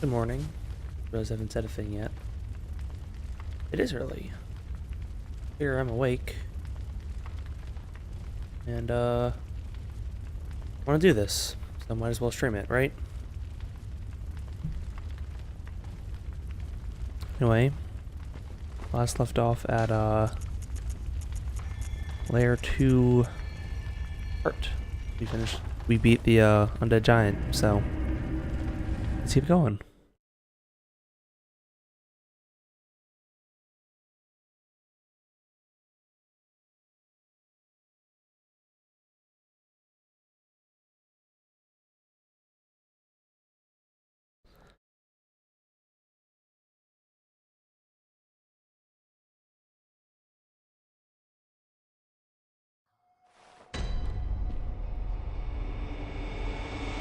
Good morning. Rose, I haven't said a thing yet. It is early. Here, I'm awake. And, I want to do this. So I might as well stream it, right? Anyway. Last left off at, Layer 2 Heart. We beat the, Undead Giant, so... Let's keep going.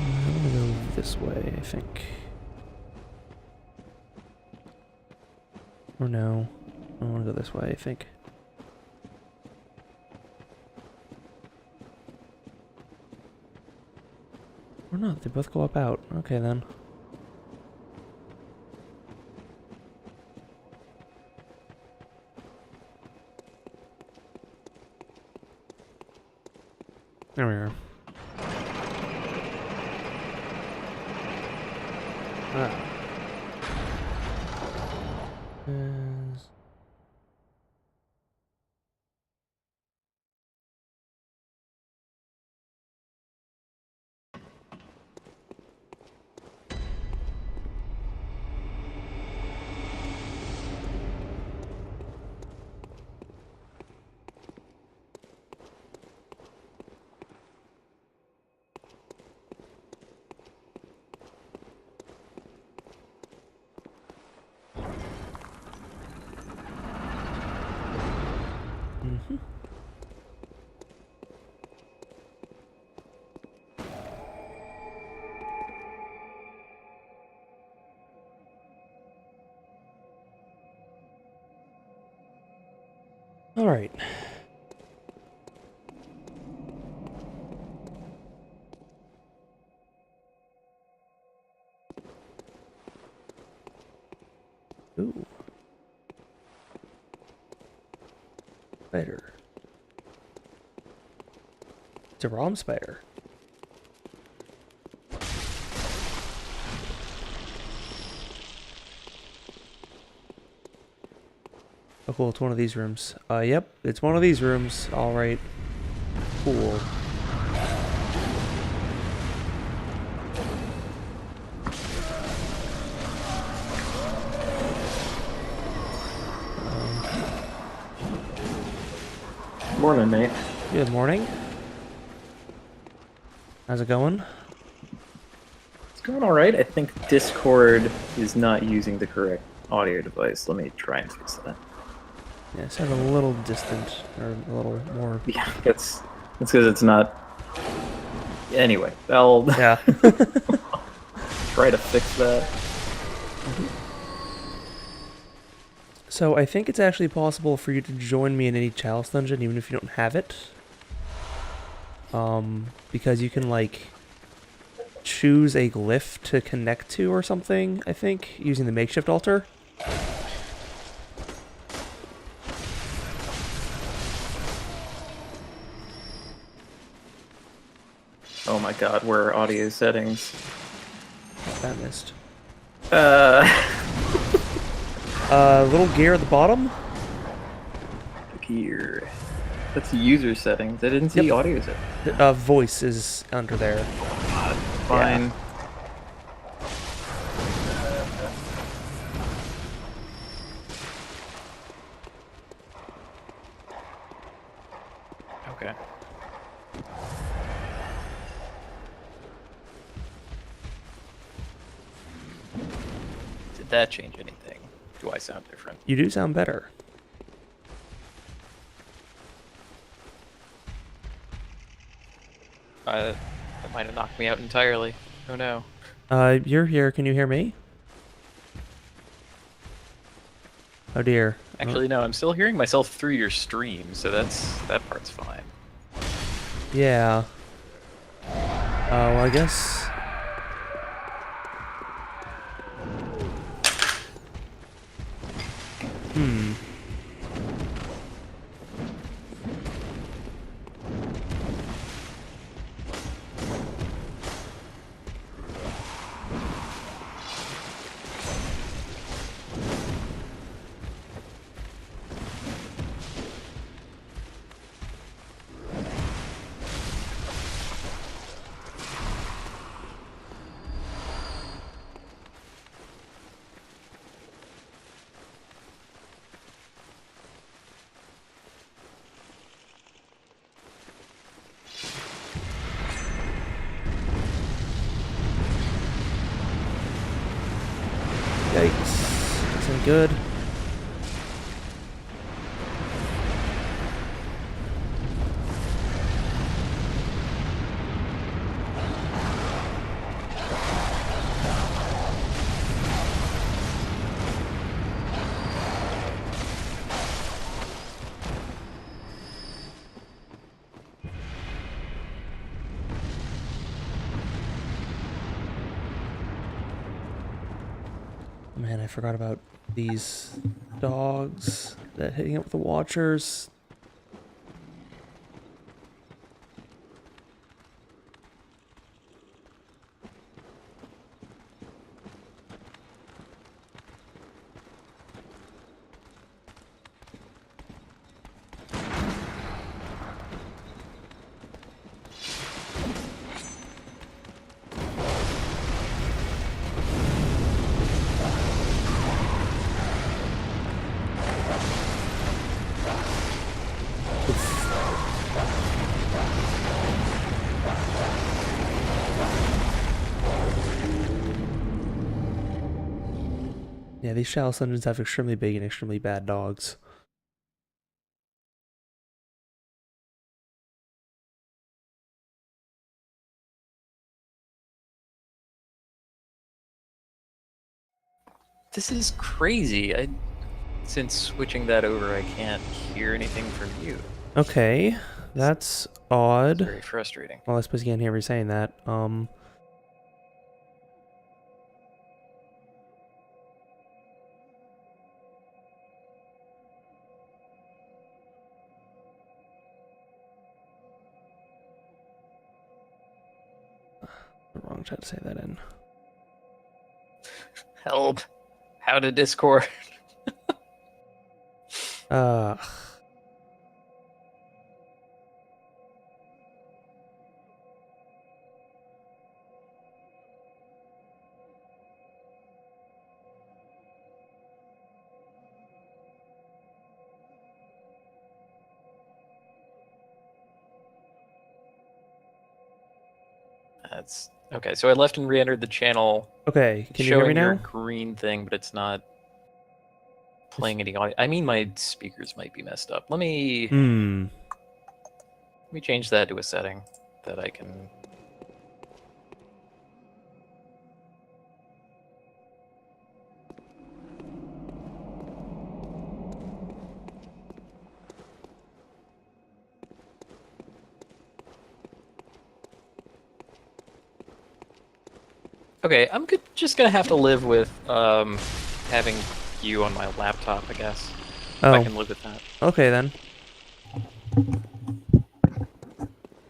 I'm gonna go this way, I think. Or no. I want to go this way, I think. Or not, they both go up out. Okay then. There we are. Ah. Is... Mm-hmm. All right. Ooh. Spider. It's a ROM spider. Oh cool, it's one of these rooms. Yep, it's one of these rooms. Alright. Cool. Morning, mate. Good morning. How's it going? It's going alright. I think Discord is not using the correct audio device. Let me try and fix that. Yeah, it sounded a little distant, or a little more... Yeah, that's because it's not... Anyway, I'll Yeah. try to fix that. So I think it's actually possible for you to join me in any chalice dungeon even if you don't have it. Because you can like choose a glyph to connect to or something, I think, using the makeshift altar. Oh my god, where are audio settings? That missed. Little gear at the bottom? Gear. That's user settings. I didn't see Yep. audio settings. Voice is under there. Fine. Yeah. Okay. Did that change anything? Do I sound different? You do sound better. That might have knocked me out entirely. Oh no. You're here. Can you hear me? Oh dear. Actually, no, I'm still hearing myself through your stream, so that part's fine. Yeah. Well, I guess... Hmm. Yikes. This ain't good. Man, I forgot about these dogs that hitting up with the watchers. Yeah, these Chalice Dungeons have extremely big and extremely bad dogs. This is crazy. Since switching that over, I can't hear anything from you. Okay, that's It's odd. very frustrating. Well, I suppose you can't hear me saying that. The wrong chat to say that in. Help. How to Discord. Uh, That's okay. So I left and re-entered the channel, okay, can you hear me showing your now? green thing, but it's not playing any audio. I mean, my speakers might be messed up. Hmm. Let me change that to a setting that I can. Okay, just gonna have to live with having you on my laptop, I guess. If I Oh, can live with that. okay then.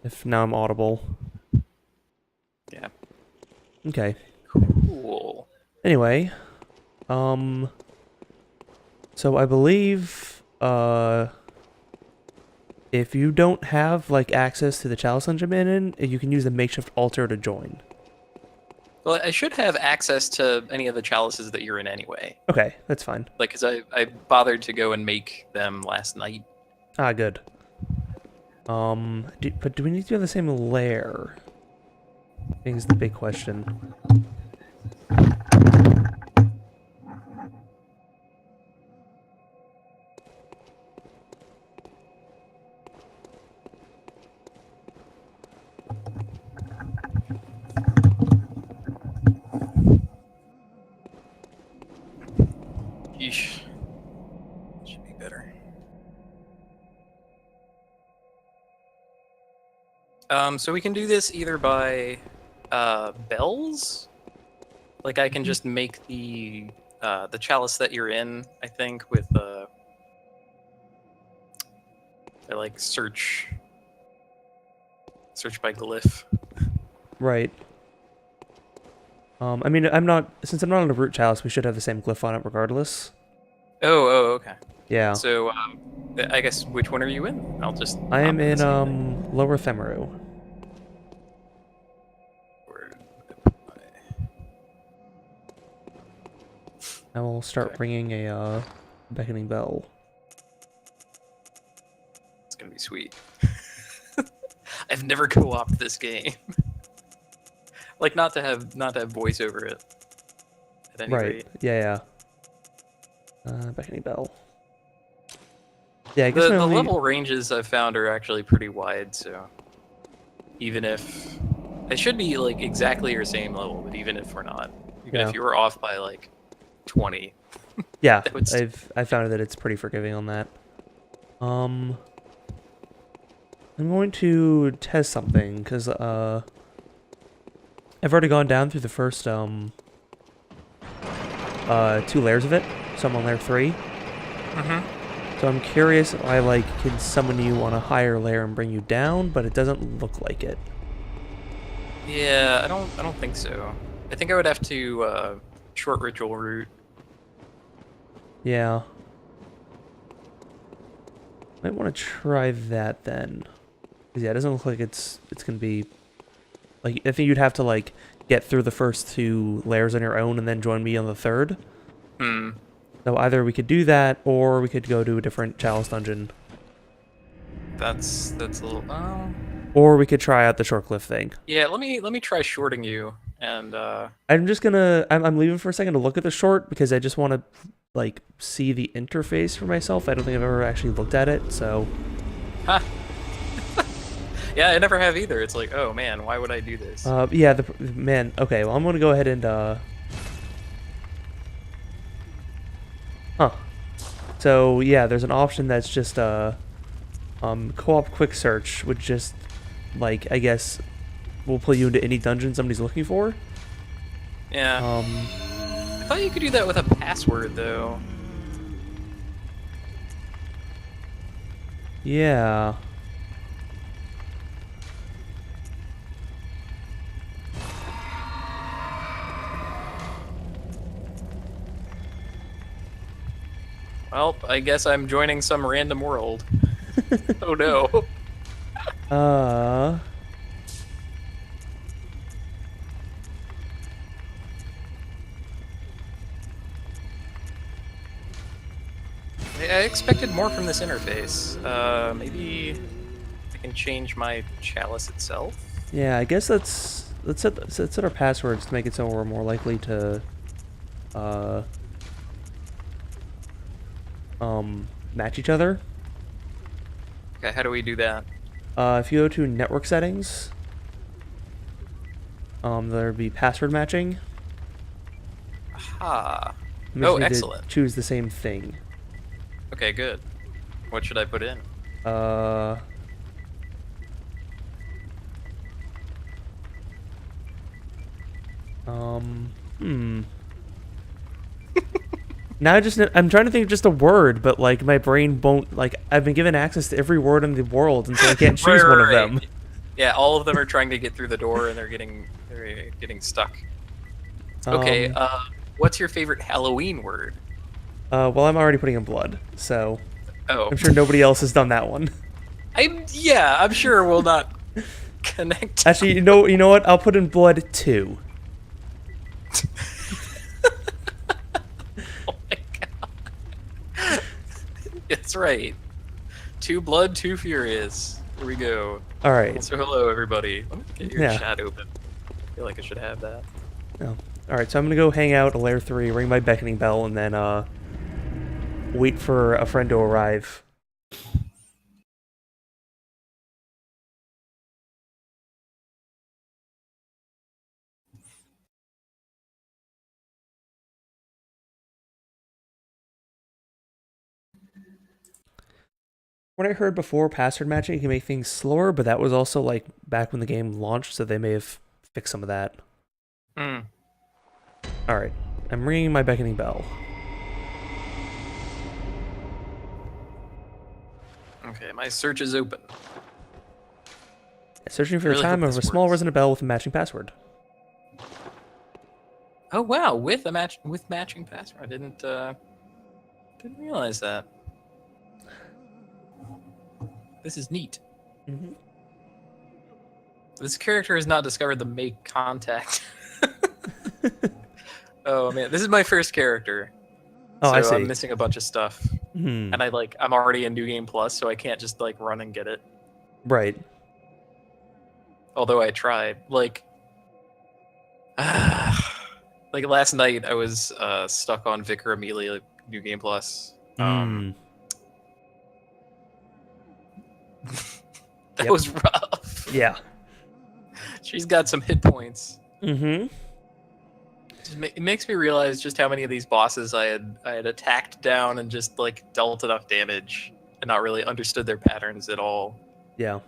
If now I'm audible. Yeah. Okay. Cool. Anyway, um, so I believe, if you don't have, like, access to the Chalice Dungeon Minion, you can use the makeshift altar to join. Well, I should have access to any of the chalices that you're in anyway. Okay, that's fine. Like, because I bothered to go and make them last night. Ah, good. But do we need to have the same lair? I think is the big question. Yeesh. Should be better. So we can do this either by bells. Like I can just make the the chalice that you're in, I think, with I like search by glyph. Right. I mean, since I'm not on a root chalice, we should have the same glyph on it regardless. Oh, okay. Yeah. So, I guess which one are you in? I'll just. I am hop in, the same thing. Lower Themaru. Where did I put I will start Okay. ringing a, beckoning bell. It's gonna be sweet. I've never co-opted this game. Like not to have voice over it. At any Right. rate. Yeah. Beckoning bell. Yeah, I guess The my the only... level ranges I've found are actually pretty wide, so even if it should be like exactly your same level, but even if we're not, even Yeah. if you were off by like 20. Yeah, That would I found that it's pretty forgiving on that. I'm going to test something because I've already gone down through the first 2 layers of it, so I'm on layer 3. So I'm curious if I like can summon you on a higher layer and bring you down, but it doesn't look like it. Yeah, I don't think so. I think I would have to short ritual route. Yeah. Might want to try that then. 'Cause yeah, it doesn't look like it's gonna be like I think you'd have to like get through the first 2 layers on your own and then join me on the 3rd. Hmm. So either we could do that or we could go to a different chalice dungeon. That's a little. Or we could try out the short cliff thing. Yeah, let me try shorting you and I'm just gonna I'm leaving for a second to look at the short because I just want to like see the interface for myself. I don't think I've ever actually looked at it, so ha. Yeah, I never have either. It's like, oh man, why would I do this? yeah, man. Okay, well I'm gonna go ahead and huh. So yeah, there's an option that's just co-op quick search, which just like I guess will pull you into any dungeon somebody's looking for. Yeah. I thought you could do that with a password though. Yeah. Well, I guess I'm joining some random world. Oh no. I expected more from this interface. Maybe I can change my chalice itself. Yeah, I guess let's set our passwords to make it so we're more likely to match each other. Okay, how do we do that? If you go to network settings, there'd be password matching. Aha. You Oh, just need to excellent. choose the same thing. Okay, good. What should I put in? Now I'm trying to think of just a word, but like my brain won't like I've been given access to every word in the world, and so I can't choose one of them. Yeah, all of them are trying to get through the door, and they're getting stuck. Okay, what's your favorite Halloween word? Well, I'm already putting in blood, so Oh, I'm sure nobody else has done that one. I'm sure we'll not connect. Actually, you know what? I'll put in blood 2. Oh my god. That's right. 2 blood, 2 furious. Here we go. All right. So hello, everybody. Let me get your Yeah. chat open. I feel like I should have that. Oh. All right. So I'm gonna go hang out at layer 3, ring my beckoning bell, and then wait for a friend to arrive. What I heard before, password matching can make things slower, but that was also like back when the game launched, so they may have fixed some of that. Hmm. All right. I'm ringing my beckoning bell. Okay, my search is open. Searching for I the really time hope of a this small works. resonant bell with a matching password. Oh wow, with matching password. I didn't realize that. This is neat. Mm-hmm. This character has not discovered the make contact. Oh man, this is my first character, Oh, I so I'm see. missing a bunch of stuff, Hmm. and I'm already in New Game Plus, so I can't just like run and get it. Right. Although I tried, like last night I was stuck on Vicar Amelia New Game Plus. Mm. That Yep. was rough. Yeah. She's got some hit points. Mm-hmm. It makes me realize just how many of these bosses I had attacked down and just like dealt enough damage and not really understood their patterns at all. Yeah.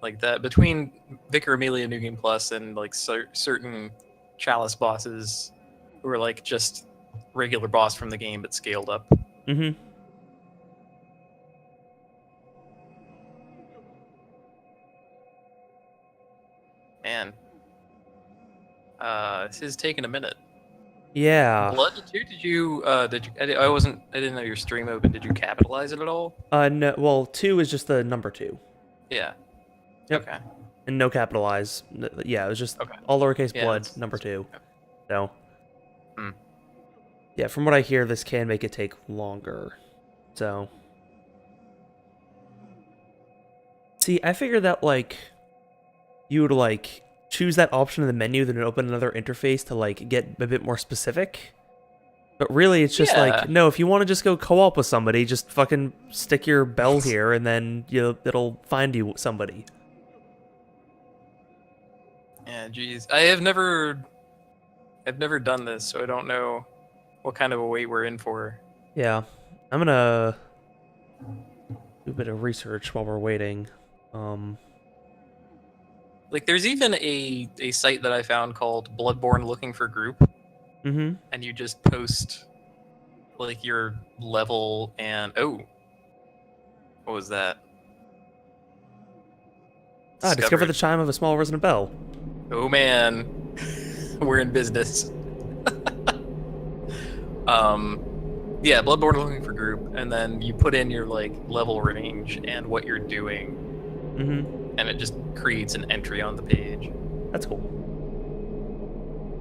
Like that between Vicar Amelia New Game Plus and like certain Chalice bosses who are like just regular boss from the game but scaled up. Mm-hmm. Man, this is taking a minute. Yeah. Blood too? Did you? I didn't know your stream open. Did you capitalize it at all? No. Well, 2 is just the number 2. Yeah. Yep. Okay. And no capitalize. Yeah, it was just Okay. all lowercase Yeah, blood, that's number 2. okay. So. Hmm. Yeah, from what I hear, this can make it take longer. So. See, I figured that, like, you would, like, choose that option in the menu, then open another interface to, like, get a bit more specific. But really, it's just Yeah. like, no, if you want to just go co-op with somebody, just fucking stick your bell here, and then it'll find you somebody. Yeah, geez. I've never done this, so I don't know what kind of a wait we're in for. Yeah, I'm gonna do a bit of research while we're waiting. Like, there's even a site that I found called Bloodborne Looking for Group, Mm-hmm. and you just post like your level and what was that? Discover the chime of a small resonant bell. Oh man, we're in business. Yeah, Bloodborne Looking for Group, and then you put in your like level range and what you're doing, Mm-hmm. and it just creates an entry on the page. That's cool.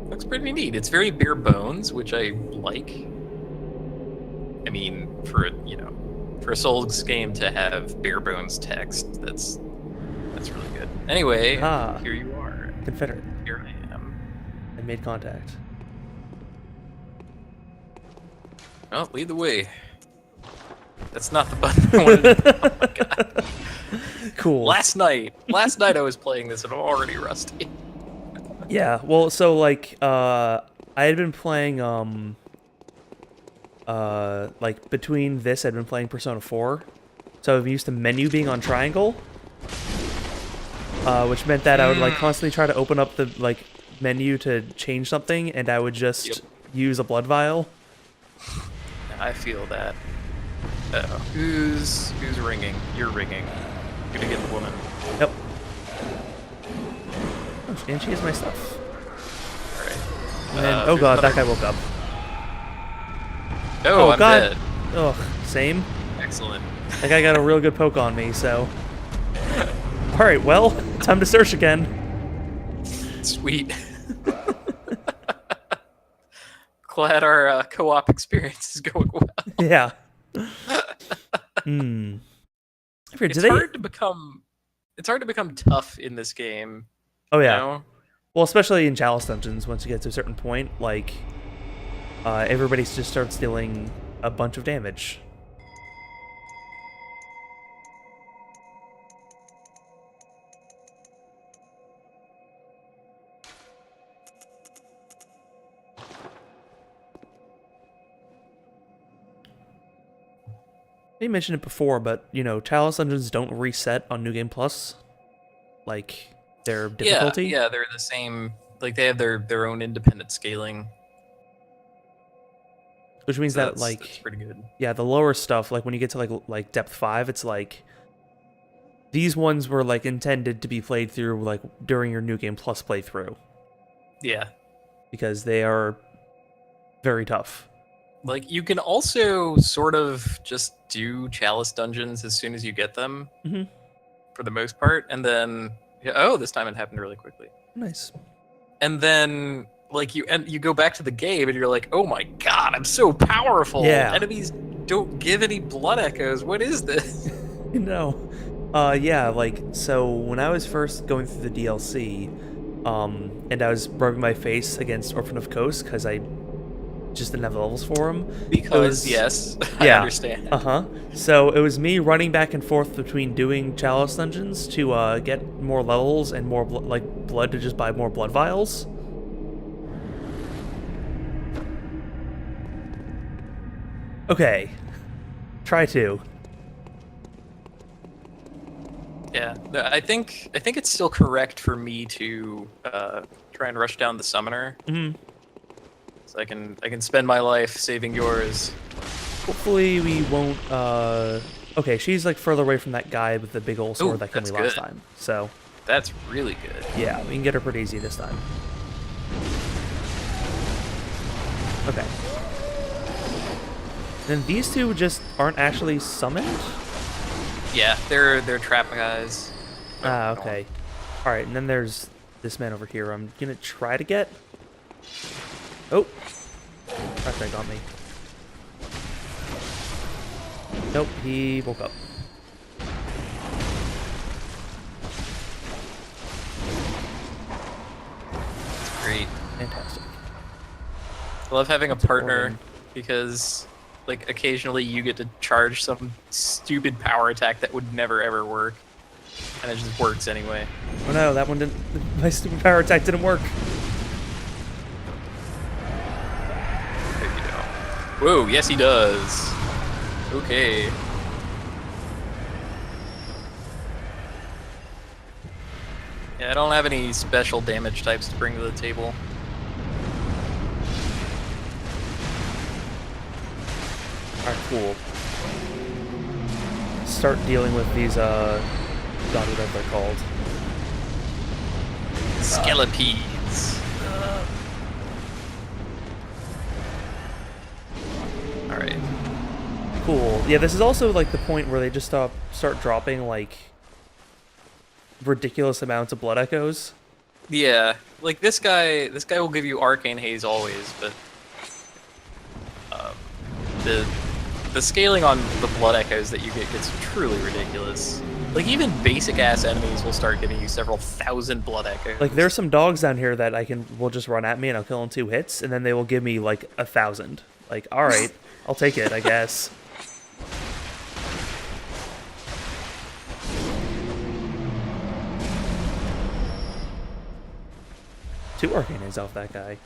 Looks pretty neat. It's very bare bones, which I like. I mean, for a Souls game to have bare bones text, that's really good. Anyway, here you are. Confederate. Here I am. I made contact. Oh, lead the way. That's not the button I wanted to... Oh my god. Cool. Last night I was playing this and I'm already rusty. Yeah, well, so, like, I had been playing, like, between this, I'd been playing Persona 4, so I'm used to menu being on triangle, which meant that I would, like, constantly try to open up the, like, menu to change something, and I would just use a blood vial. I feel that. Uh-oh. Who's ringing? You're ringing. You're gonna get the woman. Yep. Oh, and she has my stuff. Alright. And then, oh god, that guy woke up. Oh, I'm god. dead. Ugh, same. Excellent. That guy got a real good poke on me, so... Alright, well, time to search again. Sweet. Glad our co-op experience is going well. Yeah. Hmm. It's hard to become tough in this game. Oh yeah. You know? Well, especially in Chalice dungeons, once you get to a certain point, like, everybody just starts dealing a bunch of damage. I mentioned it before, but, you know, Chalice dungeons don't reset on New Game Plus. Like, their difficulty. Yeah, they're the same. Like, they have their own independent scaling. which means So that that's like pretty good. yeah, the lower stuff, like when you get to like depth 5, it's like these ones were like intended to be played through like during your New Game Plus playthrough Yeah. because they are very tough. Like, you can also sort of just do chalice dungeons as soon as you get them, Mhm. for the most part, and then oh, this time it happened really quickly. Nice. And then like you go back to the game and you're like, oh my god, I'm so powerful. Yeah. Enemies don't give any blood echoes. What is this? No. Yeah, like, so when I was first going through the DLC, and I was rubbing my face against Orphan of Kos because I just didn't have the levels for him. Because yes, I Yeah. understand. So it was me running back and forth between doing chalice dungeons to get more levels and more blood to just buy more blood vials. Okay. Try to. Yeah, no, I think it's still correct for me to try and rush down the summoner. Mhm. So I can spend my life saving yours. Hopefully we won't, okay, she's like further away from that guy with the big old sword Ooh, that killed me that's last good. time. So, That's really good. yeah, we can get her pretty easy this time. Okay. Then these two just aren't actually summoned? Yeah, they're trap guys. Ah, okay. Alright, and then there's this man over here I'm gonna try to get. Oh! That guy got me. Nope, he woke up. Great. Fantastic. I love having a That's partner important. because, like, occasionally you get to charge some stupid power attack that would never ever work, and it just works anyway. Oh no, that one didn't. My stupid power attack didn't work. Maybe no. Whoa, yes he does. Okay. Yeah, I don't have any special damage types to bring to the table. Alright, cool. Start dealing with these, God, whatever they're called. Skelepedes. Alright. Cool. Yeah, this is also, like, the point where they just start dropping, like, ridiculous amounts of blood echoes. Yeah, like this guy will give you arcane haze always, but the scaling on the blood echoes that you get gets truly ridiculous. Like even basic ass enemies will start giving you several thousand blood echoes. Like, there's some dogs down here that will just run at me and I'll kill in 2 hits, and then they will give me, like, 1,000. Like, alright, I'll take it, I guess. Two arcane haze off that guy.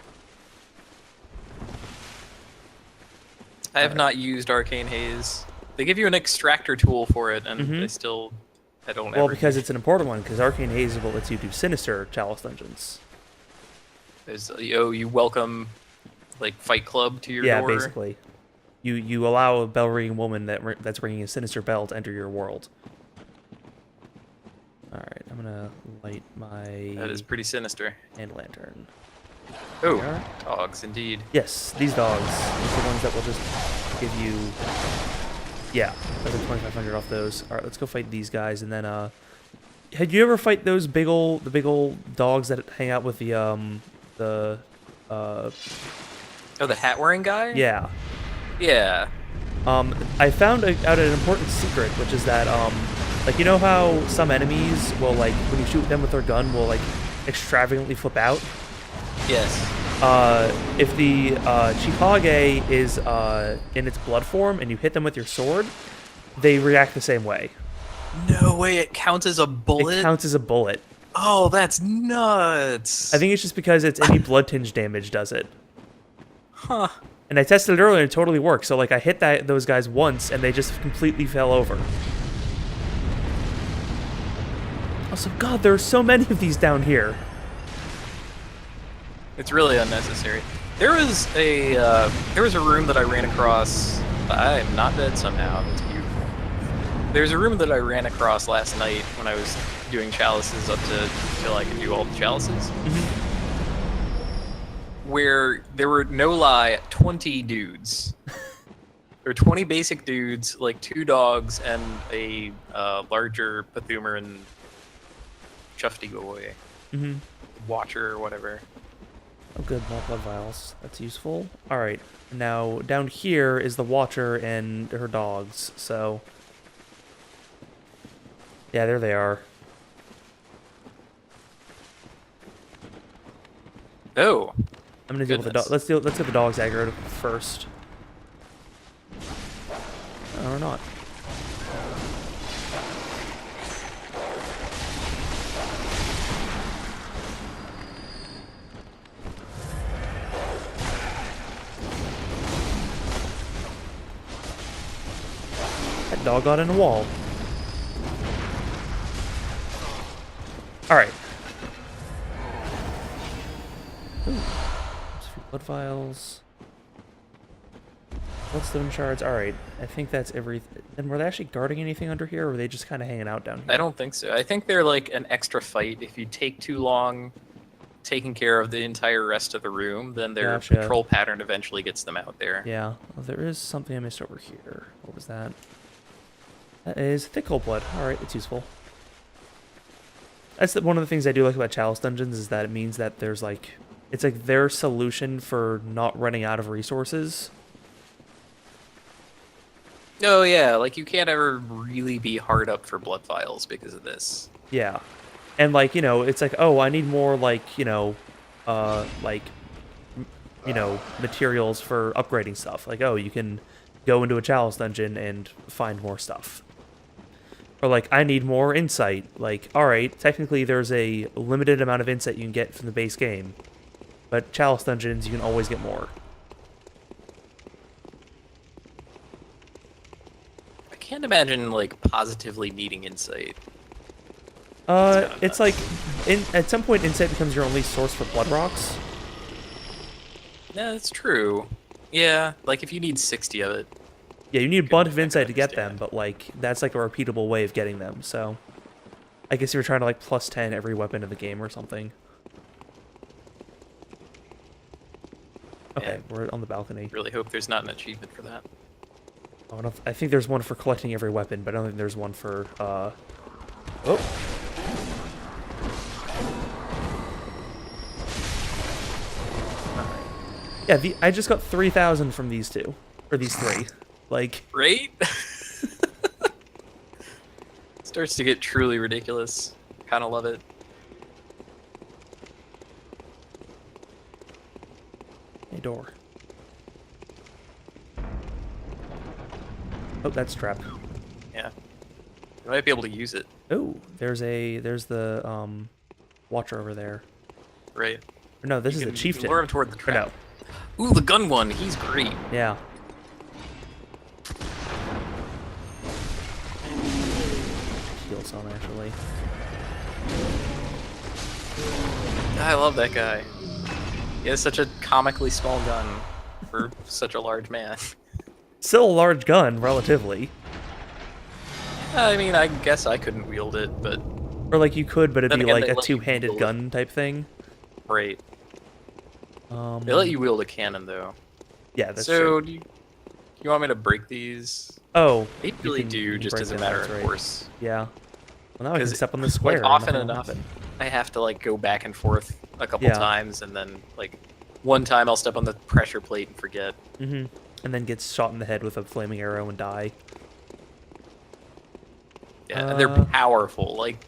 I have not used arcane haze. They give you an extractor tool for it, and I don't. Well, ever because it's an important one, because arcane haze is what lets you do sinister chalice dungeons. There's, you welcome, like, Fight Club to your Yeah, door. basically. You allow a bell-ringing woman that's ringing a sinister bell to enter your world. Alright, I'm gonna light my That is pretty sinister. hand lantern. Oh, There we are. dogs indeed. Yes, these dogs. These are the ones that will just give you... Yeah, that's like 2,500 off those. Alright, let's go fight these guys, and then, had you ever fight those the big old dogs that hang out with the Oh, the hat-wearing guy? yeah. Yeah. I found out an important secret, which is that, like, you know how some enemies will, like, when you shoot them with their gun, will, like, extravagantly flip out? Yes. If the Chikage is in its blood form and you hit them with your sword, they react the same way. No way, it counts as a bullet? It counts as a bullet. Oh, that's nuts. I think it's just because it's any blood tinge damage does it. Huh. And I tested it earlier and it totally worked. So, like, I hit those guys once and they just completely fell over. Also, God, there are so many of these down here. It's really unnecessary. there was a room that I ran across. I am not dead somehow. That's beautiful. There's a room that I ran across last night when I was doing chalices up to till I could do all the chalices. Where there were, no lie, 20 dudes. There were 20 basic dudes, like 2 dogs and a larger Pathumeran Chufty boy. Watcher or whatever. Oh, good, more blood vials. That's useful. All right, now down here is the Watcher and her dogs. So, yeah, there they are. Oh, I'm gonna deal with the dog. Let's get the dogs aggroed first. Or not. That dog got in a wall. Alright. Blood vials. Bloodstone shards. Alright. I think that's everything. And were they actually guarding anything under here, or were they just kind of hanging out down here? I don't think so. I think they're like an extra fight. If you take too long taking care of the entire rest of the room, then their patrol pattern eventually gets them out there. Yeah. Well, there is something I missed over here. What was that? That is thick cold blood. Alright, it's useful. That's one of the things I do like about Chalice Dungeons, is that it means that there's like... It's like their solution for not running out of resources. Oh yeah, like you can't ever really be hard up for blood vials because of this. Yeah. And like, you know, it's like, oh, I need more like, materials for upgrading stuff. Like, oh, you can go into a Chalice Dungeon and find more stuff. Or like, I need more insight. Like, alright, technically there's a limited amount of insight you can get from the base game. But Chalice Dungeons, you can always get more. I can't imagine, like, positively needing insight. It's like, at some point, insight becomes your only source for blood rocks. Yeah, that's true. Yeah, like if you need 60 of it. Yeah, you need a bunch of insight to get them, but like, that's like a repeatable way of getting them, so... I guess you're trying to like plus 10 every weapon in the game or something. Okay, we're on the balcony. Really hope there's not an achievement for that. Oh, I think there's one for collecting every weapon, but I don't think there's one for, Oh! Yeah, I just got 3,000 from these two. Or these 3. Like... Right? Starts to get truly ridiculous. Kinda love it. A door. Oh, that's trapped. Yeah. You might be able to use it. Oh, there's the Watcher over there. Right. Or no, this is the Chieftain. Lure him toward the trap. No. Ooh, the gun one. He's great. Yeah. Heal some actually. I love that guy. He has such a comically small gun for such a large man. Still a large gun, relatively. I mean, I guess I couldn't wield it, but... Or like you could, but it'd be again, like a two-handed gun type thing. Right. They let you wield a cannon, though. Yeah, that's true. So, do you want me to break these? Oh. They really do, just as a matter of course. Yeah. Well, now I can step on the square. Like, often enough, I have to, like, go back and forth a couple times, and then, like, one time I'll step on the pressure plate and forget. Mm-hmm. And then get shot in the head with a flaming arrow and die. Yeah, and they're powerful. Like,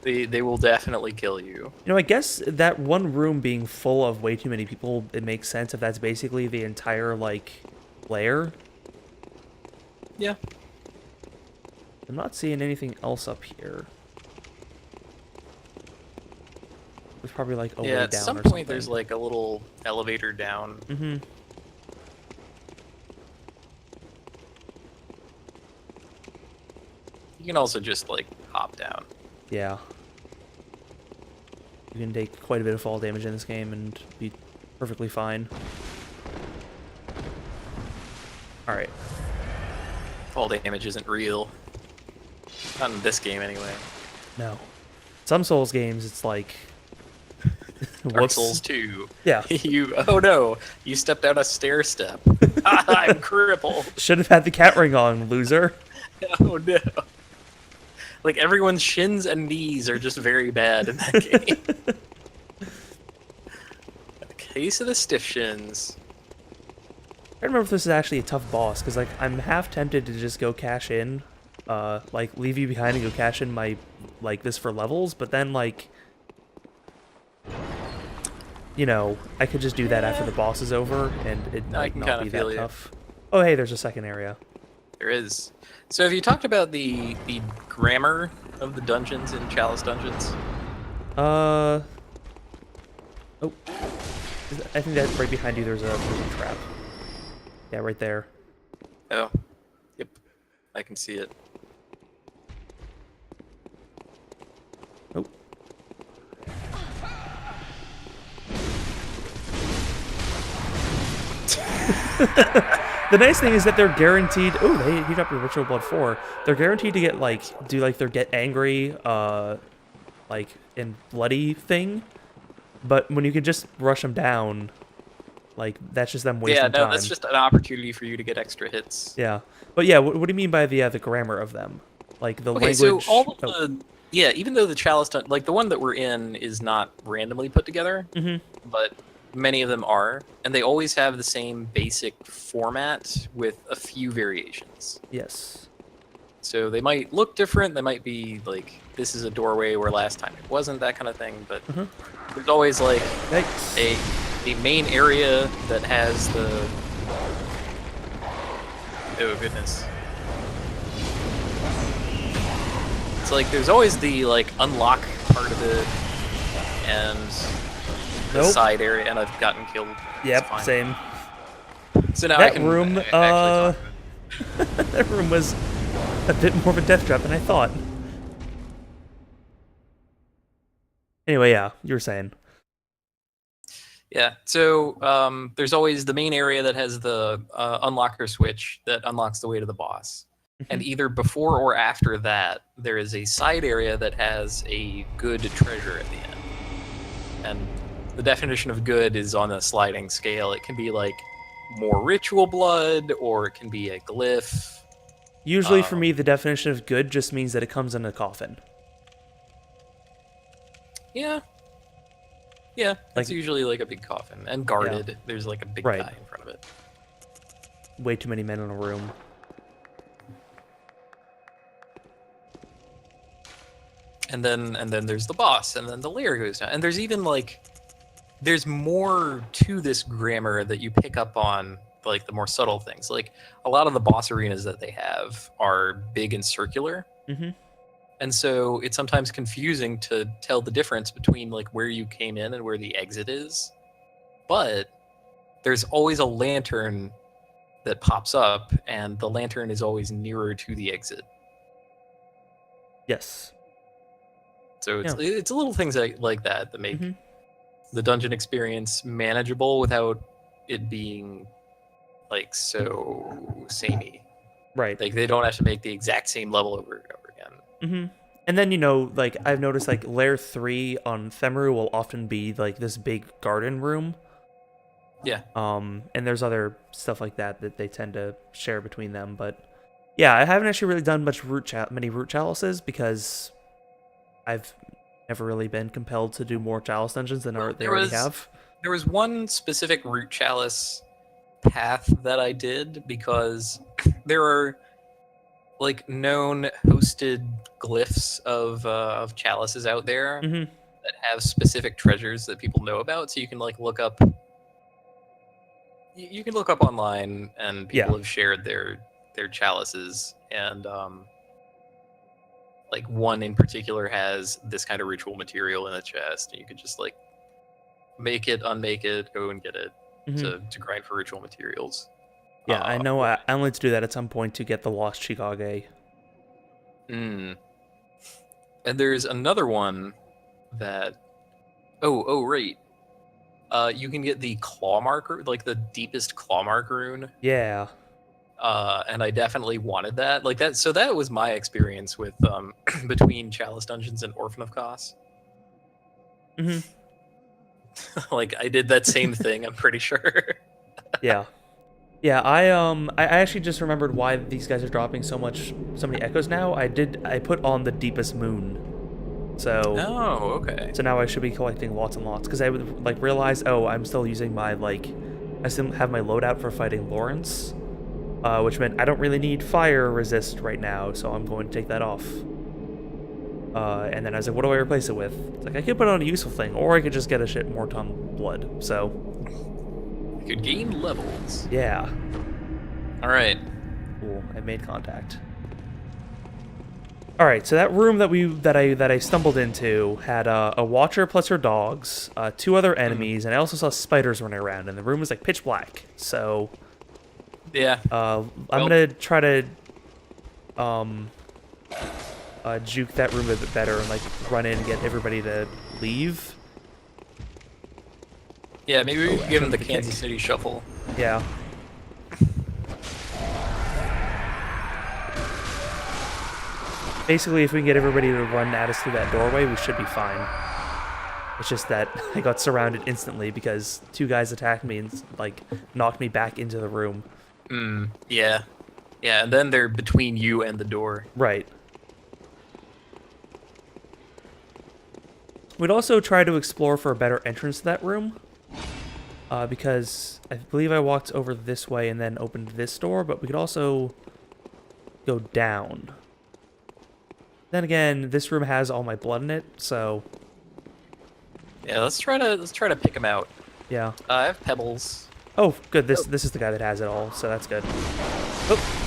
they will definitely kill you. You know, I guess that one room being full of way too many people, it makes sense if that's basically the entire, like, lair. Yeah. I'm not seeing anything else up here. There's probably, like, a way down or something. Yeah, at some point there's, like, a little elevator down. Mm-hmm. You can also just, like, hop down. Yeah. You can take quite a bit of fall damage in this game and be perfectly fine. All right. Fall damage isn't real. Not in this game, anyway. No. Some Souls games, it's like... Dark whoops. Souls 2. Yeah. Oh no, you stepped out a stair step. I'm crippled. Should have had the cat ring on, loser. Oh no. Like, everyone's shins and knees are just very bad in that game. A case of the stiff shins. I don't remember if this is actually a tough boss, because, like, I'm half tempted to just go cash in, like, leave you behind and go cash in my, like, this for levels, but then, like, you know, I could just do that after the boss is over, and it I might can not kinda be feel that you. tough. Oh, hey, there's a second area. There is. So have you talked about the grammar of the dungeons in Chalice Dungeons? Oh. I think that right behind you there's a trap. Yeah, right there. Oh. Yep. I can see it. Oh. The nice thing is that they're guaranteed. Oh, they heat up your Ritual Blood 4. They're guaranteed to get like their get angry, like and bloody thing. But when you can just rush them down, like that's just them wasting Yeah, no, time. that's just an opportunity for you to get extra hits. Yeah, but yeah, what do you mean by the grammar of them? Like the Okay, language. so all of the yeah, even though the Chalice like the one that we're in is not randomly put together, but many of them are, and they always have the same basic format with a few variations. Yes. So they might look different. They might be like, this is a doorway where last time it wasn't, that kind of thing. But there's always like Yikes. a main area that has the. Oh goodness. It's like there's always the like unlock part of it, and the side area, and I've gotten killed. Yep, same. So now That I can room, actually talk. that room was a bit more of a death trap than I thought. Anyway, yeah, you were saying. Yeah, so there's always the main area that has the unlocker switch that unlocks the way to the boss. And either before or after that, there is a side area that has a good treasure at the end. And the definition of good is on a sliding scale. It can be like more ritual blood, or it can be a glyph. Usually for me, the definition of good just means that it comes in a coffin. Yeah. Yeah, it's Like- usually like a big coffin. And guarded. There's like a big Right. guy in front of it. Way too many men in a room. And then there's the boss, and then the layer goes down. And there's even like there's more to this grammar that you pick up on, like the more subtle things. Like a lot of the boss arenas that they have are big and circular. And so it's sometimes confusing to tell the difference between like where you came in and where the exit is. But there's always a lantern that pops up, and the lantern is always nearer to the exit. Yes. So it's little things like that that make the dungeon experience manageable without it being like so samey. Right. Like they don't have to make the exact same level over and over again. And then, you know, like, I've noticed, like, Layer 3 on Themru will often be, like, this big garden room. Yeah. And there's other stuff like that that they tend to share between them. But, yeah, I haven't actually really done much many root chalices because I've never really been compelled to do more chalice dungeons than they already have. There was one specific root chalice path that I did because there are like known hosted glyphs of chalices out there that have specific treasures that people know about. So you can like look up. You can look up online, and people have shared their chalices, and like one in particular has this kind of ritual material in a chest, and you could just like make it, unmake it, go and get it to grind for ritual materials. Yeah, I know. I need to do that at some point to get the Lost Chikage. And there's another one that. Oh, right. You can get the claw marker, like the deepest claw mark rune. Yeah. And I definitely wanted that. Like that. So that was my experience with between Chalice Dungeons and Orphan of Kos. Hmm. Like I did that same thing. I'm pretty sure. Yeah. Yeah, I actually just remembered why these guys are dropping so many echoes now. I put on the deepest moon. So Oh, okay. so now I should be collecting lots and lots because I would like realize, oh, I'm still using my like I still have my loadout for fighting Lawrence, which meant I don't really need fire resist right now, so I'm going to take that off. And then I was like, what do I replace it with? It's like I could put on a useful thing, or I could just get a shit more ton blood. So You could gain levels. yeah. All right. Cool. I made contact. All right, so that room that I stumbled into had a watcher plus her dogs, 2 other enemies, and I also saw spiders running around. And the room was like pitch black. So Yeah. I'm gonna try to juke that room a bit better and like run in and get everybody to leave. Yeah. Maybe we could give him the the Kansas kick. City Shuffle. Yeah. Basically, if we can get everybody to run at us through that doorway, we should be fine. It's just that I got surrounded instantly because 2 guys attacked me and like knocked me back into the room. Yeah. Yeah, and then they're between you and the door. Right. We'd also try to explore for a better entrance to that room. Because I believe I walked over this way and then opened this door, but we could also go down. Then again, this room has all my blood in it, so Yeah, let's try to pick him out. yeah. I have pebbles. Oh, good. This is the guy that has it all, so that's good. Oh.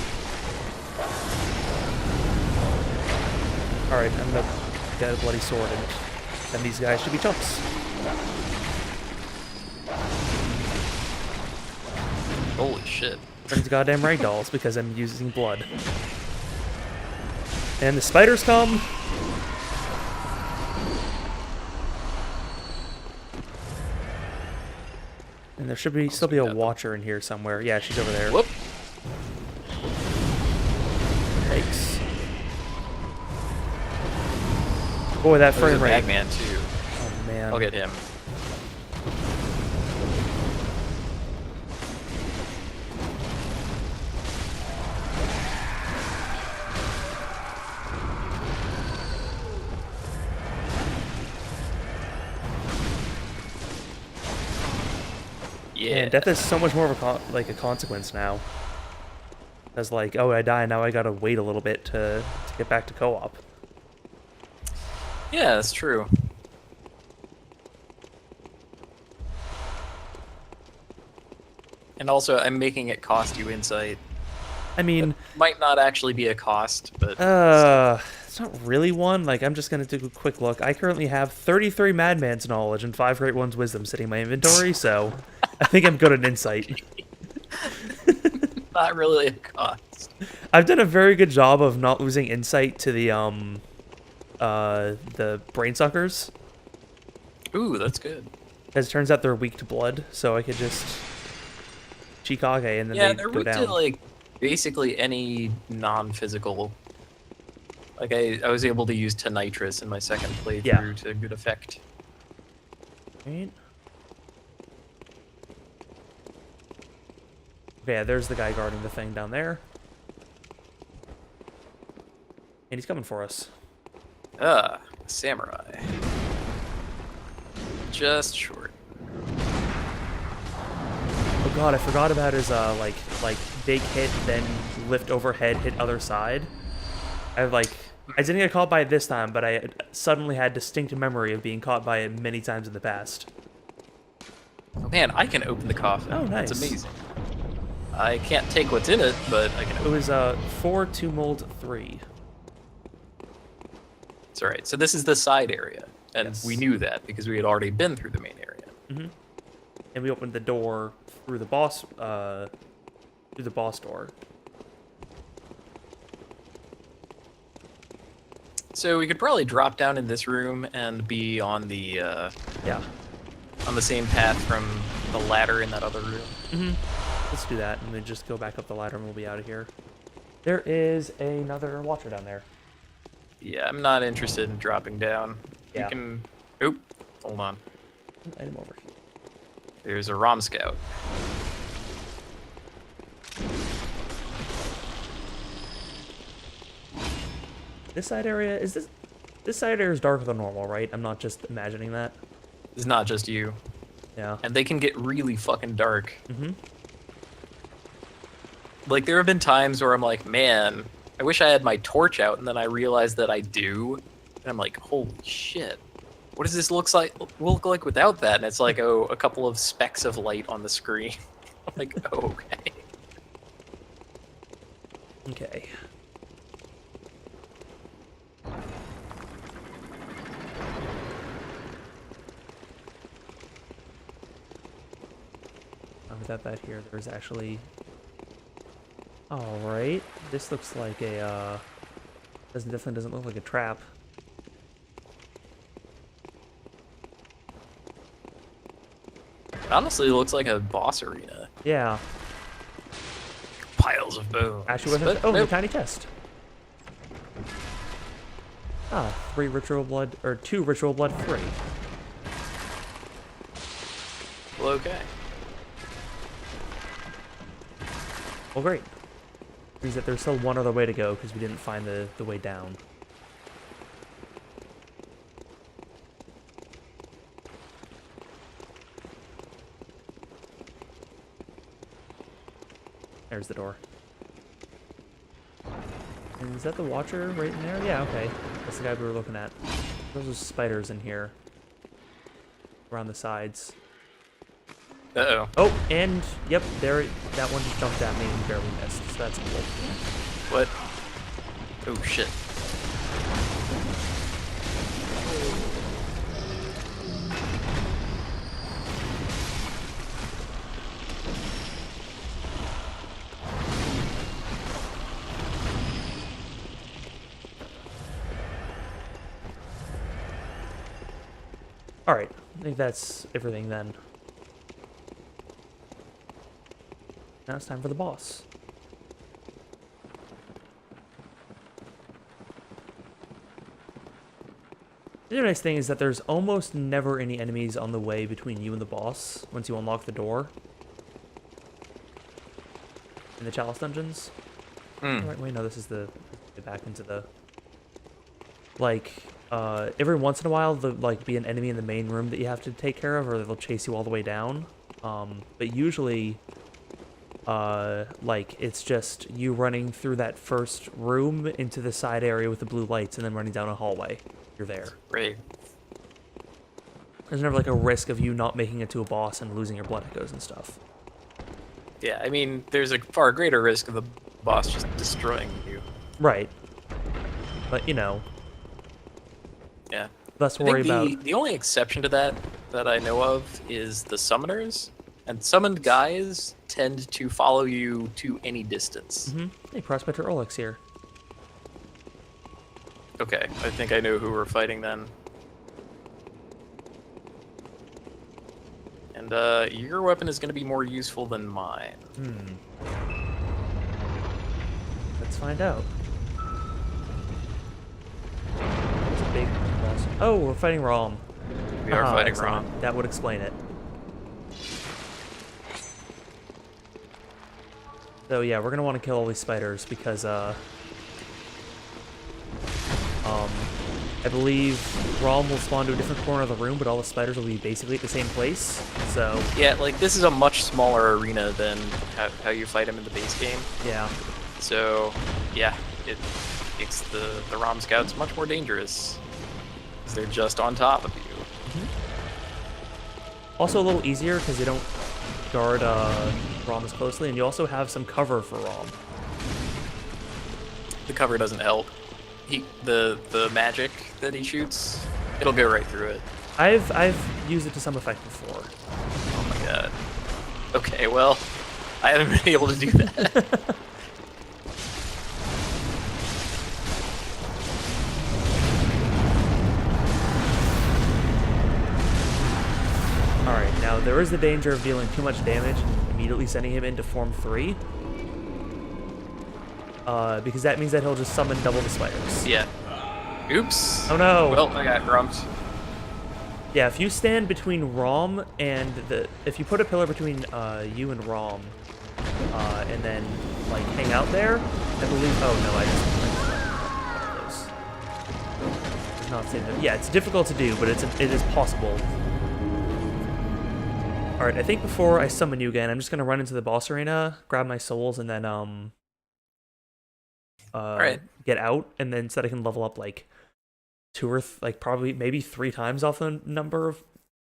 All right, I'm gonna get a bloody sword, and then these guys should be chumps. Holy shit. These goddamn ragdolls because I'm using blood. And the spiders come. And there should still be a watcher in here somewhere. Yeah, she's over there. Whoop. Yikes. Boy, that There's a frame rate. Bagman too. Oh man. I'll get him. Yeah. Man, death is so much more of a consequence now. Because like, oh, I die, now I gotta wait a little bit to get back to co-op. Yeah, that's true. And also, I'm making it cost you insight. I mean, Might not actually be a cost, but it's not really one. Like, I'm just gonna take a quick look. I currently have 33 Madman's knowledge and 5 Great One's wisdom sitting in my inventory, so I think I'm good at insight. not really a cost. I've done a very good job of not losing insight to the brain suckers. Ooh, that's good. As it turns out, they're weak to blood, so I could just Chikage and then Yeah, they they're go weak down. to like basically any non-physical. Like I was able to use Tonitrus in my second playthrough to good effect. Right. Okay, yeah, there's the guy guarding the thing down there. And he's coming for us. Samurai. Just short. Oh god, I forgot about his like big hit, then lift overhead, hit other side. I didn't get caught by it this time, but I suddenly had distinct memory of being caught by it many times in the past. Oh man, I can open the coffin. Oh, nice. That's amazing. I can't take what's in it, but I can It open it. was 4 2 mold 3. It's alright. So this is the side area. And Yes. we knew that because we had already been through the main area. Mm-hmm. And we opened the door through the boss door. So we could probably drop down in this room and be on the Yeah. on the same path from the ladder in that other room. Mm-hmm. Let's do that, and then just go back up the ladder, and we'll be out of here. There is another watcher down there. Yeah, I'm not interested in dropping down. Yeah. You can... Oop, hold on. Item over here. There's a ROM scout. This side area, this side area is darker than normal, right? I'm not just imagining that. It's not just you. Yeah. And they can get really fucking dark. Mm-hmm. Like, there have been times where I'm like, man, I wish I had my torch out, and then I realize that I do. And I'm like, holy shit. What does this look like without that? And it's like, oh, a couple of specks of light on the screen. I'm like, oh, okay. Okay. Without that here, there's actually... Alright. This looks like a, definitely doesn't look like a trap. It honestly looks like a boss arena. Yeah. Piles of bones. Actually, wasn't. But Oh, the nope. tiny test. Ah, 3 ritual blood, or 2 ritual blood free. Well, okay. Well, great. Means that there's still one other way to go because we didn't find the way down. There's the door. And is that the watcher right in there? Yeah, okay. That's the guy we were looking at. Those are spiders in here. Around the sides. Uh-oh. Oh, and, yep, there, that one just jumped at me and barely missed, so that's cool. What? Oh, shit. Alright, I think that's everything then. Now it's time for the boss. The other nice thing is that there's almost never any enemies on the way between you and the boss once you unlock the door. In the Chalice dungeons. Hmm. Wait, no, this is the back into the... Like, every once in a while, there'll, like, be an enemy in the main room that you have to take care of, or they'll chase you all the way down. But usually... like, it's just you running through that first room into the side area with the blue lights and then running down a hallway. You're there. Great. There's never, like, a risk of you not making it to a boss and losing your blood echoes and stuff. Yeah, I mean, there's a far greater risk of the boss just destroying you. Right. But, you know, Yeah. less I worry think about... the only exception to that I know of is the summoners. And summoned guys tend to follow you to any distance. Mm-hmm. Hey, Prospector Orlix here. Okay, I think I know who we're fighting then. And your weapon is going to be more useful than mine. Let's find out. It's a big boss. Oh, we're fighting Rom. We are fighting excellent. Rom. That would explain it. So yeah, we're gonna want to kill all these spiders because I believe Rom will spawn to a different corner of the room, but all the spiders will be basically at the same place. So Yeah, like, this is a much smaller arena than how you fight him in the base game. yeah, So, yeah, it makes the ROM scouts much more dangerous. Because they're just on top of you. also a little easier because they don't guard Rom as closely, and you also have some cover for Rom. The cover doesn't help. The magic that he shoots, it'll go right through it. I've used it to some effect before. Oh my god. Okay, well, I haven't been able to do that. All there is the danger of dealing too much damage and immediately sending him into Form 3. Because that means that he'll just summon double the spiders. Yeah. Oops. Oh no! Well, I got grumped. Yeah, if you stand between Rom and if you put a pillar between you and Rom, and then like hang out there, I believe. Oh no, I just it's not saying that. Yeah, it's difficult to do, but it is possible. All right, I think before I summon you again, I'm just gonna run into the boss arena, grab my souls, and then get out, and then so that I can level up like probably maybe 3 times off the number of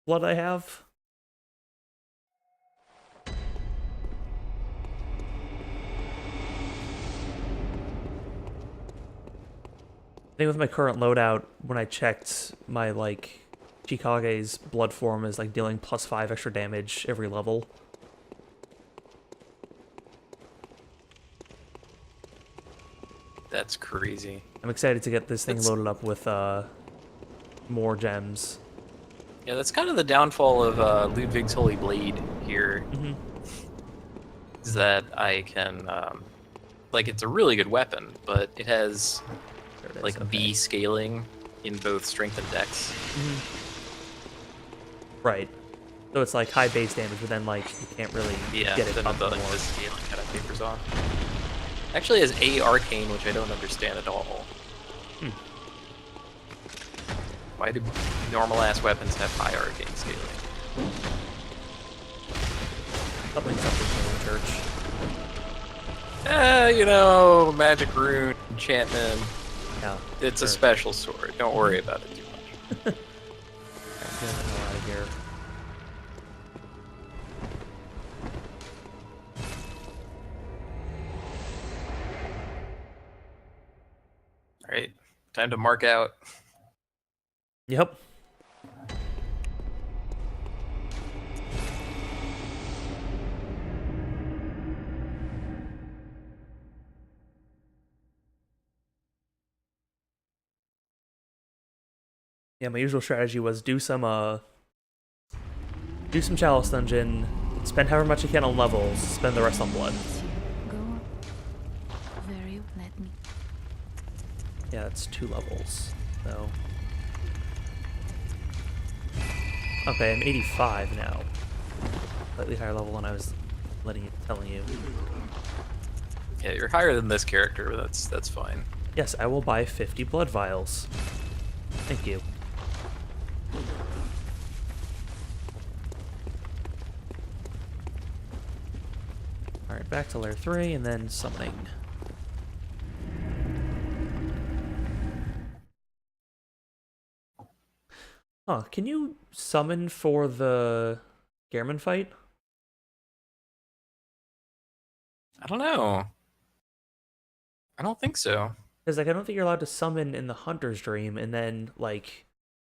blood I have. I think with my current loadout, when I checked my like Chikage's blood form is like dealing +5 extra damage every level. That's crazy. I'm excited to get this thing loaded up with more gems. Yeah, that's kind of the downfall of Ludwig's Holy Blade here. Mm-hmm. Is that I can, like, it's a really good weapon, but it has like B scaling in both strength and dex. Mm-hmm. Right. So it's like high base damage, but then like you can't really get it up more. The scaling kind of tapers off. Actually has A arcane, which I don't understand at all. Hmm. Why do normal ass weapons have high arcane scaling? Something in the church. You know, magic rune, enchantment. Yeah. It's a special sword. Don't worry about it too much. Alright, get the hell out of here. Alright, time to mark out. Yep. Yeah, my usual strategy was do some Chalice Dungeon, spend however much you can on levels, spend the rest on blood. Yeah, that's 2 levels, so... Okay, I'm 85 now. Slightly higher level than I was telling you. Yeah, you're higher than this character, but that's fine. Yes, I will buy 50 blood vials. Thank you. Alright, back to layer 3, and then summoning. Huh, can you summon for the Gehrman fight? I don't know. I don't think so. Because, like, I don't think you're allowed to summon in the Hunter's Dream, and then, like,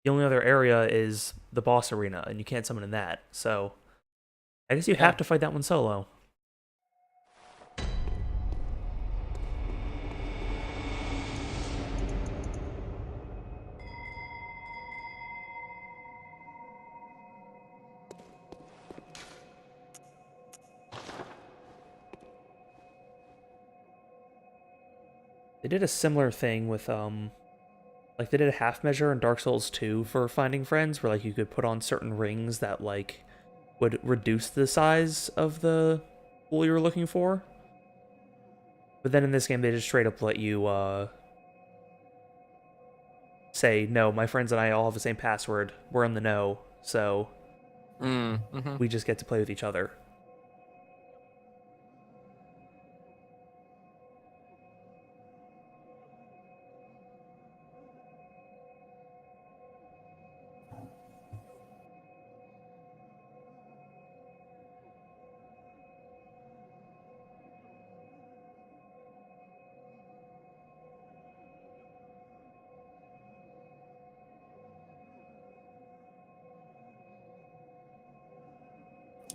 the only other area is the boss arena, and you can't summon in that. So, I guess you have to fight that one solo. They did a similar thing with, like, they did a half measure in Dark Souls 2 for finding friends, where, like, you could put on certain rings that, like, would reduce the size of the pool you were looking for. But then in this game, they just straight up let you, say, no, my friends and I all have the same password, we're in the know, so we just get to play with each other.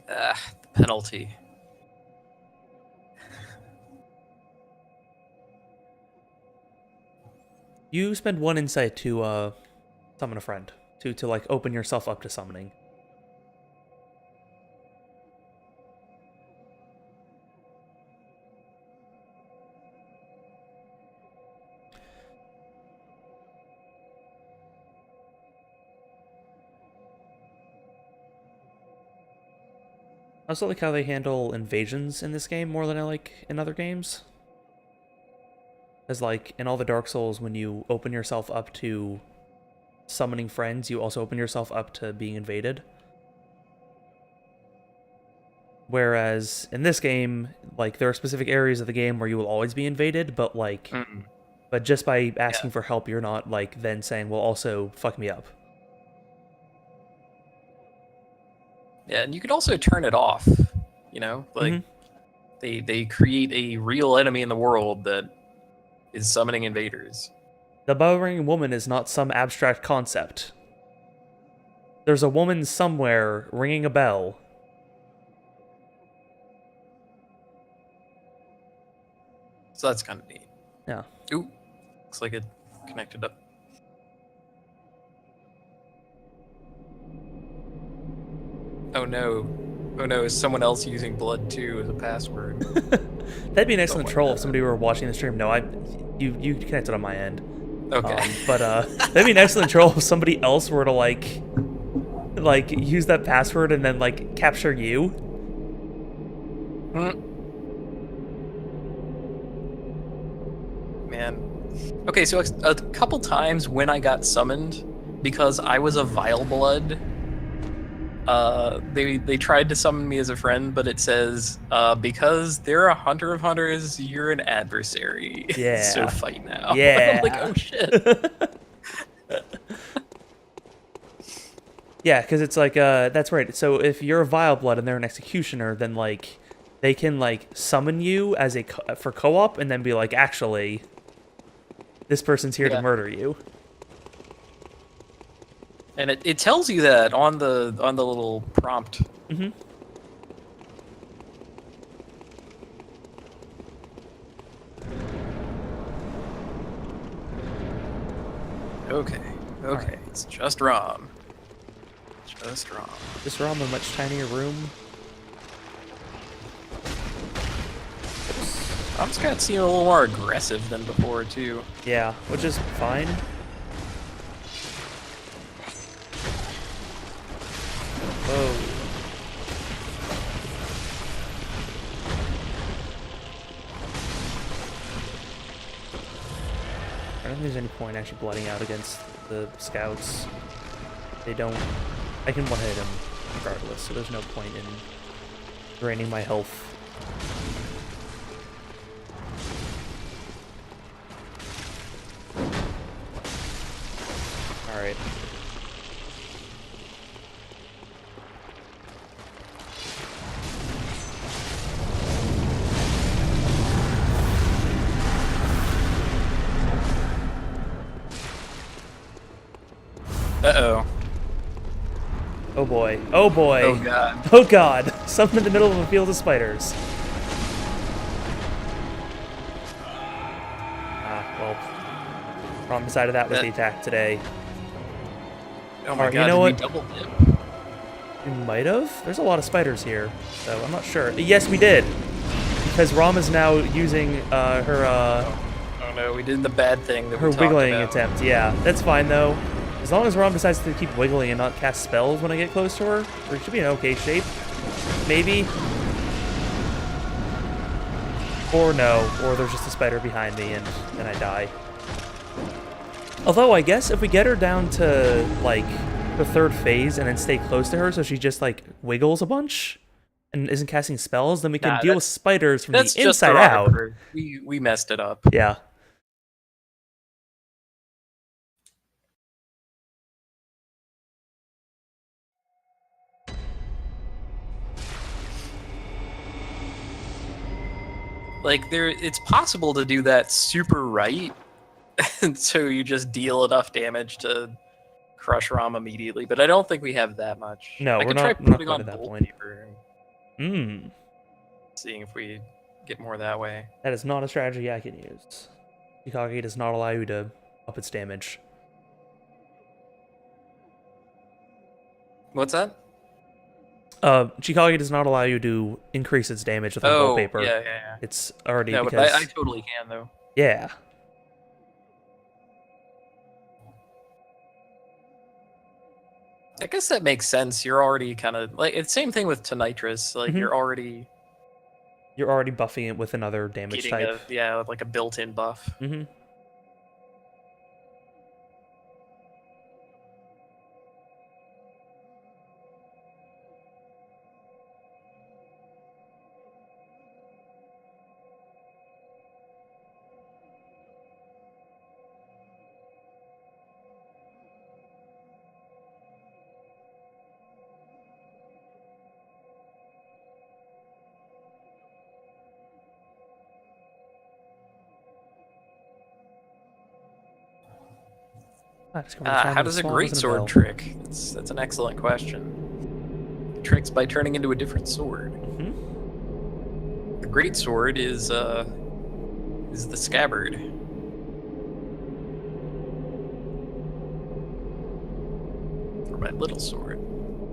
The penalty. You spend 1 insight to summon a friend, to like open yourself up to summoning. I also like how they handle invasions in this game more than I like in other games. As like in all the Dark Souls, when you open yourself up to summoning friends, you also open yourself up to being invaded. Whereas in this game, like there are specific areas of the game where you will always be invaded, but like, but just by asking for help, you're not like then saying, "Well, also fuck me up." Yeah, and you could also turn it off. You know, like they create a real enemy in the world that is summoning invaders. The bell-ringing woman is not some abstract concept. There's a woman somewhere ringing a bell. So that's kind of neat. Yeah. Ooh, looks like it connected up. Oh no. Oh no, is someone else using blood too as a password? That'd be an excellent troll if somebody were watching the stream. No, you connected on my end. Okay. But that'd be an excellent troll if somebody else were to like use that password and then like capture you. Man. Okay, so a couple times when I got summoned, because I was a vile blood, they tried to summon me as a friend, but it says, because they're a hunter of hunters, you're an adversary. Yeah. So fight now. Yeah. I'm like, oh shit. Yeah, because it's like, that's right. So if you're a vile blood and they're an executioner, then like they can like summon you as for co-op and then be like, actually, this person's here to murder you. And it tells you that on the little prompt. Mm-hmm. Okay. Right. It's just Rom. Just Rom. This Rom in a much tinier room. Rom's got seem a little more aggressive than before too. Yeah, which is fine. Whoa. I don't think there's any point actually blooding out against the scouts. They don't... I can one-hit them regardless, so there's no point in draining my health. Alright. Uh-oh. Oh boy. Oh boy. Oh god. Oh god. Something in the middle of a field of spiders. Ah, well. Wrong side of that was the attack today. Oh my Alright, god, you know what? did we double dip? We might have? There's a lot of spiders here, so I'm not sure. Yes, we did. Because Rom is now using her Oh no, we did the bad thing that her we talked wiggling about. attempt. Yeah, that's fine though. As long as Rom decides to keep wiggling and not cast spells when I get close to her, we should be in okay shape. Maybe. Or no, or there's just a spider behind me and then I die. Although I guess if we get her down to like the third phase and then stay close to her so she just like wiggles a bunch and isn't casting spells, then we can deal with spiders from the inside out. We messed it up. Yeah. Like it's possible to do that super right, and so you just deal enough damage to crush Rom immediately. But I don't think we have that much. No, I we're could not, try not putting quite on at that Bolt point. Paper Hmm. seeing if we get more that way. That is not a strategy I can use. Chikage does not allow you to up its damage. What's that? Chikage does not allow you to increase its damage with bolt paper. Yeah. It's already No, because... but I totally can, though. Yeah. I guess that makes sense. You're already kind of like it's same thing with Tonitrus. Like Mhm. you're already buffing it with another damage getting type. like a built-in buff. Mm-hmm. How does a great sword trick? That's an excellent question. It tricks by turning into a different sword. Mm-hmm. The great sword is the scabbard. Or my little sword.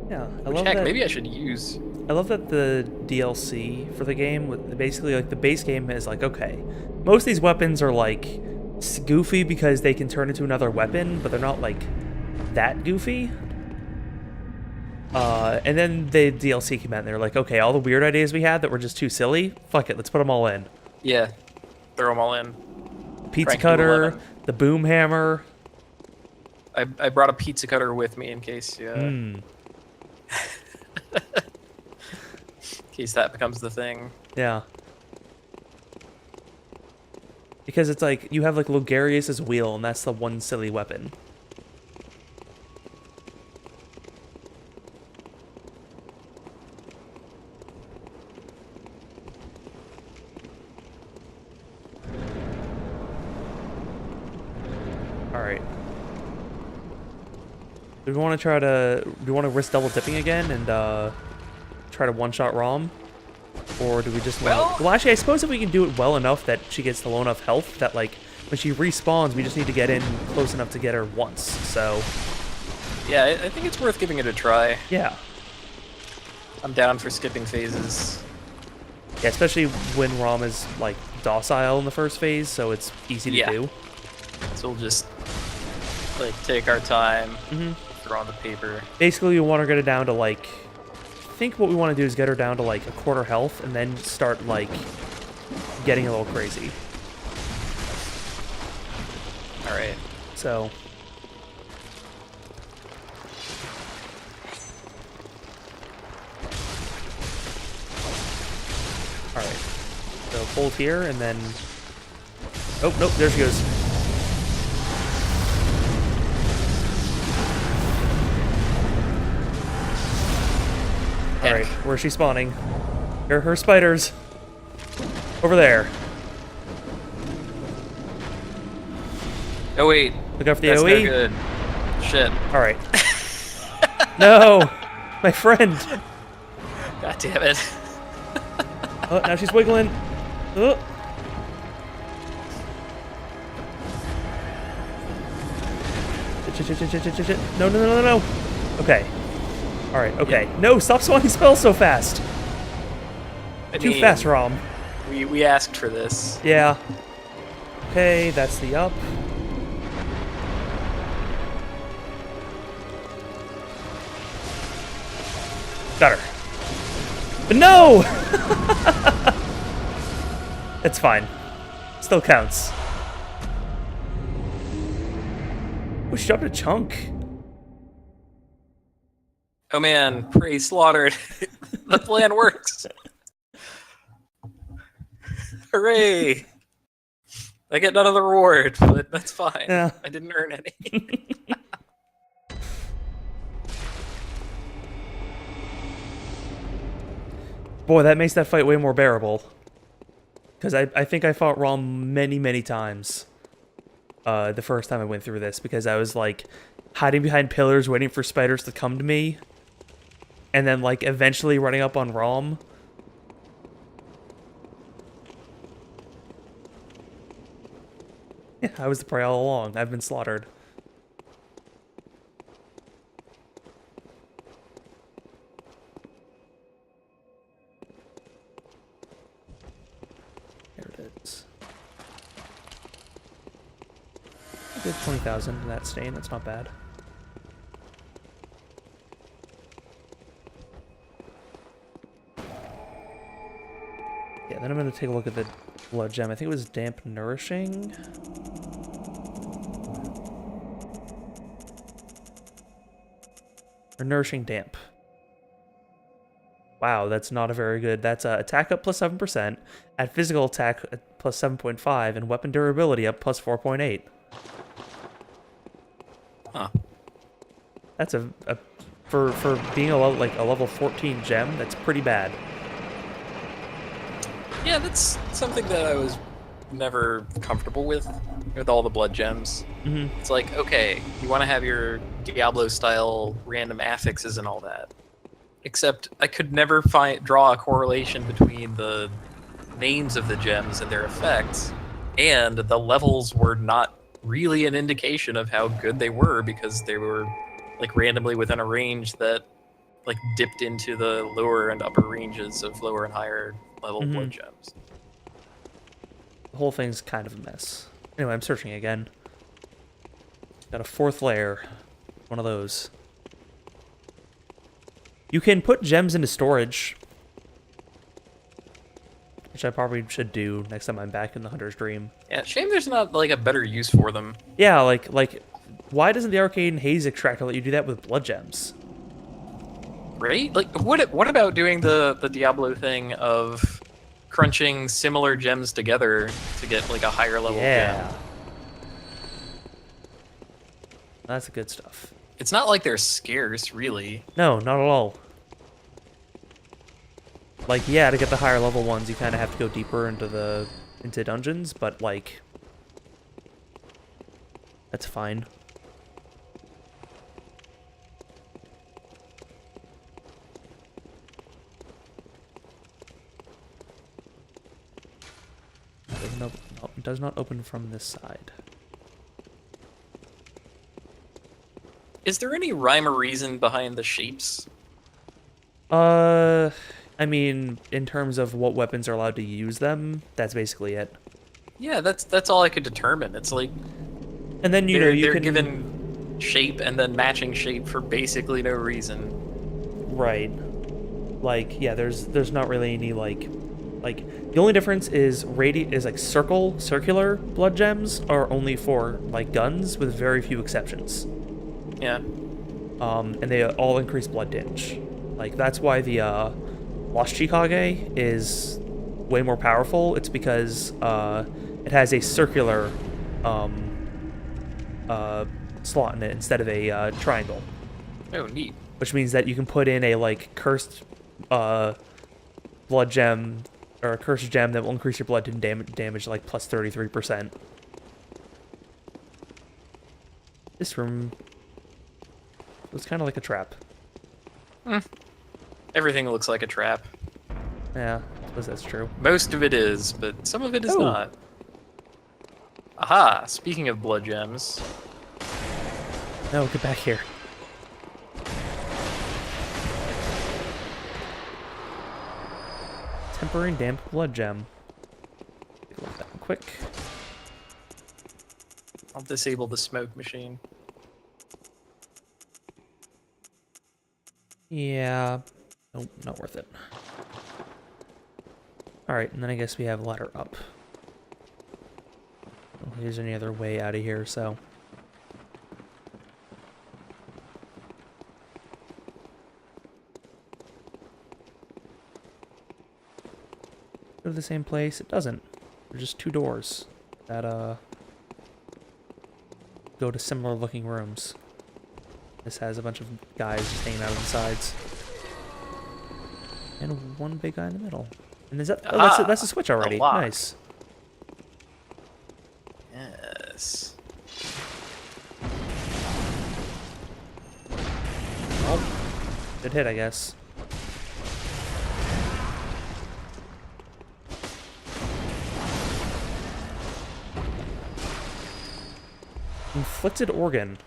Yeah, Which heck, maybe I should use. I love that the DLC for the game, with basically like the base game is like, okay, most of these weapons are like goofy because they can turn into another weapon, but they're not like that goofy. And then the DLC came out and they're like, okay, all the weird ideas we had that were just too silly, fuck it, let's put them all in. Yeah, throw them all in. Pizza cutter, the boom hammer. I brought a pizza cutter with me in case. In case that becomes the thing. Yeah. Because it's like, you have like Logarius's wheel, and that's the one silly weapon. Alright. Do we want to risk double dipping again and try to one-shot Rom? Or do we just want to... Well, actually, I suppose if we can do it well enough that she gets the low enough health that, like, when she respawns, we just need to get in close enough to get her once, so... Yeah, I think it's worth giving it a try. Yeah. I'm down for skipping phases. Yeah, especially when Rom is, like, docile in the first phase, so it's easy to do. So we'll just, like, take our time, throw on the paper. Basically, we want to get her down to, like... I think what we want to do is get her down to, like, a quarter health, and then start, like, getting a little crazy. Alright. So... Alright. So hold here, and then... Oh, nope, there she goes. Alright, where's she spawning? Her spiders. Over there. Oh wait. Look out for the That's AoE. no good. Shit. Alright. No! My friend! God damn it. Oh, now she's wiggling. Oh. Shit. No. Okay. Alright, okay. Yeah. No, stop spawning spells so fast! Too fast, Rom. We asked for this. Yeah. Okay, that's the up. Got her. But no! It's fine. Still counts. Oh, she dropped a chunk. Oh man, Prey slaughtered. The plan works. Hooray! I get none of the reward, but that's fine. Yeah. I didn't earn any. Boy, that makes that fight way more bearable. Because I think I fought Rom many times. The first time I went through this, because I was like hiding behind pillars waiting for spiders to come to me. And then like eventually running up on Rom. Yeah, I was the prey all along. I've been slaughtered. There it is. I did 20,000 in that stain. That's not bad. then I'm gonna take a look at the blood gem. I think it was damp nourishing. Or nourishing damp. Wow, that's not a very good. That's attack up plus 7%, at physical attack plus 7.5, and weapon durability up plus 4.8. Huh. That's for being a level 14 gem. That's pretty bad. Yeah, that's something that I was never comfortable with all the blood gems. Mm-hmm. It's like, okay, you want to have your Diablo-style random affixes and all that. Except I could never draw a correlation between the names of the gems and their effects, and the levels were not really an indication of how good they were because they were like randomly within a range that like dipped into the lower and upper ranges of lower and higher level blood gems. The whole thing's kind of a mess. Anyway, I'm searching again. Got a 4th layer. One of those. You can put gems into storage, which I probably should do next time I'm back in the Hunter's Dream. Yeah, shame there's not like a better use for them. Yeah, like why doesn't the Arcane Haze Extractor let you do that with blood gems? Right? Like, what about doing the Diablo thing of crunching similar gems together to get like a higher level gem? That's the good stuff. It's not like they're scarce, really. No, not at all. Like, yeah, to get the higher level ones, you kind of have to go deeper into dungeons, but like, that's fine. It does not open from this side. Is there any rhyme or reason behind the shapes? I mean, in terms of what weapons are allowed to use them, that's basically it. Yeah, that's all I could determine. It's like, and then they're given shape and then matching shape for basically no reason. Right. Like, yeah, there's not really any like the only difference is like circular blood gems are only for like guns with very few exceptions. Yeah. And they all increase blood damage. Like, that's why the Lost Chikage is way more powerful. It's because it has a circular slot in it instead of a triangle. Oh, neat. Which means that you can put in a like cursed blood gem or a cursed gem that will increase your blood damage like plus 33%. This room was kind of like a trap. Everything looks like a trap. Yeah, I suppose that's true. Most of it is, but some of it is not. Aha! Speaking of blood gems. No, get back here. Tempering damp blood gem. Take a look at that quick. I'll disable the smoke machine. Yeah. Nope, not worth it. Alright, and then I guess we have a ladder up. I don't think there's any other way out of here, so. Go to the same place? It doesn't. There's just 2 doors that go to similar looking rooms. This has a bunch of guys just hanging out on the sides. And one big guy in the middle. And is that that's a switch already. Nice. Yes. Well, good hit, I guess. Inflicted organ.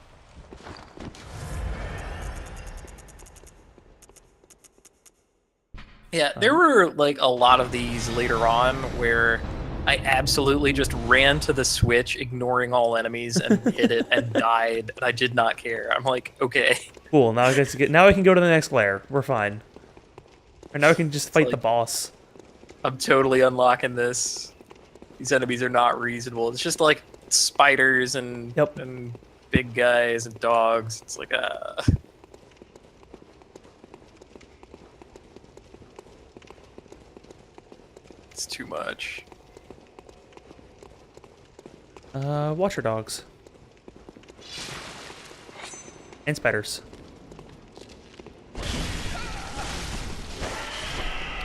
Yeah, there were like a lot of these later on where I absolutely just ran to the switch, ignoring all enemies, and hit it and died. And I did not care. I'm like, okay. Cool. Now I can go to the next layer. We're fine. Or now we can just fight the boss. I'm totally unlocking this. These enemies are not reasonable. It's just like spiders and Yep. and big guys and dogs. It's like it's too much. Watcher dogs. And spiders.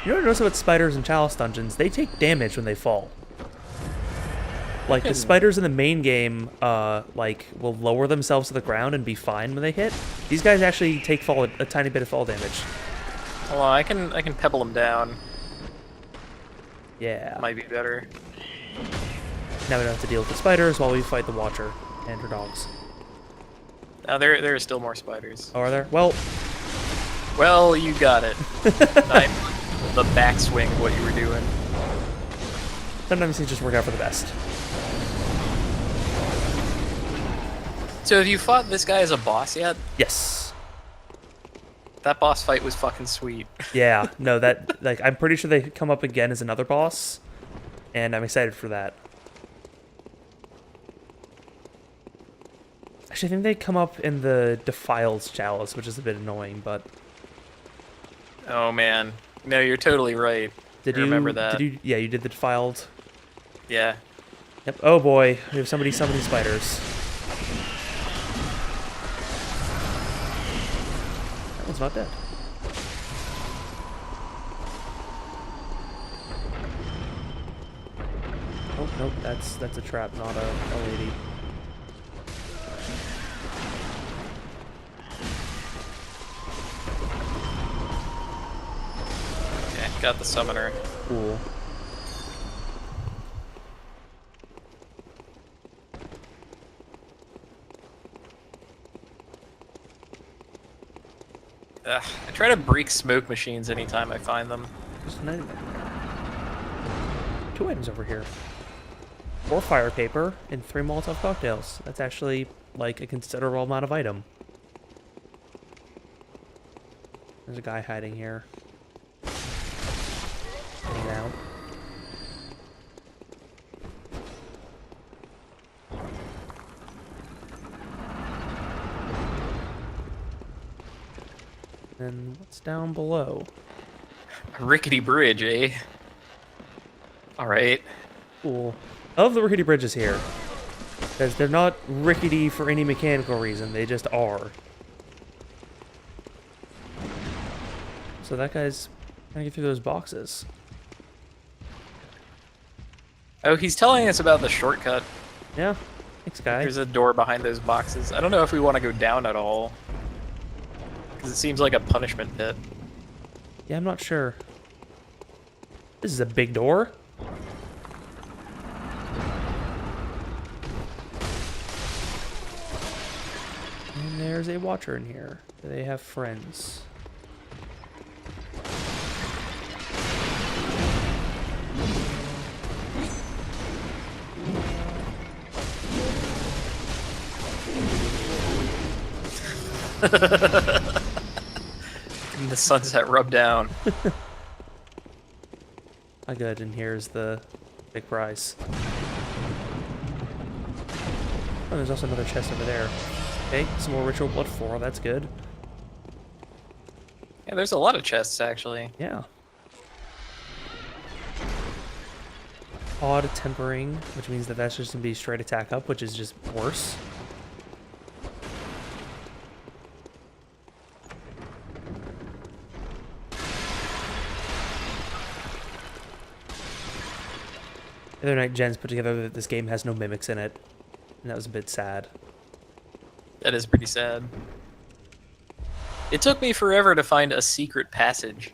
You know what I notice about spiders in Chalice dungeons? They take damage when they fall. Like, the spiders in the main game, like, will lower themselves to the ground and be fine when they hit. These guys actually take a tiny bit of fall damage. Hold on, I can pebble them down. Yeah. Might be better. Now we don't have to deal with the spiders while we fight the Watcher and her dogs. Now there are still more spiders. Oh, are there? Well, you got it. I'm the backswing of what you were doing. sometimes things just work out for the best. So have you fought this guy as a boss yet? Yes. That boss fight was fucking sweet. Yeah. No, that, like, I'm pretty sure they come up again as another boss, and I'm excited for that. Actually, I think they come up in the Defiled Chalice, which is a bit annoying, but... Oh, man. No, you're totally right. Did I you remember that? Yeah, you did the Defiled. Yeah. Yep. Oh boy, we have somebody summoning spiders. That one's not dead. Oh nope, that's a trap, not a lady. Okay, got the summoner. Cool. Ugh, I try to break smoke machines anytime I find them. Just an item. 2 items over here. 4 fire paper and 3 Molotov cocktails. That's actually like a considerable amount of item. There's a guy hiding here. Hanging out. And what's down below? A rickety bridge, eh? Alright. Cool. I love the rickety bridges here. Because they're not rickety for any mechanical reason, they just are. So that guy's trying to get through those boxes. Oh, he's telling us about the shortcut. Yeah. Thanks, guy. There's a door behind those boxes. I don't know if we want to go down at all. Because it seems like a punishment pit. Yeah, I'm not sure. This is a big door. And there's a watcher in here. Do they have friends? And the sunset rub down. Ah, good, and here's the big prize. Oh, there's also another chest over there. Okay, some more ritual blood 4, that's good. Yeah, there's a lot of chests, actually. Yeah. Odd tempering, which means that that's just gonna be straight attack up, which is just worse. The other night, Jen's put together that this game has no mimics in it, and that was a bit sad. That is pretty sad. It took me forever to find a secret passage.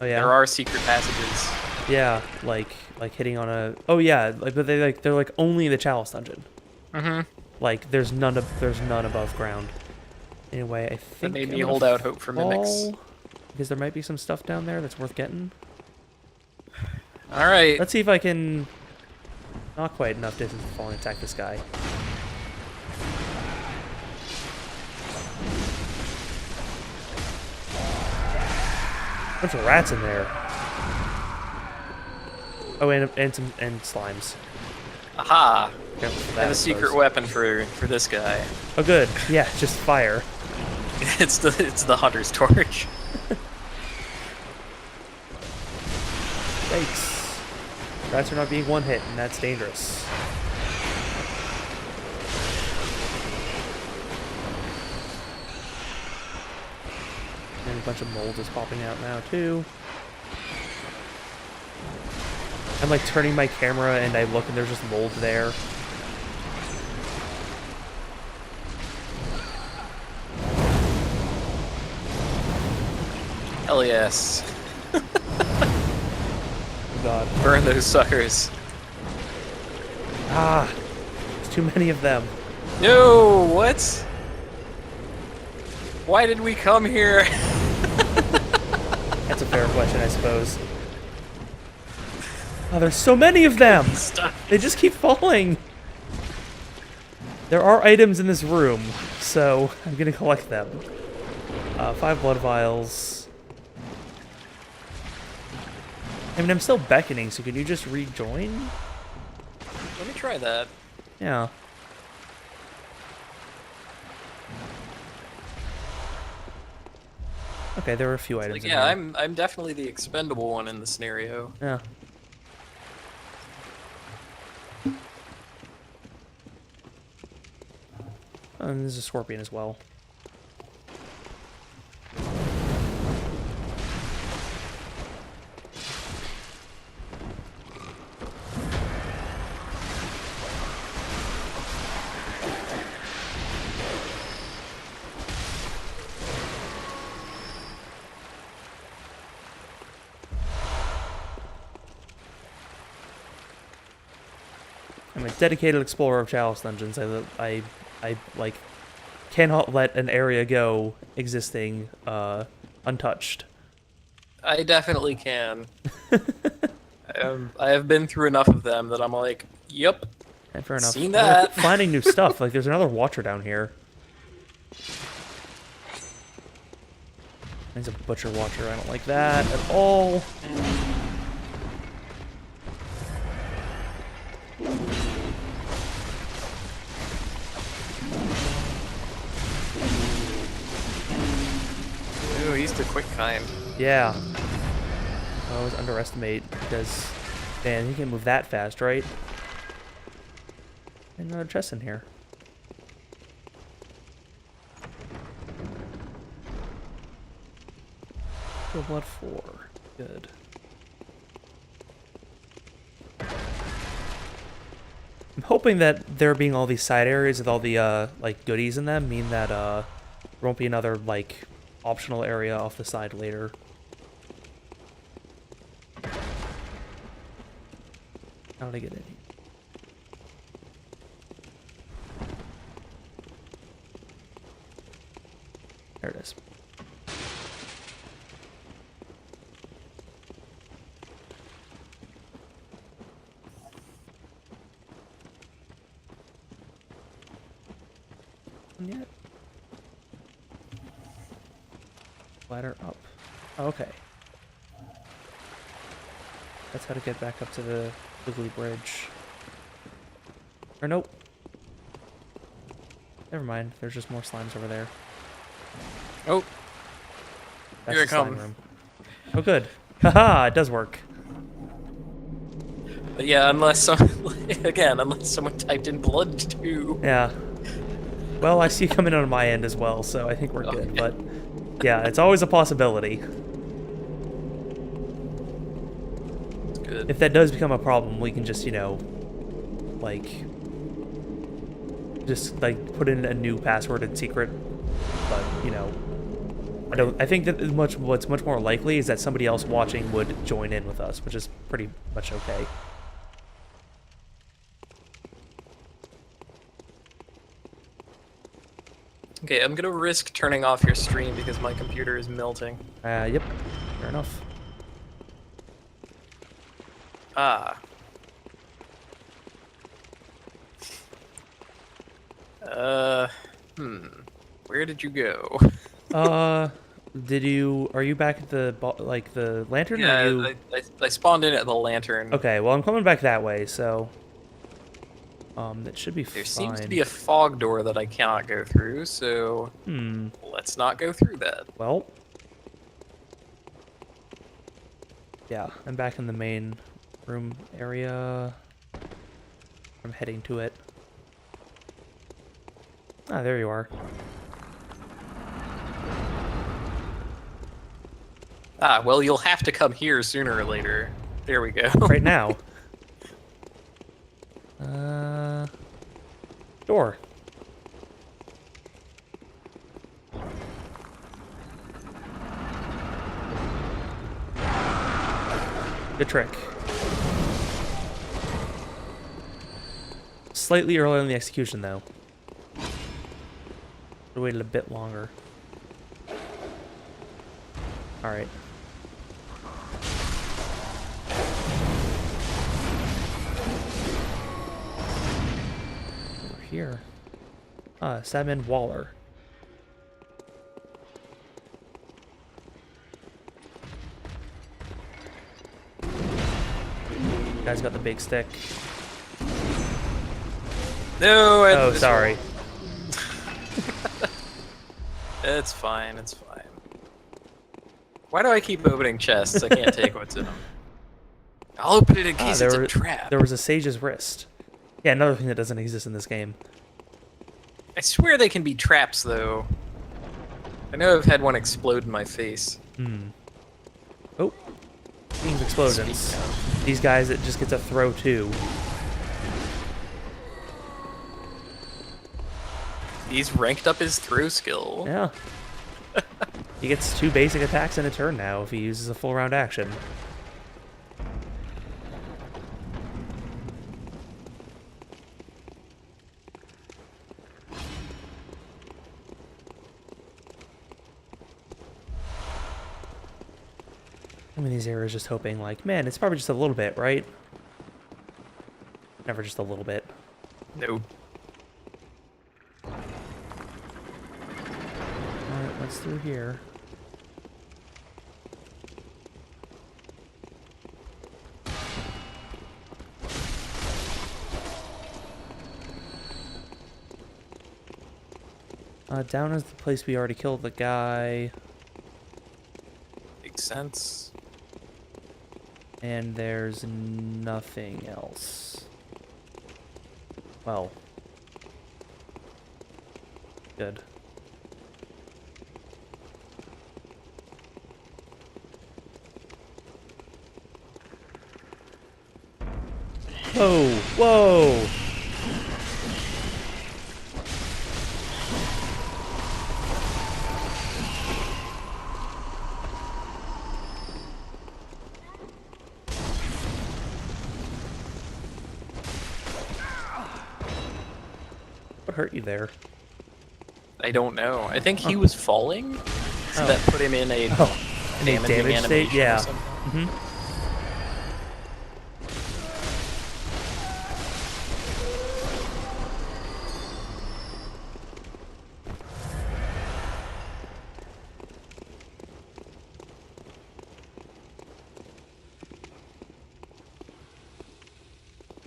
Oh yeah. There are secret passages. Yeah, like hitting on a. Oh yeah, like but they're like only in the Chalice dungeon. Mm-hmm. Like there's none above ground. Anyway, I think That made I'm me gonna hold out hope for mimics. fall, because there might be some stuff down there that's worth getting. All right. Let's see if I can. Not quite enough distance to fall and attack this guy. Bunch of rats in there. Oh, and some slimes. Aha! Careful for I that, have I a secret suppose. weapon for this guy. Oh, good. Yeah, just fire. It's the hunter's torch. Yikes. Rats are not being one hit, and that's dangerous. And a bunch of mold is popping out now, too. I'm like turning my camera and I look and there's just mold there. Hell yes. Oh god. Burn those suckers. Ah! There's too many of them. No, what? Why did we come here? That's a fair question, I suppose. Oh, there's so many of them! Stop. They just keep falling! There are items in this room, so I'm gonna collect them. 5 blood vials. I mean, I'm still beckoning, so can you just rejoin? Let me try that. Yeah. Okay, there were a few items Like, in yeah, here. I'm definitely the expendable one in the scenario. Yeah. Oh, and there's a scorpion as well. I'm a dedicated explorer of Chalice Dungeons. I like cannot let an area go existing untouched. I definitely can. I have been through enough of them that I'm like, yep. And fair enough. Seen I'm gonna that. keep finding new stuff. Like there's another watcher down here. There's a butcher watcher. I don't like that at all. Ooh, he's the quick kind. Yeah. I always underestimate because, man, he can move that fast, right? And another chest in here. Full blood 4. Good. I'm hoping that there being all these side areas with all the like goodies in them mean that there won't be another like optional area off the side later. How did I get in here? There it is. Yet. Ladder up. Oh, okay. That's how to get back up to the Wiggly Bridge. Or nope. Never mind. There's just more slimes over there. Oh, That's here I the slime come. room. Oh, good. Haha! It does work. But yeah, unless someone typed in blood too. Yeah. Well, I see it coming on my end as well, so I think we're good. Okay. But yeah, it's always a possibility. Good. If that does become a problem, we can just, you know, like, just like put in a new password and secret. But you know, I think that what's much more likely is that somebody else watching would join in with us, which is pretty much okay. Okay, I'm gonna risk turning off your stream because my computer is melting. Yep. Fair enough. Ah. Where did you go? Did you? Are you back at the like the lantern? Or Yeah, are you? I spawned in at the lantern. Okay. Well, I'm coming back that way, so that should be There fine. seems to be a fog door that I cannot go through, so let's not go through that. Well. Yeah, I'm back in the main room area. I'm heading to it. Ah, there you are. Ah, well, you'll have to come here sooner or later. There we go. Right now. Door. Good trick. Slightly earlier in the execution, though. I waited a bit longer. Alright. Over here. Salmon Waller. Guy's got the big stick. No, Oh, sorry. It's fine, it's fine. Why do I keep opening chests? I can't take what's in them. I'll open it in case it's a trap. There was a sage's wrist. Yeah, another thing that doesn't exist in this game. I swear they can be traps, though. I know I've had one explode in my face. Oh. Speaking of explosions. These guys that just get to throw too. He's ranked up his throw skill. Yeah. He gets 2 basic attacks in a turn now if he uses a full round action. I'm in these areas just hoping, like, man, it's probably just a little bit, right? Never just a little bit. No. Alright, what's through here? Down is the place we already killed the guy. Makes sense. And there's nothing else. Well. Good. Whoa! Whoa! What hurt you there? I don't know. I think he was falling, so that put him in a damaging damage state? animation or Yeah. something.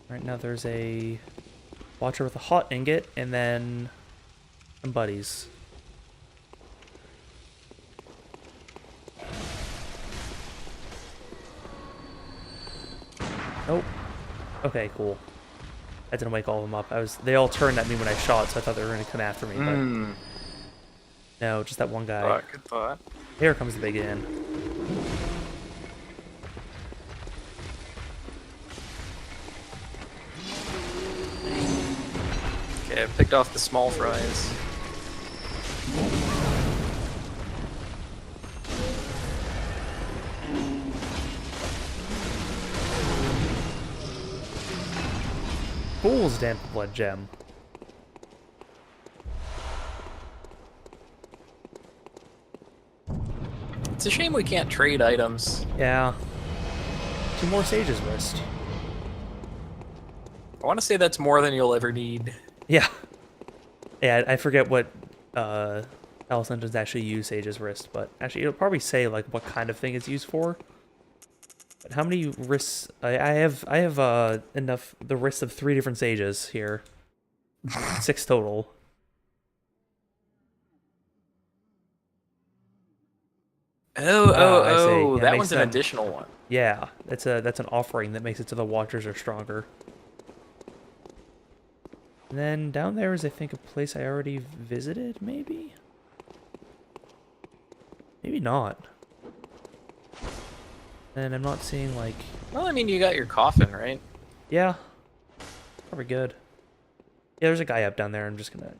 Right now there's a watcher with a hot ingot and then some buddies. Nope. Okay, cool. I didn't wake all of them up. They all turned at me when I shot, so I thought they were gonna come after me, but no, just that one guy. Good thought. Here comes the big inn. Okay, I picked off the small fries. Fool's damp blood gem. It's a shame we can't trade items. Yeah. 2 more sage's wrist. I want to say that's more than you'll ever need. Yeah. Yeah, I forget what Palace engines actually use Sage's wrist, but actually it'll probably say like what kind of thing it's used for. But how many wrists? I have enough the wrists of 3 different Sages here. 6 total. I see. Yeah, that makes one's an them- additional one. Yeah, that's an offering that makes it so the Watchers are stronger. And then down there is, I think, a place I already visited, maybe? Maybe not. And I'm not seeing, like... Well, I mean, you got your coffin, right? Yeah. Probably good. Yeah, there's a guy up down there. I'm just gonna...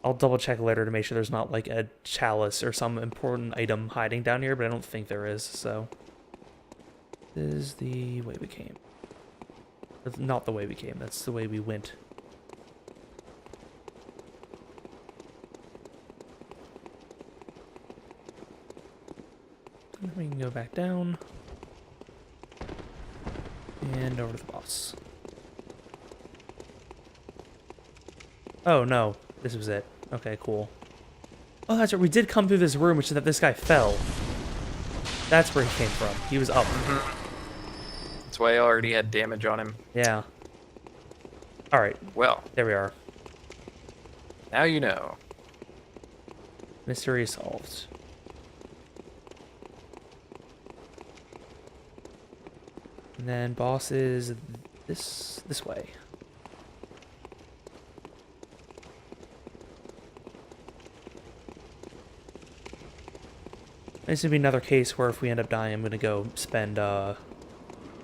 I'll double check later to make sure there's not, like, a chalice or some important item hiding down here, but I don't think there is, so... This is the way we came. That's not the way we came, that's the way we went. We can go back down. And over to the boss. Oh, no. This was it. Okay, cool. Oh, that's right. We did come through this room, which is that this guy fell. That's where he came from. He was up. That's why I already had damage on him. Yeah. Alright. Well, There we are. now you know. Mystery solved. And then boss is this way. This would be another case where if we end up dying, I'm gonna go spend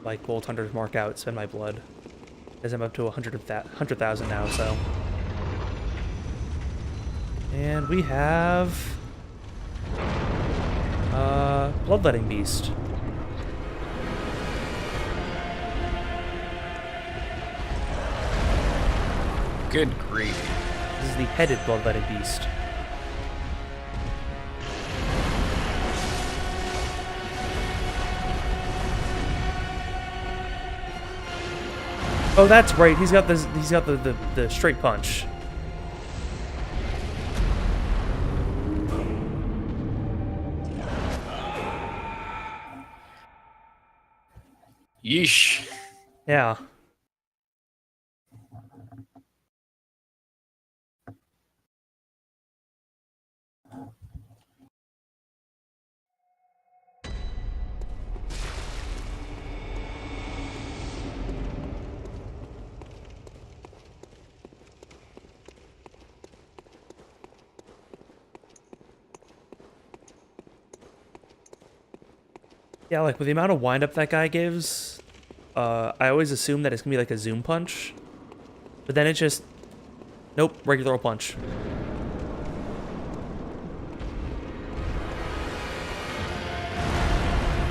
like Bolt Hunter's mark out, spend my blood. As I'm up to 100,000 now, so. And we have Bloodletting Beast. Good grief. This is the headed Bloodletting Beast. Oh, that's right. He's got this. He's got the straight punch. Yeesh. Yeah. Yeah, like with the amount of windup that guy gives, I always assume that it's gonna be like a zoom punch, but then it's just, nope, regular old punch.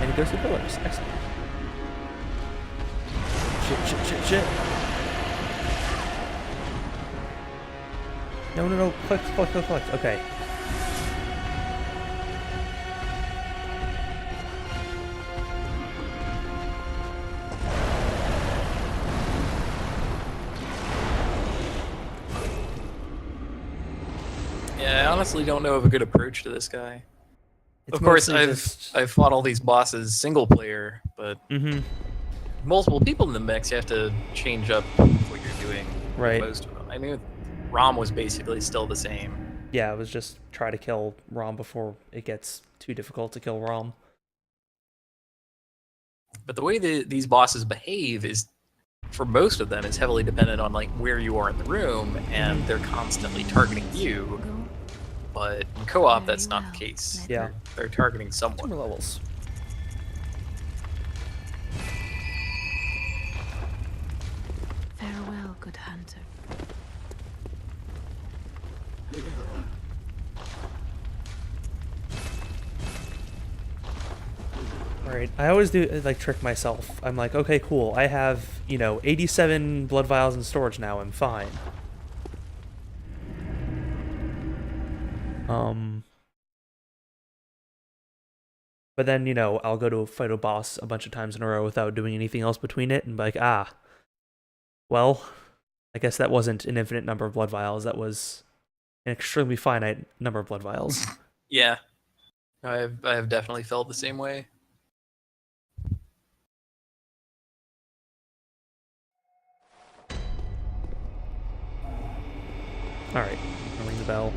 And he goes to the pillars. Excellent. Shit. No. Click. Okay. Yeah, I honestly don't know of a good approach to this guy. It's Of course, mostly just- I've fought all these bosses single player, but Mhm. multiple people in the mix, you have to change up what you're doing. with Right. Most of them. I mean, Rom was basically still the same. Yeah, it was just try to kill Rom before it gets too difficult to kill Rom. But the way these bosses behave is, for most of them, is heavily dependent on like where you are in the room, and they're constantly targeting you. But in co-op, that's not the case. Yeah. They're targeting Two someone. more levels. Farewell, good hunter. Alright, I always do, like, trick myself. I'm like, okay, cool, I have, 87 blood vials in storage now, I'm fine. But then, I'll go to fight a boss a bunch of times in a row without doing anything else between it, and be like, well, I guess that wasn't an infinite number of blood vials, that was an extremely finite number of blood vials. Yeah, I have definitely felt the same way. All right, I'll ring the bell.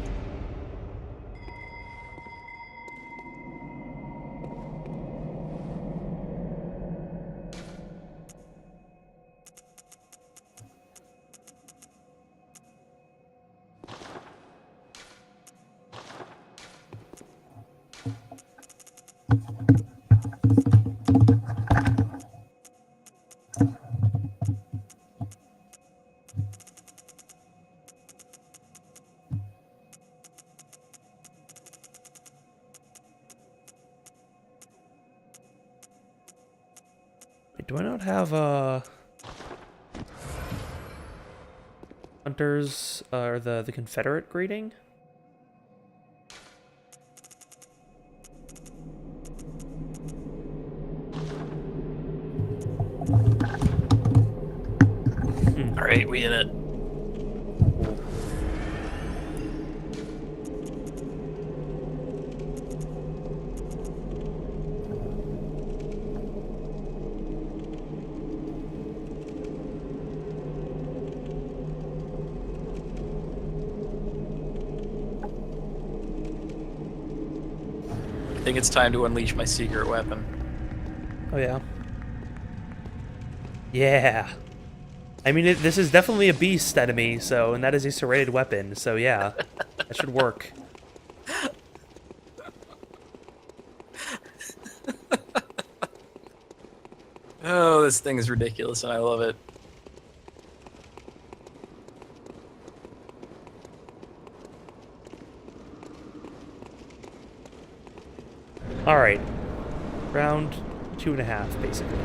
Wait, do I not have Hunters or the Confederate greeting? All right, we in it. I think it's time to unleash my secret weapon. Oh yeah. Yeah. I mean, this is definitely a beast enemy, and that is a serrated weapon, so yeah, that should work. Oh, this thing is ridiculous, and I love it. All right, round 2.5, basically.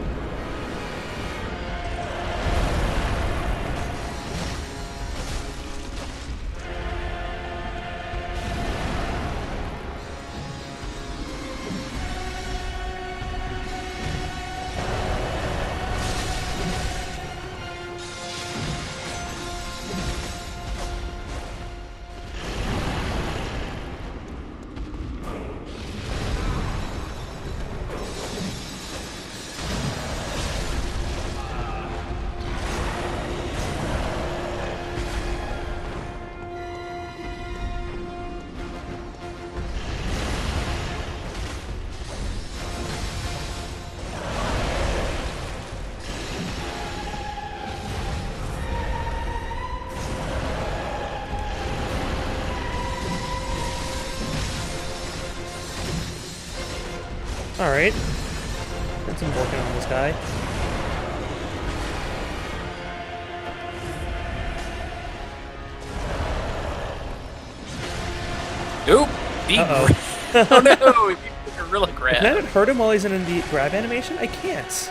Alright. Got some working on this guy. Oop! Deep. Uh-oh. Oh no! If you took a gorilla grab. Can I hurt him while he's in the grab animation? I can't.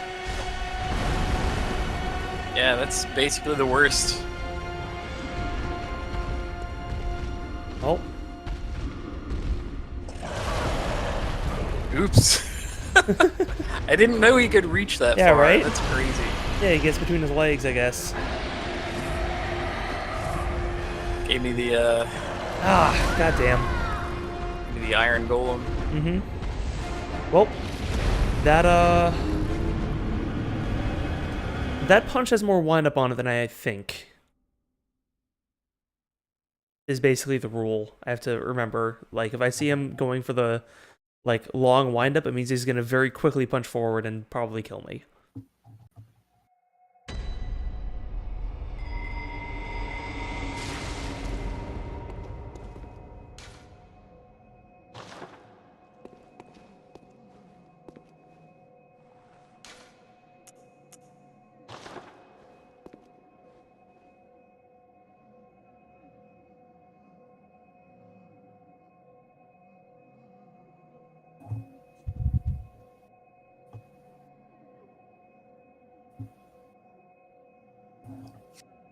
Yeah, that's basically the worst. Oh. Oops. I didn't know he could reach that Yeah, far. right? That's crazy. Yeah, he gets between his legs, I guess. Gave me the Ah, goddamn. gave me the iron golem. Mm-hmm. Well, that that punch has more wind up on it than I think. Is basically the rule. I have to remember. Like, if I see him going for the long wind up, it means he's gonna very quickly punch forward and probably kill me.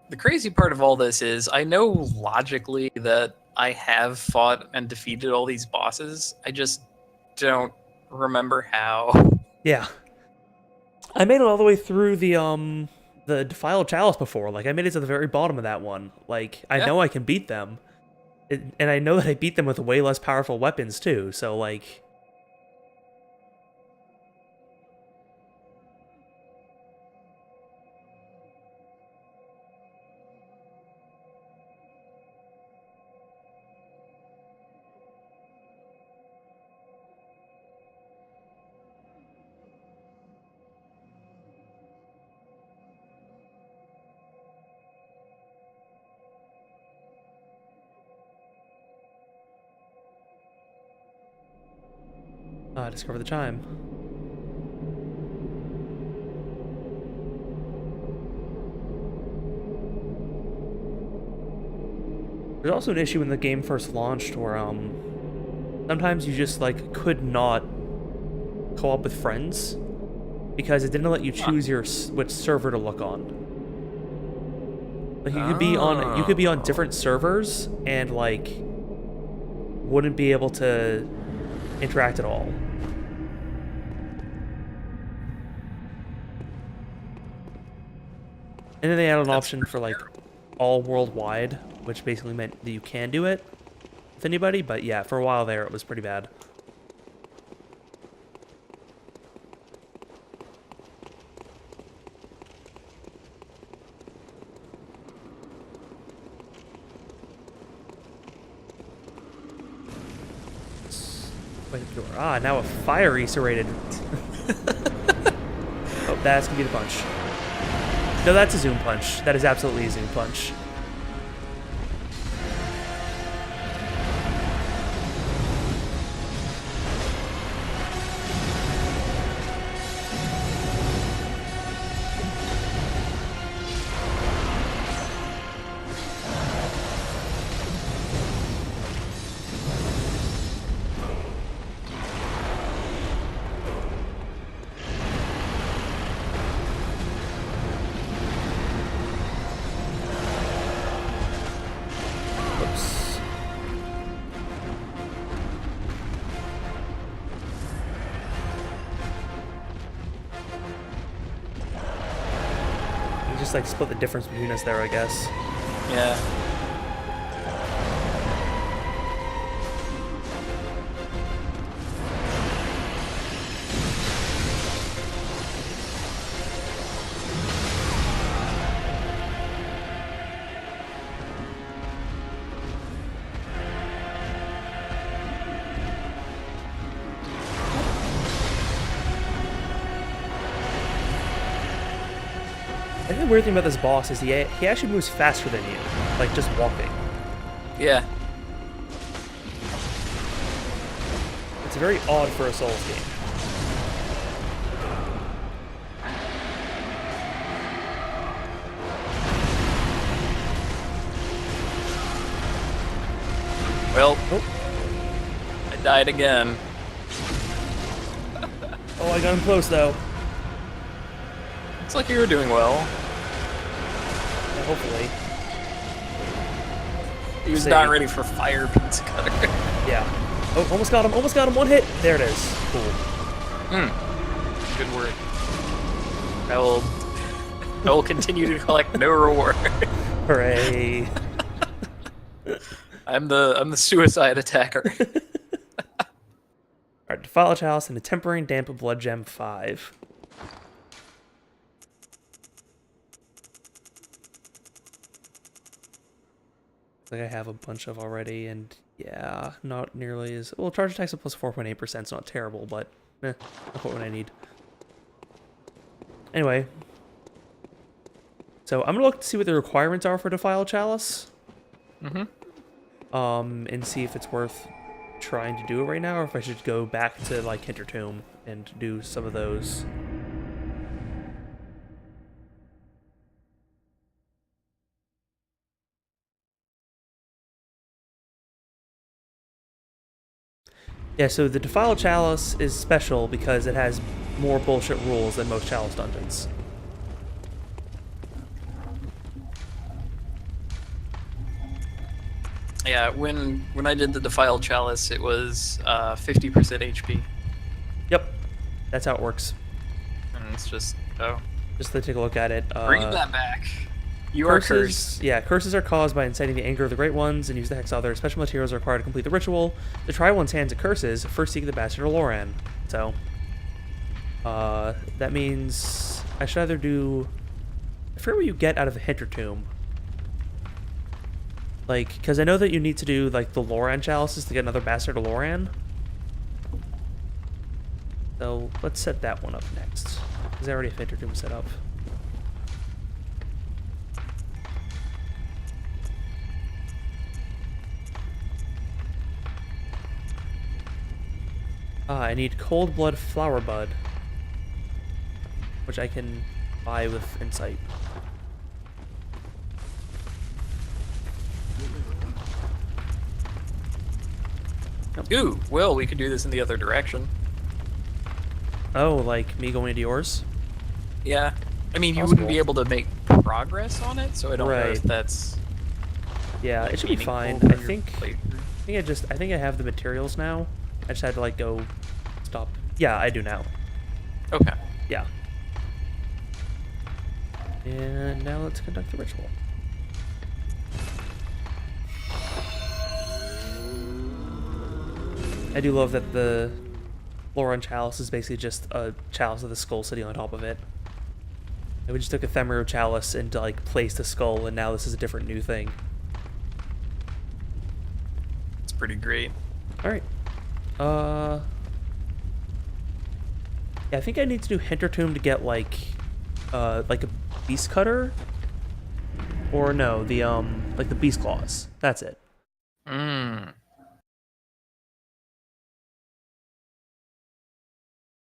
The crazy part of all this is I know logically that I have fought and defeated all these bosses. I just don't remember how. Yeah. I made it all the way through the Defiled Chalice before. Like, I made it to the very bottom of that one. Like, I know I can beat them. And I know that I beat them with way less powerful weapons too. So like, discover the chime. There's also an issue when the game first launched where sometimes you just like could not co-op with friends because it didn't let you choose which server to look on. Like you could be on different servers and like wouldn't be able to interact at all. And then they had an option for like all worldwide, which basically meant that you can do it with anybody, but yeah, for a while there it was pretty bad. Wait, the door. Ah, now a fiery serrated. Oh, that's gonna be the punch. No, that's a zoom punch. That is absolutely a zoom punch. Just like split the difference between us there, I guess. Yeah. I think the weird thing about this boss is he actually moves faster than you, like just walking. Yeah. It's very odd for a Souls game. Well, Oh, I died again. oh, I got him close though. Looks like you were doing well. Yeah, hopefully. He was See. not ready for fire pizza cutter. Yeah. Oh, almost got him. Almost got him. One hit. There it is. Cool. Good work. I will continue to collect no reward. Hooray. I'm the suicide attacker. Alright, Defile a Chalice and a Tempering Damp Blood Gem 5. Like I have a bunch of already, and yeah, not nearly as... Well, charge attacks at plus 4.8% is not terrible, but I'll put what I need. Anyway. So I'm going to look to see what the requirements are for Defile Chalice. And see if it's worth trying to do it right now, or if I should go back to, like, Hintertomb and do some of those. Yeah, so the Defile Chalice is special because it has more bullshit rules than most Chalice dungeons. Yeah, when I did the Defiled Chalice, it was 50% HP. Yep, that's how it works. And it's just, Just to take a look at it. bring that back. You are cursed. Yeah, curses are caused by inciting the anger of the Great Ones and use the Hex Other. Special materials are required to complete the ritual. To try one's hands at curses, first seek the Bastard or Loran. So, that means I should either do... I forget what you get out of the Hintertomb. Like, because I know that you need to do, like, the Loran chalices to get another Bastard or Loran. So, let's set that one up next. Because I already have Hintertomb set up. I need Cold Blood Flower Bud, which I can buy with Insight. Ooh, well, we could do this in the other direction. Oh, like me going into yours? Yeah. I mean, you Possible. wouldn't be able to make progress on it, so I don't know if Right. that's... Yeah, it should be meaningful fine. for I your think playthrough. I think I have the materials now. I just had to like go stop. Yeah, I do now. Okay. Yeah. And now let's conduct the ritual. I do love that the Loran chalice is basically just a chalice with a skull sitting on top of it. And we just took a Themero chalice and like placed a skull, and now this is a different new thing. It's pretty great. All right. Yeah, I think I need to do Hintertomb to get like a beast cutter, or no, the like the beast claws. That's it. Mmm.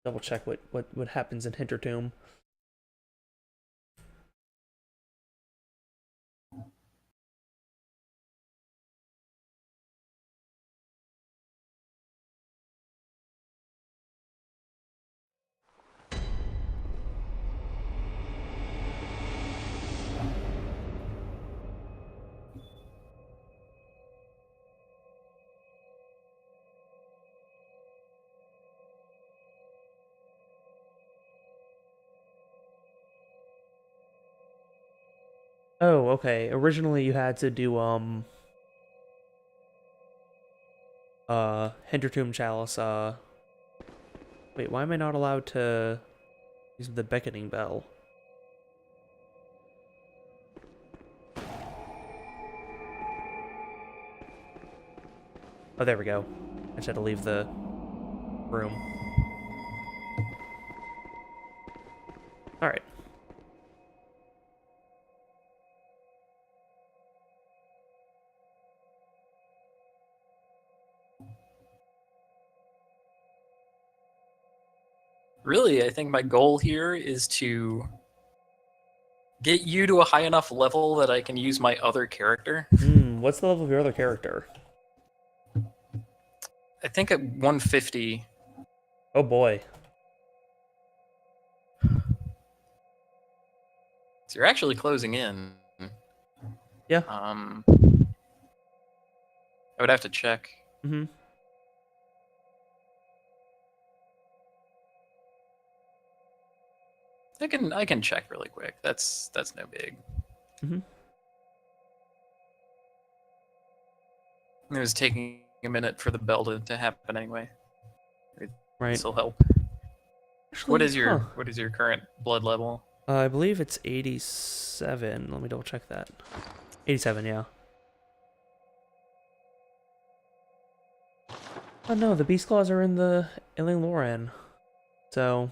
Double check what happens in Hintertomb. Oh, okay. Originally you had to do Hintertomb chalice. Wait, why am I not allowed to use the beckoning bell? Oh, there we go. I just had to leave the room. All right. Really, I think my goal here is to get you to a high enough level that I can use my other character. What's the level of your other character? I think at 150. Oh boy. So you're actually closing in. Yeah. I would have to check. Mm-hmm. I can check really quick. That's no big. Mm-hmm. It was taking a minute for the bell to happen anyway. Right. This will help. Actually, What is your current blood level? I believe it's 87. Let me double check that. 87, yeah. Oh no, the beast claws are in the Alien Loran. So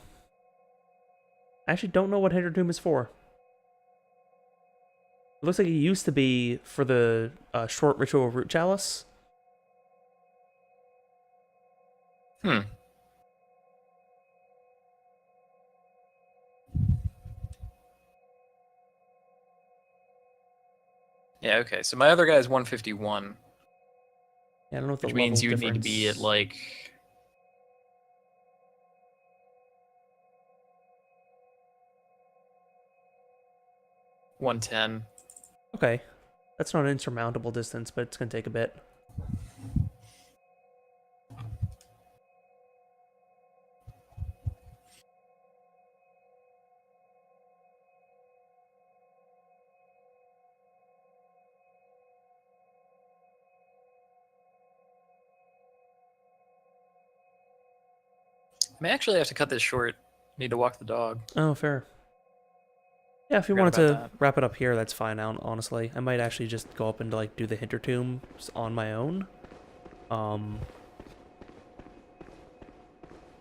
I actually don't know what Hintertomb is for. It looks like it used to be for the short ritual root chalice. Yeah, okay. So my other guy is 151. Yeah, I don't know what the Which level means you'd difference... need to be at like 110. Okay. That's not an insurmountable distance, but it's going to take a bit. may actually have to cut this short. Need to walk the dog. Oh, fair. Yeah, if you Forgot wanted about to that. wrap it up here, that's fine. Honestly, I might actually just go up and like do the Hintertombs on my own,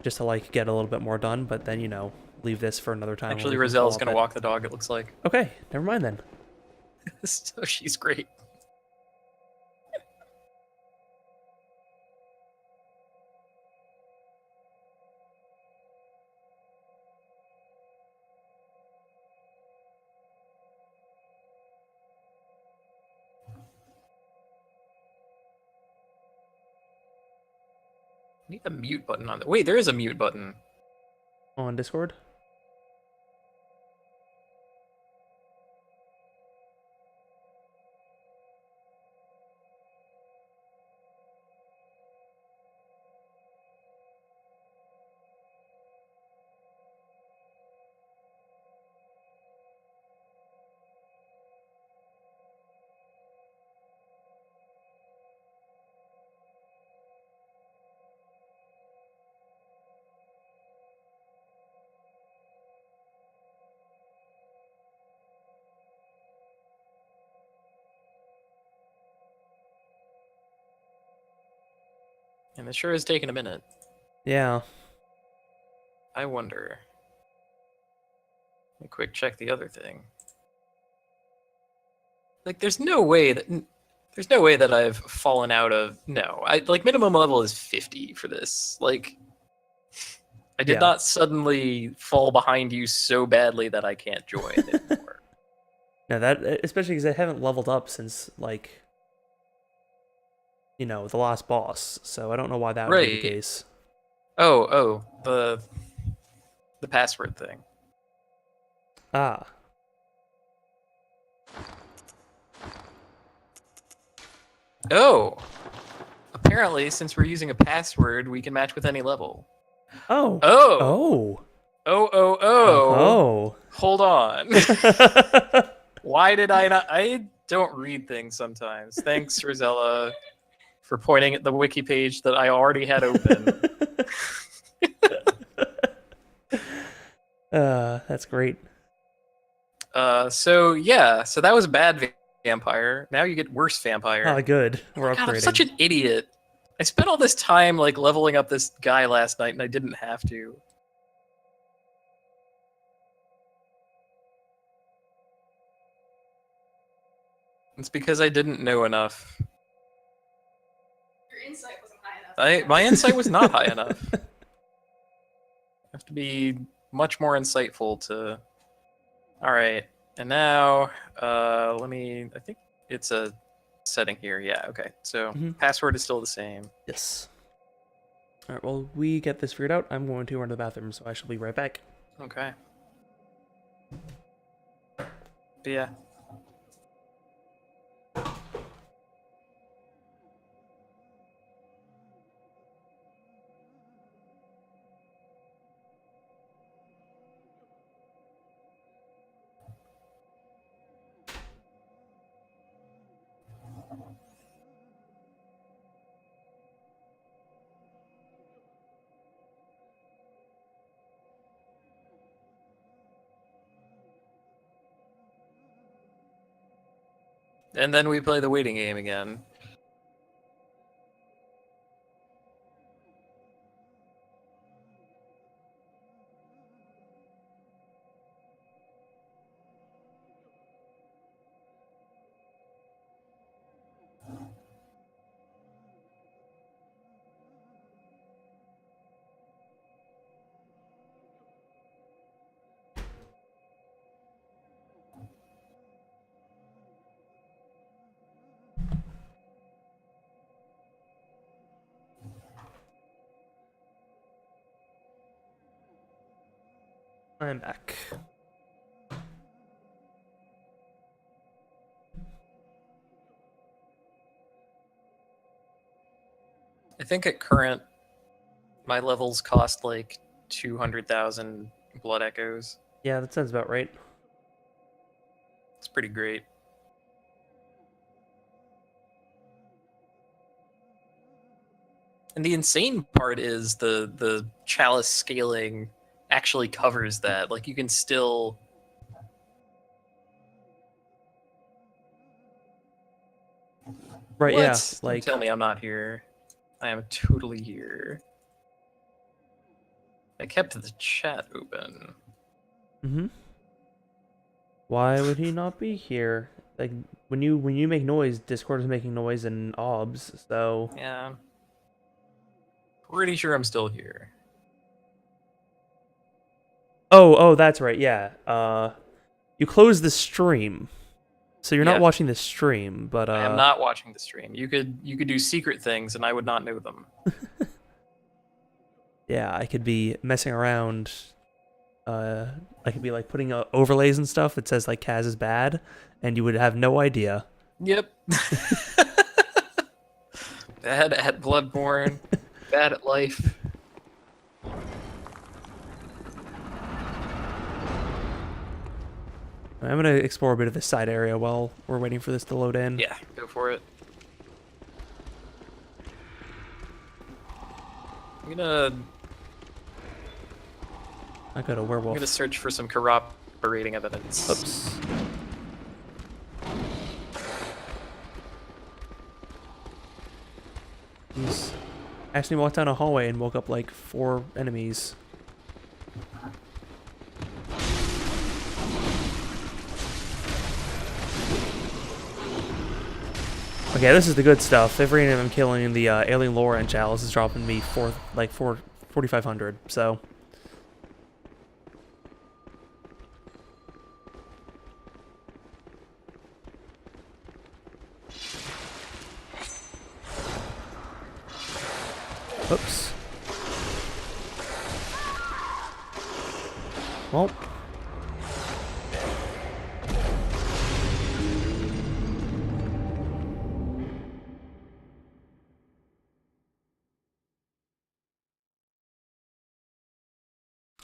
just to like get a little bit more done. But then leave this for another time. Actually, when we can Rozelle's follow gonna up walk the dog, it looks like. Okay, never mind then. So she's great. I need the mute button on there. Wait, there is a mute button. On Discord. And it sure is taking a minute. Yeah. I wonder. Let me quick check the other thing. Like, there's no way that I've fallen out of. No, I like minimum level is 50 for this. Like, I did Yeah. not suddenly fall behind you so badly that I can't join anymore. No, that especially because I haven't leveled up since like the last boss, so I don't know why that would be the Right. case. Oh, the password thing. Ah. Oh, apparently, since we're using a password, we can match with any level. Oh. Oh. Oh. Oh. Oh. Hold on. Why did I not? I don't read things sometimes. Thanks, Rosella, for pointing at the wiki page that I already had open. That's great. So that was bad vampire. Now you get worse vampire. Ah, good. We're God, upgrading. I'm such an idiot. I spent all this time like leveling up this guy last night, and I didn't have to. It's because I didn't know enough. Your insight wasn't high enough. My insight was not high enough. I have to be much more insightful to. All right, and now let me. I think it's a setting here. Yeah. Okay. So password is still the same. Yes. All right. Well, we get this figured out. I'm going to run to the bathroom, so I shall be right back. Okay. But yeah. And then we play the waiting game again. I'm back. I think at current, my levels cost like 200,000 blood echoes. Yeah, that sounds about right. It's pretty great. And the insane part is the chalice scaling actually covers that. Like, you can still... Right, What? yeah. Don't Like, tell me I'm not here. I am totally here. I kept the chat open. mm-hmm. Why would he not be here? Like, when you make noise, Discord is making noise in OBS, so... Yeah. Pretty sure I'm still here. Oh, that's right, yeah. You closed the stream. So you're not Yeah. watching the stream, but I am not watching the stream. You could do secret things and I would not know them. yeah, I could be messing around. I could be like putting overlays and stuff that says like Kaz is bad, and you would have no idea. Yep. Bad at Bloodborne. Bad at life. I'm gonna explore a bit of this side area while we're waiting for this to load in. Yeah, go for it. I'm gonna I got a werewolf. I'm gonna search for some corroborating evidence. Oops. He's actually walked down a hallway and woke up like 4 enemies. Okay, this is the good stuff. Every time I'm killing the alien lore and chalice is dropping me 4,500. So. Oops. Well.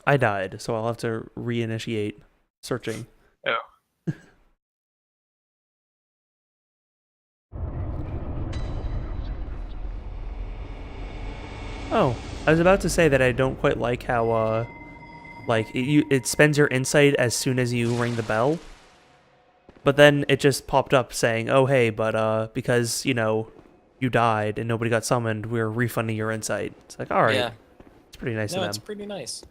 I died, so I'll have to reinitiate searching. Oh. Oh, I was about to say that I don't quite like how, like, it spends your insight as soon as you ring the bell. But then it just popped up saying, oh, hey, but, because, you know, you died and nobody got summoned, we're refunding your insight. It's like, alright. Yeah. It's pretty nice of them. It's pretty nice.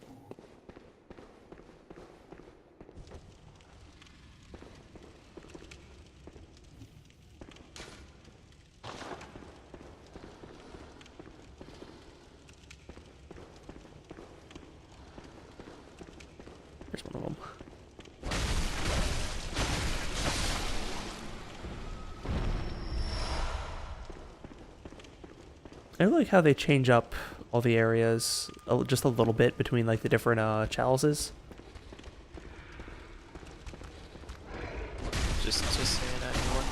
Here's one of them. I really like how they change up all the areas just a little bit between like the different chalices. Just say that anymore.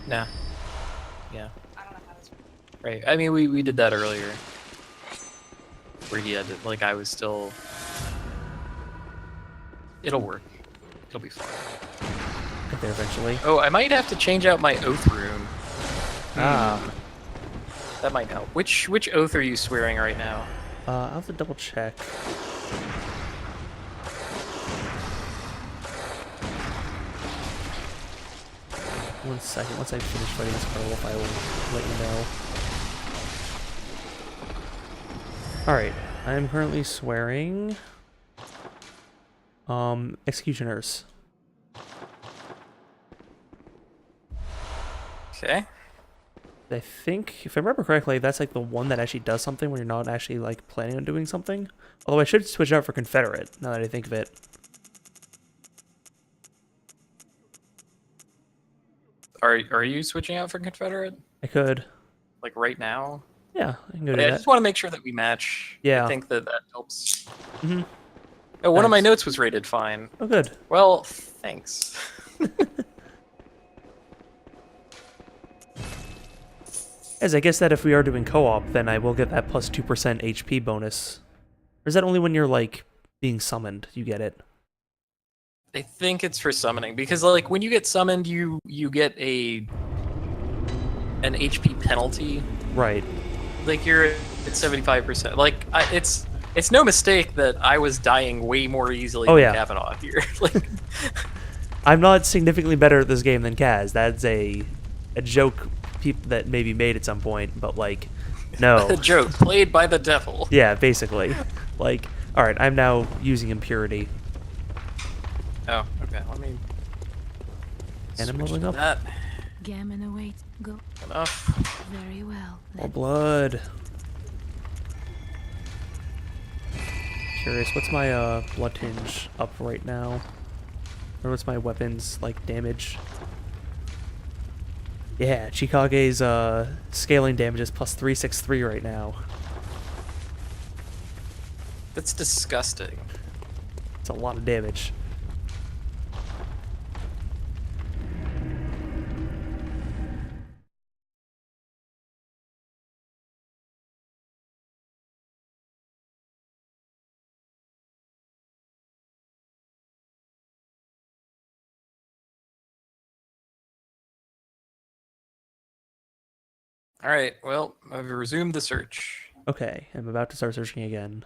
Nah. Yeah. I don't know how this works. Right. I mean, we did that earlier. Where he had to, like, I was still... It'll work. It'll be fine. Get there eventually. Oh, I might have to change out my oath rune. Ah. That might help. Which oath are you swearing right now? I'll have to double check. One second. Once I finish fighting this werewolf, I will let you know. Alright. I am currently swearing... Executioners. Okay. I think, if I remember correctly, that's like the one that actually does something when you're not actually like planning on doing something. Although I should switch out for Confederate, now that I think of it. Are you switching out for Confederate? I could. Like right now? Yeah, I can go But do I that. just want to make sure that we match. Yeah. I think that helps. Mm-hmm. Oh, one of my Nice. notes was rated fine. Oh, good. Well, thanks. As I guess that if we are doing co-op, then I will get that plus 2% HP bonus. Or is that only when you're, like, being summoned, you get it? I think it's for summoning because, like, when you get summoned, you get a an HP penalty. Right. Like you're at 75%. Like it's no mistake that I was dying way more easily than Kavanaugh here. Like, I'm not significantly better at this game than Kaz. That's a joke people that maybe made at some point, but like, no. a joke played by the devil. Yeah, basically. Like, all right, I'm now using impurity. Oh, okay. Let me. And I'm leveling up. That. Gammon awaits. Go. Enough. Very well. More blood. Curious, what's my blood tinge up right now? Or what's my weapons like damage? Yeah, Chikage's scaling damage is plus 363 right now. That's disgusting. It's a lot of damage. All right. Well, I've resumed the search. Okay, I'm about to start searching again.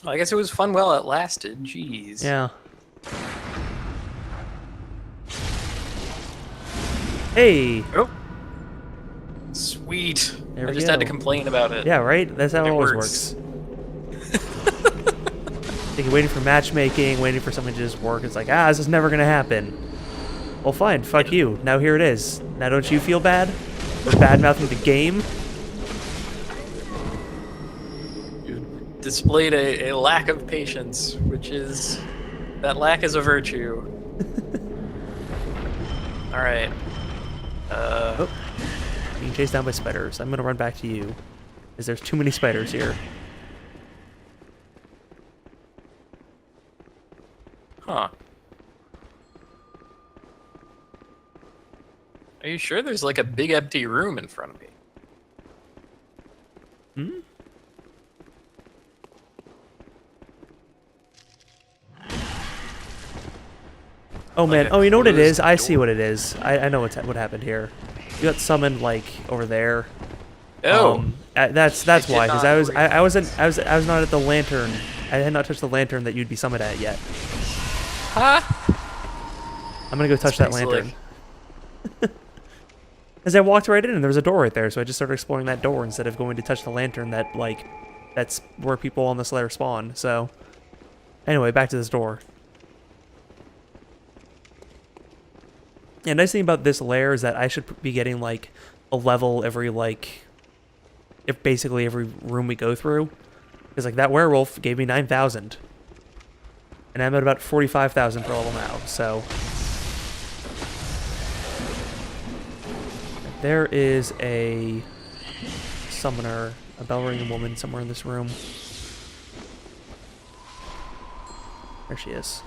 Well, I guess it was fun while it lasted. Jeez. Yeah. Hey! Oh. Sweet. There I we just go. had to complain about it. Yeah, right? That's how it It always works. works. Like, waiting for matchmaking, waiting for something to just work. It's like, this is never gonna happen. Well, fine, fuck you. Now here it is. Now don't you feel bad? For bad-mouthing the game? You displayed a lack of patience, which is... That lack is a virtue. Alright. Oh. Being chased down by spiders. I'm gonna run back to you. Because there's too many spiders here. Huh. Are you sure there's like a big empty room in front of me? Hmm? Oh man, Like a oh you know what it is? closed I see door. what it is. I know what happened here. You got summoned like over there. Oh. That's I why, did because not I was not at the lantern. I had not touched the lantern that you'd be summoned at yet. Huh? I'm gonna go touch that pretty lantern. As I walked right in and there was a door right there, so I just started exploring that door instead of going to touch the lantern that that's where people on this layer spawn. So anyway, back to this door. Yeah, nice thing about this layer is that I should be getting like a level every if basically every room we go through. Because like that werewolf gave me 9,000. And I'm at about 45,000 per level now, so. There is a summoner, a bell-ringing woman somewhere in this room. There she is.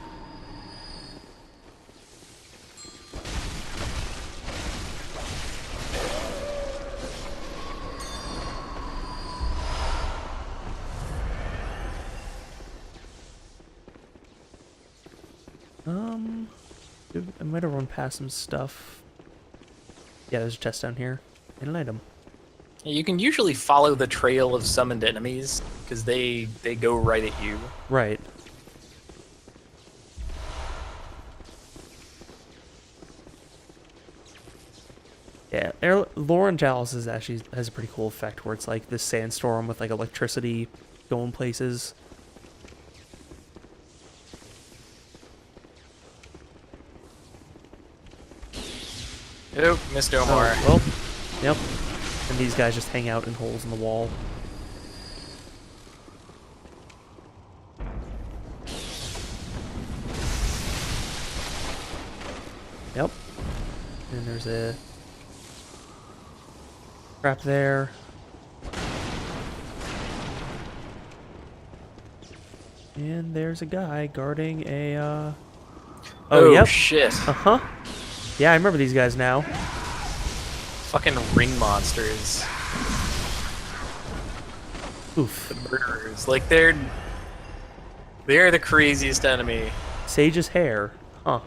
I might have run past some stuff. Yeah, there's a chest down here. And an item. You can usually follow the trail of summoned enemies, because they go right at you. Right. Yeah, Lauren Chalice is actually has a pretty cool effect where it's like this sandstorm with like electricity going places. Oh, missed Omar. Well, Yep. And these guys just hang out in holes in the wall. Yep. And there's a trap there. And there's a guy guarding a, Oh, yep. shit. Uh-huh. Yeah, I remember these guys now. Fucking ring monsters. Oof. The murderers. Like, they're the craziest enemy. Sage's hair. Huh.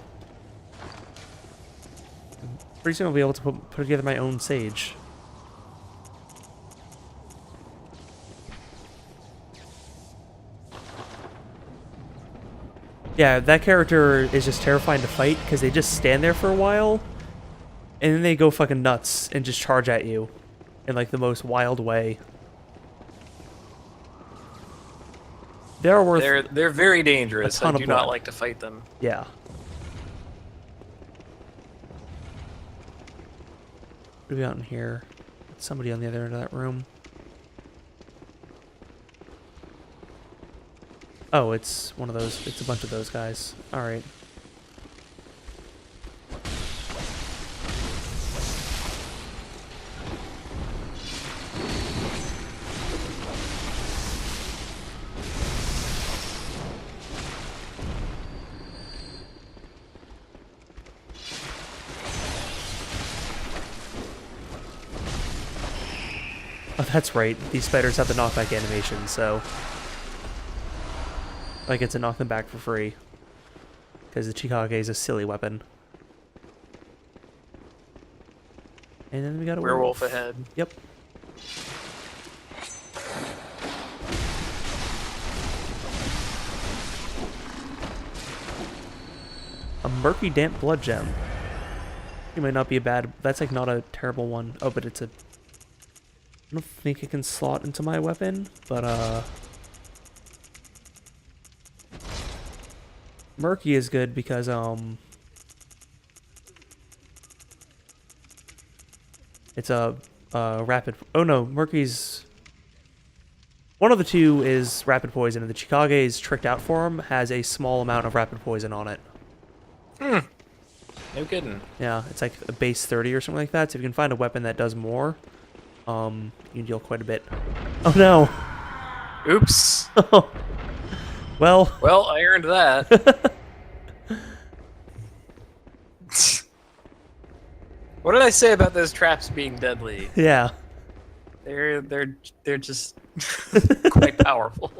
Pretty soon I'll be able to put together my own sage. Yeah, that character is just terrifying to fight because they just stand there for a while and then they go fucking nuts and just charge at you in like the most wild way. They're worth They're very dangerous. ton I of do blood. not like to fight them. Yeah. What do we got in here? Somebody on the other end of that room. Oh, it's one of those. It's a bunch of those guys. Alright. Oh, that's right. These spiders have the knockback animation, so I get to knock them back for free. Because the Chikage is a silly weapon. And then we got a Werewolf ahead. Yep. A murky damp blood gem. It might not be a bad. That's like not a terrible one. Oh, but it's a. I don't think it can slot into my weapon, but murky is good because it's a rapid. Oh no, murky's. One of the two is rapid poison, and the Chikage's tricked out form has a small amount of rapid poison on it. Hmm. No kidding. Yeah, it's like a base 30 or something like that. So if you can find a weapon that does more, you can deal quite a bit. Oh no! Oops. Well. Well, I earned that. What did I say about those traps being deadly? Yeah. They're just quite powerful.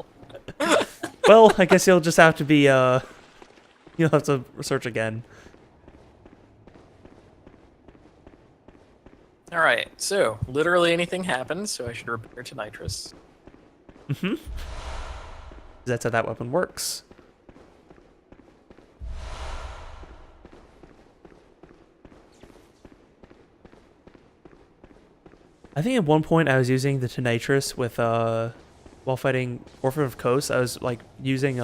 Well, I guess you'll just have to be you'll have to research again. All right, so literally anything happens, so I should repair to nitrous. Mm-hmm. That's how that weapon works. I think at one point I was using the Tonitrus with while fighting Orphan of Kos. I was like using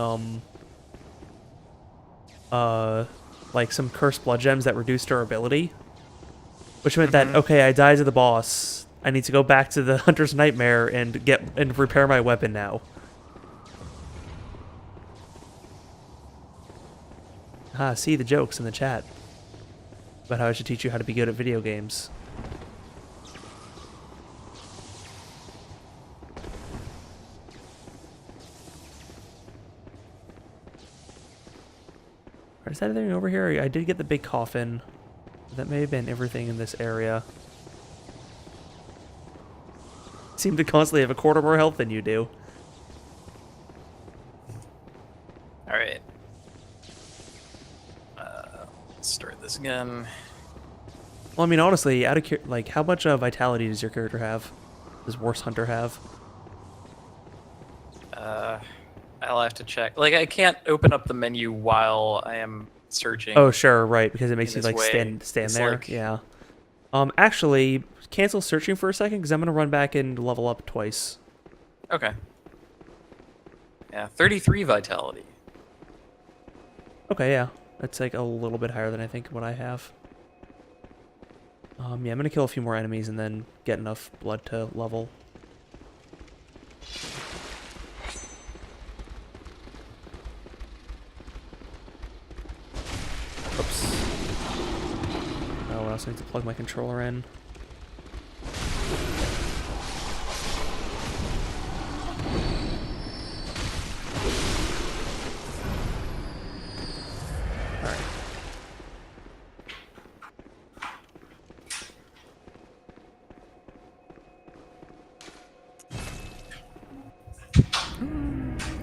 like some cursed blood gems that reduce durability. Which meant that, okay, I died to the boss. I need to go back to the Hunter's Nightmare and repair my weapon now. Ah, see the jokes in the chat about how I should teach you how to be good at video games. Is that everything over here? I did get the big coffin. That may have been everything in this area. Seem to constantly have a quarter more health than you do. Alright. Let's start this again. Well, I mean, honestly, like, how much vitality does your character have? Does Worst Hunter have? I'll have to check. Like, I can't open up the menu while I am searching. Oh, sure, right, because it makes you, this like, way. stand It's there. like- Yeah. Actually, cancel searching for a second, because I'm going to run back and level up twice. Okay. Yeah, 33 vitality. Okay, yeah. That's, like, a little bit higher than I think what I have. Yeah, I'm gonna kill a few more enemies and then get enough blood to level. Oops. Oh, what else? I need to plug my controller in. Alright.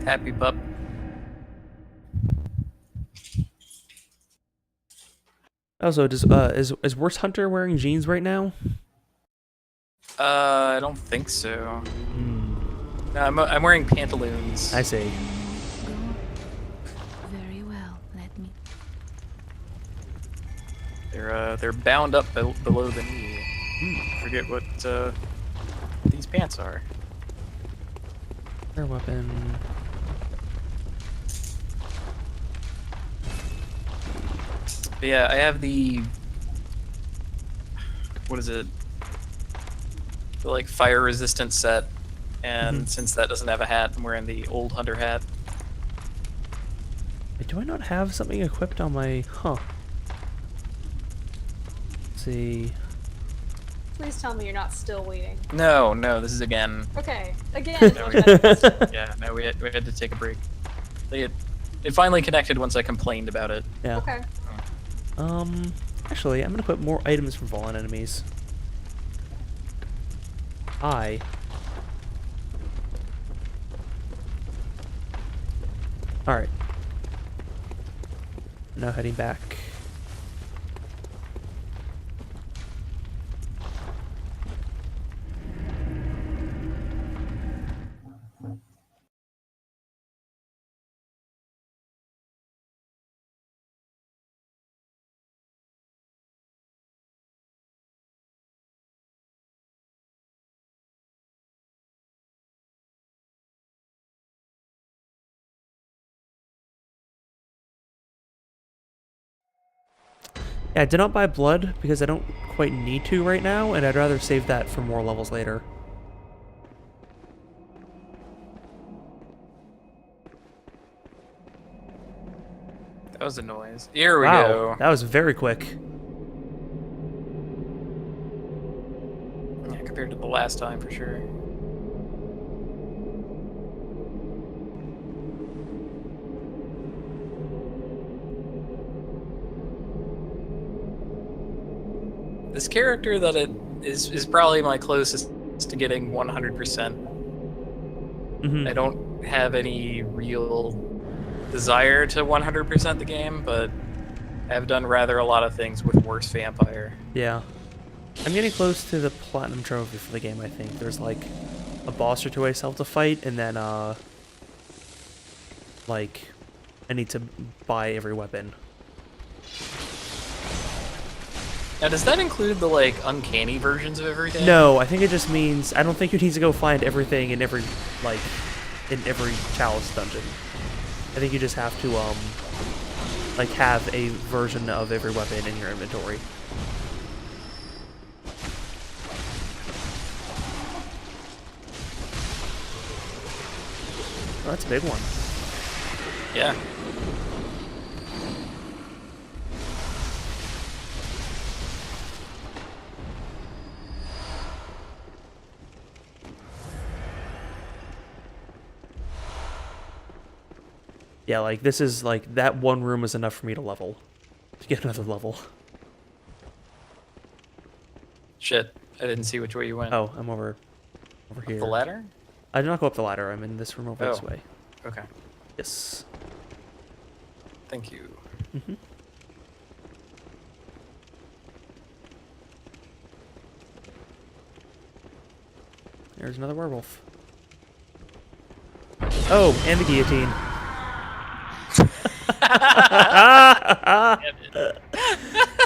Happy pup. Also, is Worst Hunter wearing jeans right now? I don't think so. No, I'm wearing pantaloons. I see. Go. Very well. Let me. They're bound up below the knee. Forget what these pants are. Air weapon. But yeah, I have the what is it? The like fire resistant set, and since that doesn't have a hat, I'm wearing the old hunter hat. Wait, do I not have something equipped on my... Huh. Let's see... Please tell me you're not still waiting. No, this is again. Okay, again. No, yeah, no, we had to take a break. It finally connected once I complained about it. Yeah. Okay. Actually, I'm gonna put more items for fallen enemies. Alright. Now heading back. Yeah, I did not buy blood because I don't quite need to right now, and I'd rather save that for more levels later. That was a noise. Here we Wow, go. that was very quick. Yeah, compared to the last time, for sure. This character that it is probably my closest to getting 100%. I don't have any real desire to 100% the game, but I've done rather a lot of things with worse vampire. Yeah. I'm getting close to the platinum trophy for the game, I think. There's like a boss or two I still have to fight, and then like I need to buy every weapon. Now, does that include the like uncanny versions of everything? No, I think it just means I don't think you need to go find everything in every chalice dungeon. I think you just have to like have a version of every weapon in your inventory. Oh, that's a big one. Yeah. Yeah, like this is like that one room is enough for me to level. To get another level. Shit, I didn't see which way you went. Oh, I'm over here. The ladder? I did not go up the ladder. I'm in this room over this way. Okay. Yes. Thank you. There's another werewolf. Oh, and the guillotine.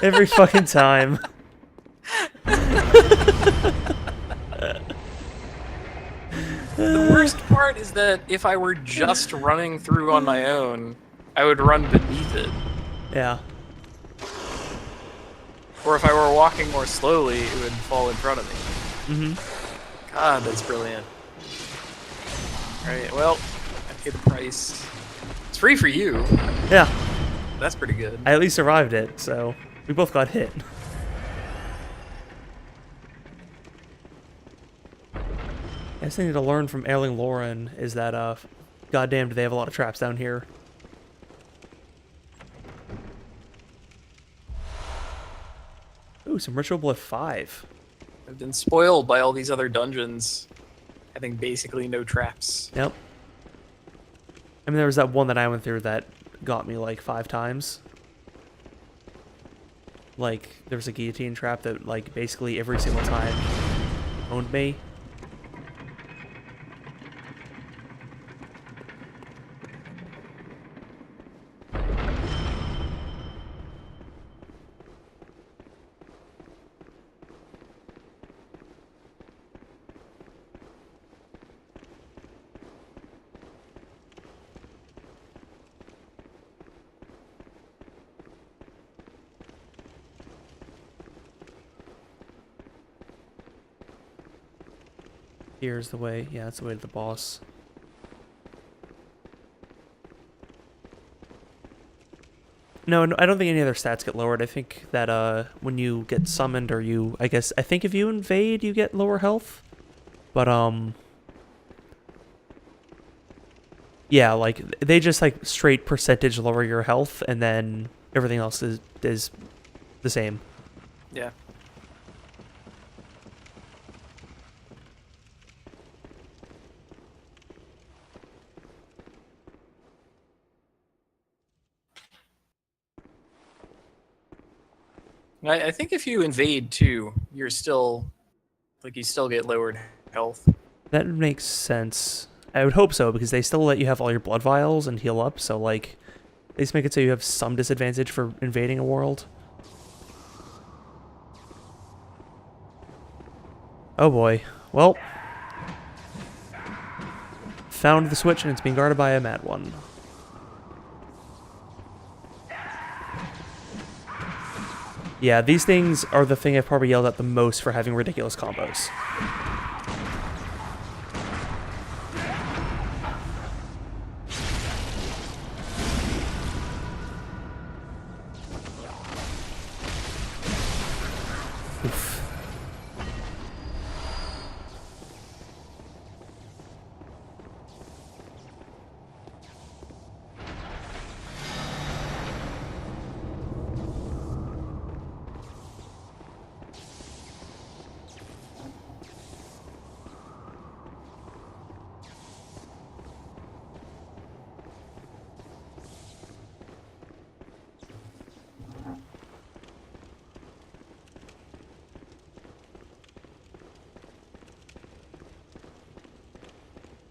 Every fucking time. The worst part is that if I were just running through on my own, I would run beneath it. Yeah. Or if I were walking more slowly, it would fall in front of me. Mm-hmm. God, that's brilliant. Alright, well, I paid the price. It's free for you. Yeah, That's pretty good. I at least survived it, so we both got hit. I just need to learn from Erling Lauren is that, goddamn, do they have a lot of traps down here. Ooh, some Ritual Blood 5. I've been spoiled by all these other dungeons having basically no traps. Yep. I mean, there was that one that I went through that got me like 5 times. Like, there was a guillotine trap that, like, basically every single time owned me. Here's the way. Yeah, that's the way to the boss. No, I don't think any other stats get lowered. I think that when you get summoned or you, I think if you invade, you get lower health. But yeah, like they just like straight percentage lower your health, and then everything else is the same. Yeah. I think if you invade too, you're still, like, you still get lowered health. That makes sense. I would hope so, because they still let you have all your blood vials and heal up, so like they just make it so you have some disadvantage for invading a world. Oh boy. Well, found the switch and it's being guarded by a mad one. Yeah, these things are the thing I've probably yelled at the most for having ridiculous combos. Oof.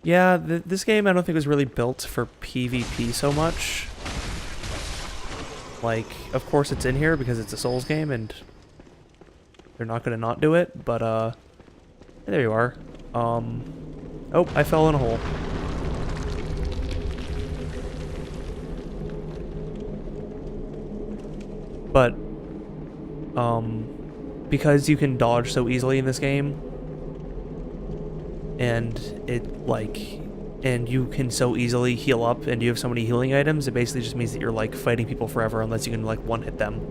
Yeah, this game I don't think was really built for PvP so much. Like, of course it's in here because it's a Souls game and they're not going to not do it, but there you are. Oh, I fell in a hole. But because you can dodge so easily in this game, and and you can so easily heal up, and you have so many healing items, it basically just means that you're like fighting people forever unless you can like one-hit them.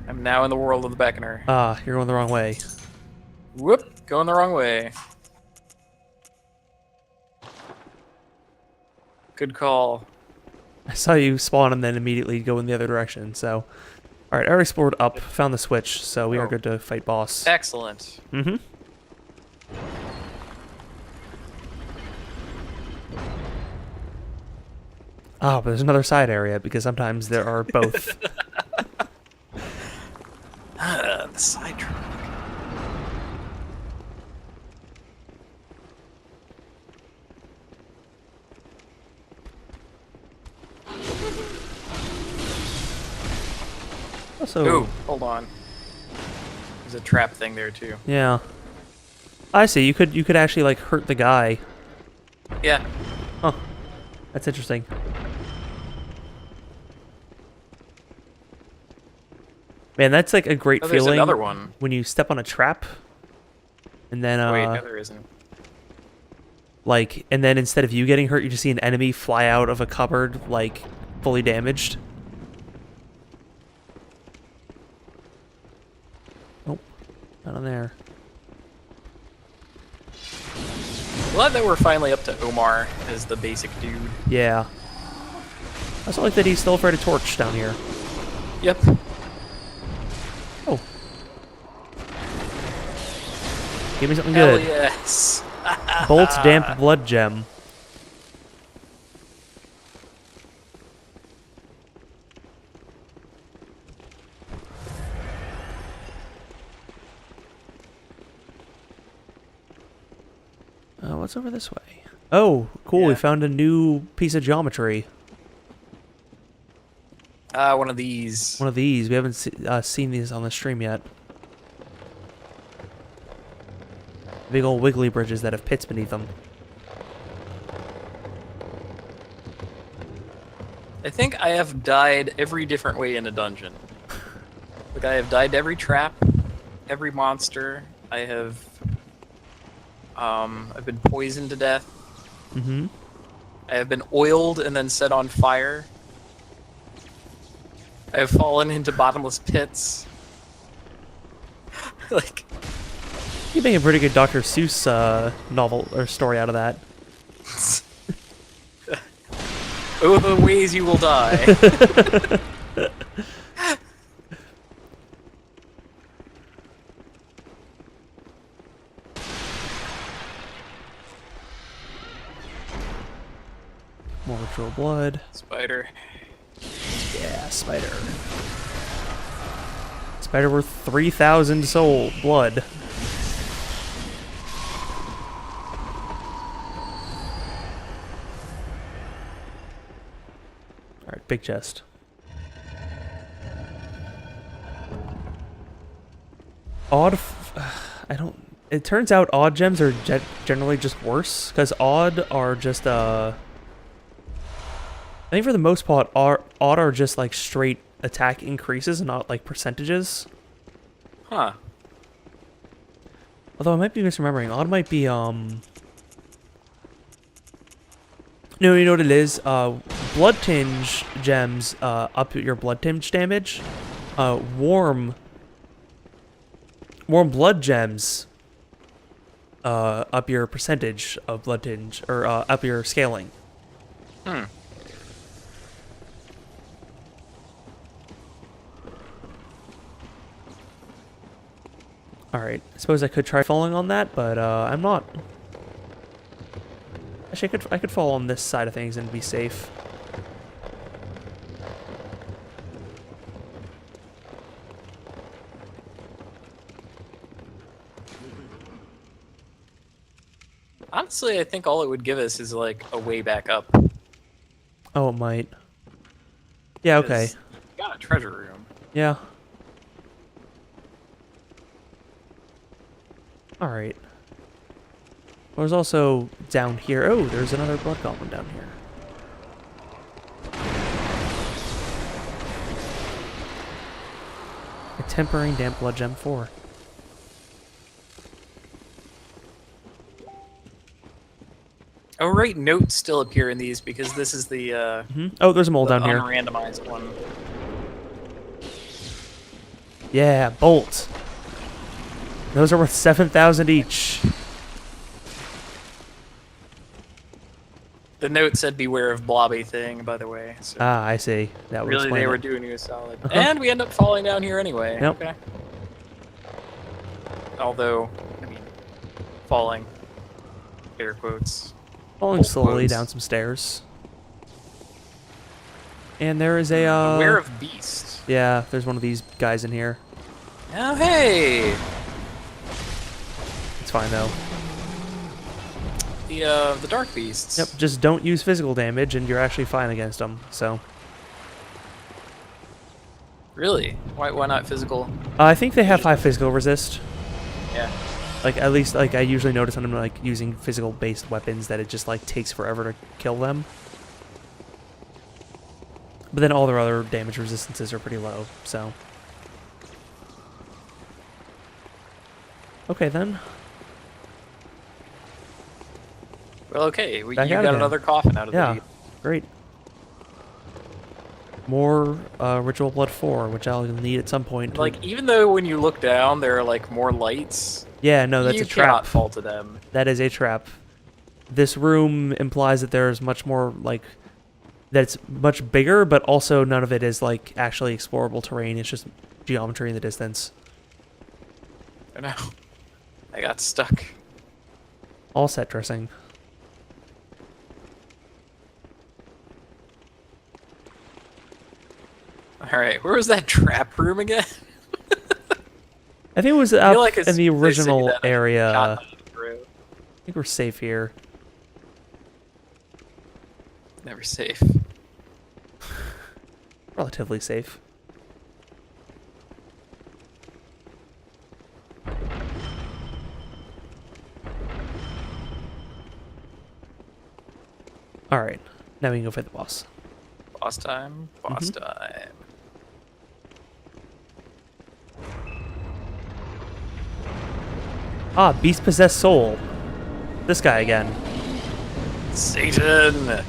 I'm now in the world of the Beckoner. Ah, you're going the wrong way. Whoop, going the wrong way. Good call. I saw you spawn and then immediately go in the other direction, so... Alright, I already explored up, found the switch, so we are good to fight boss. Excellent. Mm-hmm. Oh, but there's another side area, because sometimes there are both. The side track. Also, Ooh, hold on. There's a trap thing there too. yeah. I see, you could actually like hurt the guy. Yeah. Huh. That's interesting. Man, that's like a great Oh, there's feeling another one. when you step on a trap, and then Wait, no, there isn't. like, and then instead of you getting hurt, you just see an enemy fly out of a cupboard, like, fully damaged. Nope, not on there. Glad that we're finally up to Omar as the basic dude. Yeah. I also like that he's still afraid of torch down here. Yep. Oh. Give me something Hell good. yes. Bolt's damp blood gem. What's over this way? Oh, cool. We Yeah. found a new piece of geometry. One of these. One of these. We haven't seen these on the stream yet. Big old wiggly bridges that have pits beneath them. I think I have died every different way in a dungeon. Like, I have died to every trap, every monster. I have... I've been poisoned to death. Mm-hmm. I have been oiled and then set on fire. I have fallen into bottomless pits. Like... You make a pretty good Dr. Seuss novel or story out of that. Oh, the ways you will die. More ritual blood. Spider. Yeah, spider. Spider worth 3,000 soul blood. Alright, big chest. I don't... It turns out odd gems are generally just worse, because odd are just, I think for the most part, odd are just, like, straight attack increases and not, like, percentages. Huh. Although I might be misremembering. Odd might be, No, you know what it is? Blood tinge gems, up your blood tinge damage. Warm blood gems, up your percentage of blood tinge, or, up your scaling. Hmm. Alright, I suppose I could try falling on that, but, I'm not. Actually, I could fall on this side of things and be safe. Honestly, I think all it would give us is, like, a way back up. Oh, it might. Yeah, okay. 'Cause you got a treasure room. Yeah. Alright. There's also down here. Oh, there's another blood goblin down here. A tempering damp blood gem 4. Oh, right, notes still appear in these because this is the, Oh, there's a mole the down here. unrandomized one. Yeah, bolt. Those are worth 7,000 each. The note said beware of blobby thing, by the way. So Ah, I see. That would really, explain they were it. doing you a solid. Uh-huh. And we end up falling down here anyway. Yep. Okay. Although, I mean, falling. Air quotes. Falling Full slowly quotes. down some stairs. And there is a, Beware of beast. Yeah, there's one of these guys in here. Oh, hey! It's fine, though. The dark beasts. Yep, just don't use physical damage, and you're actually fine against them, so... Really? Why not physical? I think they have high physical resist. Yeah. Like, at least, like, I usually notice when I'm, like, using physical-based weapons that it just, like, takes forever to kill them. But then all their other damage resistances are pretty low, so... Okay then. Well, okay, you Back out got again. another coffin out of the Yeah, deal. great. More Ritual Blood 4, which I'll need at some point. To... Like, even though when you look down, there are, like, more lights, Yeah, no, that's you a trap. cannot fall to them. That is a trap. This room implies that there's much more, like, that it's much bigger, but also none of it is, like, actually explorable terrain. It's just geometry in the distance. I know. I got stuck. All set dressing. Alright, where was that trap room again? I think it was I up feel like in the they say original that, I area. got I through. think we're safe here. Never safe. Relatively safe. Alright, now we can go fight the boss. Boss time. Boss time. Ah, beast-possessed soul. This guy again. Satan!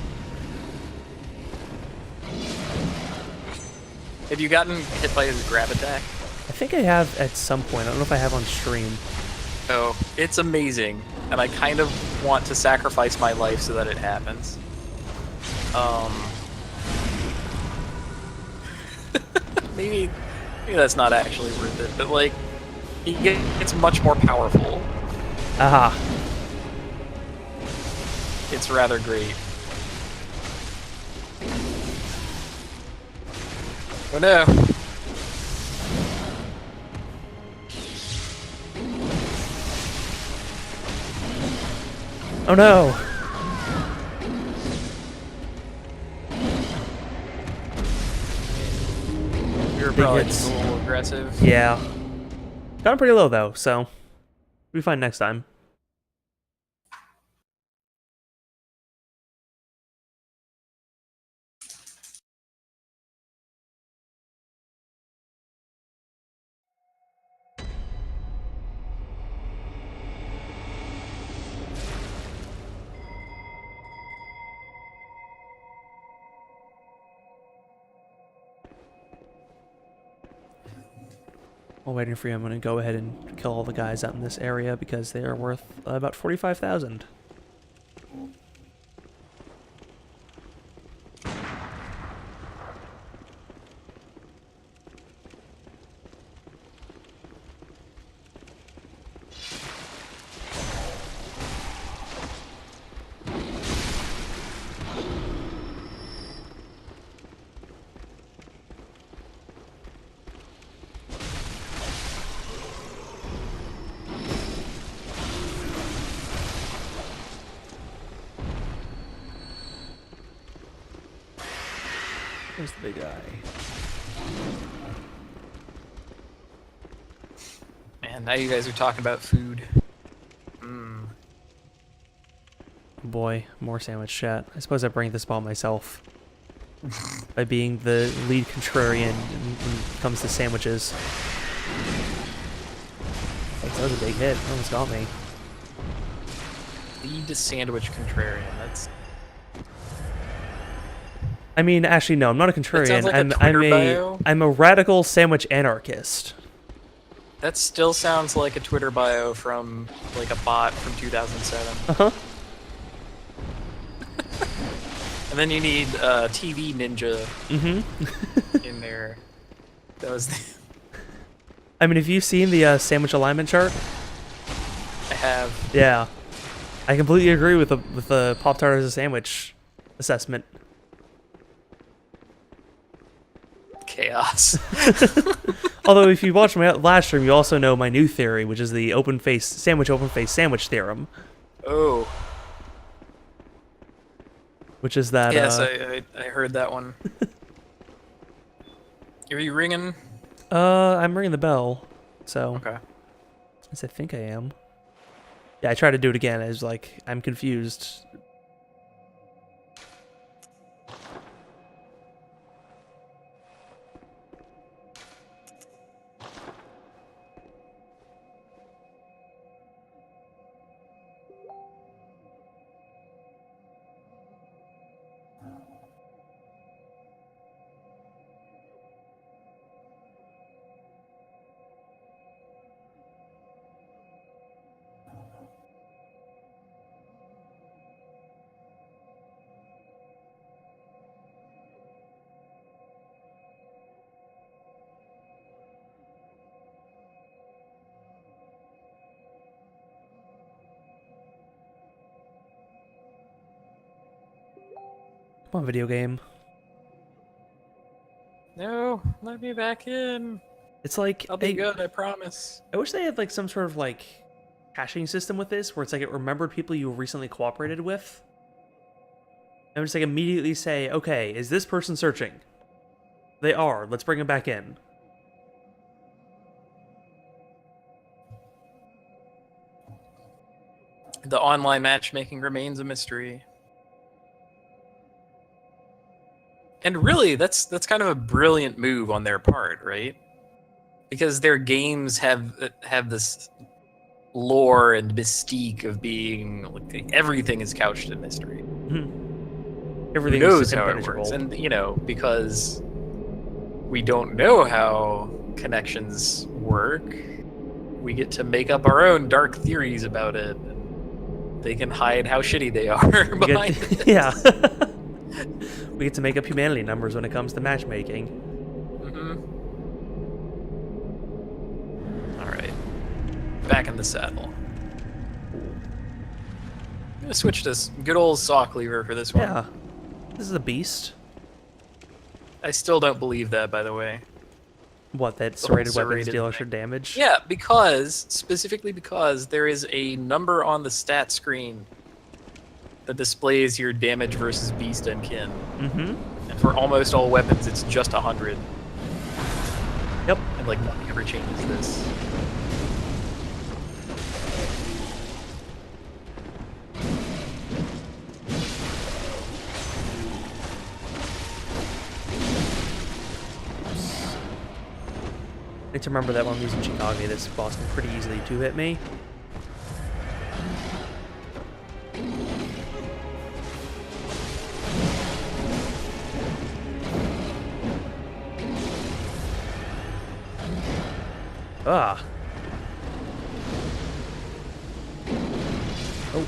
Have you gotten hit by his grab attack? I think I have at some point. I don't know if I have on stream. Oh, it's amazing, and I kind of want to sacrifice my life so that it happens. Maybe that's not actually worth it, but like, he gets much more powerful. Aha. It's rather great. Oh no! Oh no! You're Big probably hits. just a little aggressive. Yeah. Got him pretty low though, so we'll be fine next time. While waiting for you, I'm going to go ahead and kill all the guys out in this area because they are worth about 45,000. There's the big guy. Man, now you guys are talking about food. Mmm. Oh boy, more sandwich chat. I suppose I bring this upon myself. By being the lead contrarian when it comes to sandwiches. Thanks, that was a big hit. It almost got me. Lead sandwich contrarian. That's. I mean, actually, no, I'm not a contrarian. sounds like a Twitter bio. I'm a radical sandwich anarchist. That still sounds like a Twitter bio from like a bot from 2007. Uh-huh. And then you need TV Ninja Mm-hmm. in there. That was the I mean, have you seen the sandwich alignment chart? I have. Yeah. I completely agree with the Pop-Tart as a sandwich assessment. Chaos. Although, if you watched my last stream, you also know my new theory, which is the open face sandwich theorem. Oh. Which is that... Yes, I heard that one. Are you ringing? I'm ringing the bell, so... Okay. Yes, I think I am. Yeah, I tried to do it again. I was like, I'm confused. Come on, video game. No, let me back in. It's like I'll be good, I promise. I wish they had like some sort of like caching system with this, where it's like it remembered people you recently cooperated with, and just like immediately say, okay, is this person searching? They are. Let's bring them back in. The online matchmaking remains a mystery. And really, that's kind of a brilliant move on their part, right? Because their games have this lore and mystique of being like everything is couched in mystery. Everything Who knows is how it impenetrable. works, and because we don't know how connections work, we get to make up our own dark theories about it. They can hide how shitty they are behind it. Yeah. We get to make up humanity numbers when it comes to matchmaking. Alright. Back in the saddle. I'm gonna switch to good old saw cleaver for this one. Yeah. This is a beast. I still don't believe that, by the way. What, that The whole serrated weapons serrated deal thing. extra damage? Yeah, specifically because there is a number on the stat screen that displays your damage versus beast and kin. Mm-hmm. And for almost all weapons, it's just 100. Yep. And like nothing ever changes this. I need to remember that when I'm using Chikage, this boss can pretty easily 2-hit me. Ah. Oh.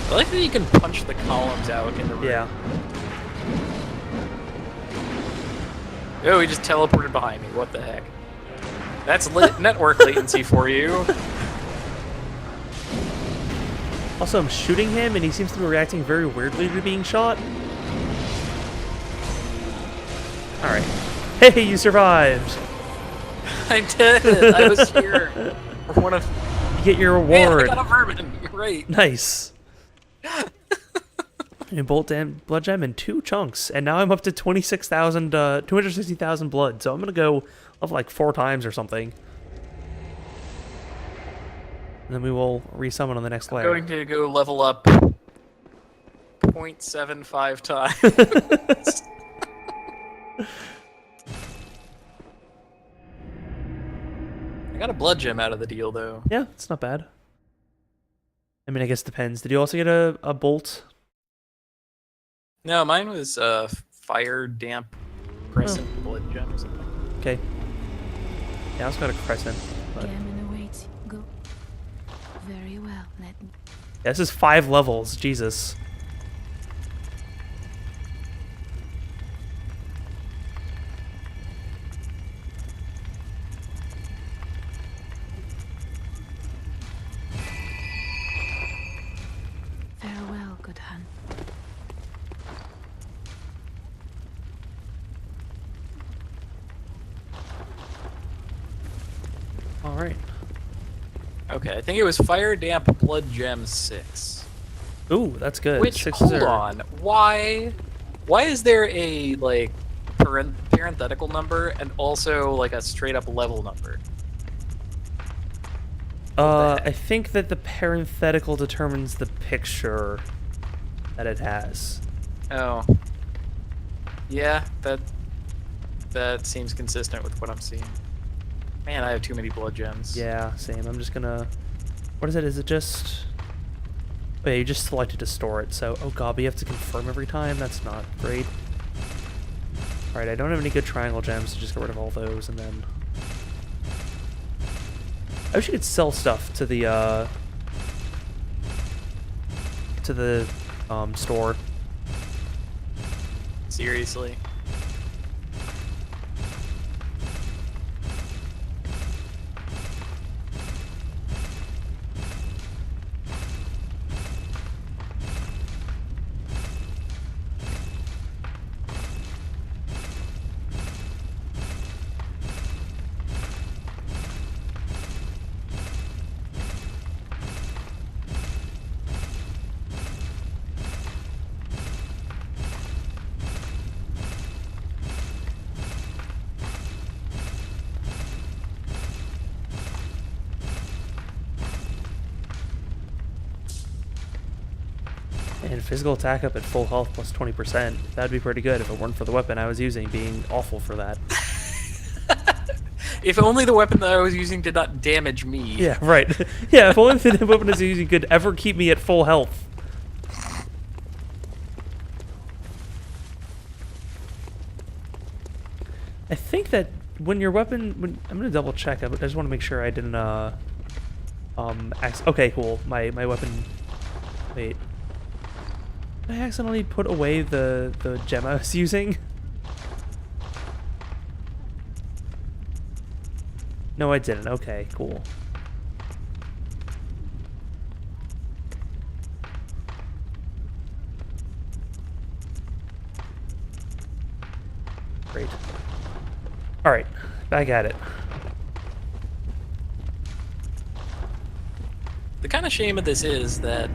I like that you can punch the columns out in the room. Yeah. Oh, he just teleported behind me. What the heck? That's network latency for you. Also, I'm shooting him, and he seems to be reacting very weirdly to being shot. Alright. Hey, you survived! I did. I was here. For one of. You get your Man, I reward. got a vermin. Right. Nice. And blood gem in 2 chunks, and now I'm up to 260,000 blood. So I'm gonna go up like 4 times or something, and then we will resummon on the next layer. Going to go level up 0.75 times. I got a blood gem out of the deal, though. Yeah, it's not bad. I mean, I guess it depends. Did you also get a bolt? No, mine was fire, damp, crescent blood gem or something. Okay. Yeah, I also got a crescent. But Gammon awaits. Go. Very well. Let me. yeah, this is 5 levels. Jesus. Farewell, good hun. All right. Okay, I think it was fire, damp, blood gem 6. Ooh, that's good. Which, 6 hold 0. on, why is there a, like, parenthetical number and also, like, a straight-up level number? I think that the parenthetical determines the picture that it has. Oh. Yeah, that seems consistent with what I'm seeing. Man, I have too many blood gems. Yeah, same. I'm just gonna... What is it? Is it just... Oh, yeah, you just selected to store it, so... Oh god, but you have to confirm every time? That's not great. Alright, I don't have any good triangle gems, so just get rid of all those, and then... I wish you could sell stuff to the store. Seriously. And physical attack up at full health plus 20%. That'd be pretty good if it weren't for the weapon I was using being awful for that. If only the weapon that I was using did not damage me. Yeah, right. Yeah, if only the weapon I was using could ever keep me at full health. I think that when your weapon... I'm going to double check. I just want to make sure I didn't... okay, cool. My weapon... Wait. Did I accidentally put away the gem I was using? No, I didn't. Okay, cool. Great. Alright, back at it. The kind of shame of this is that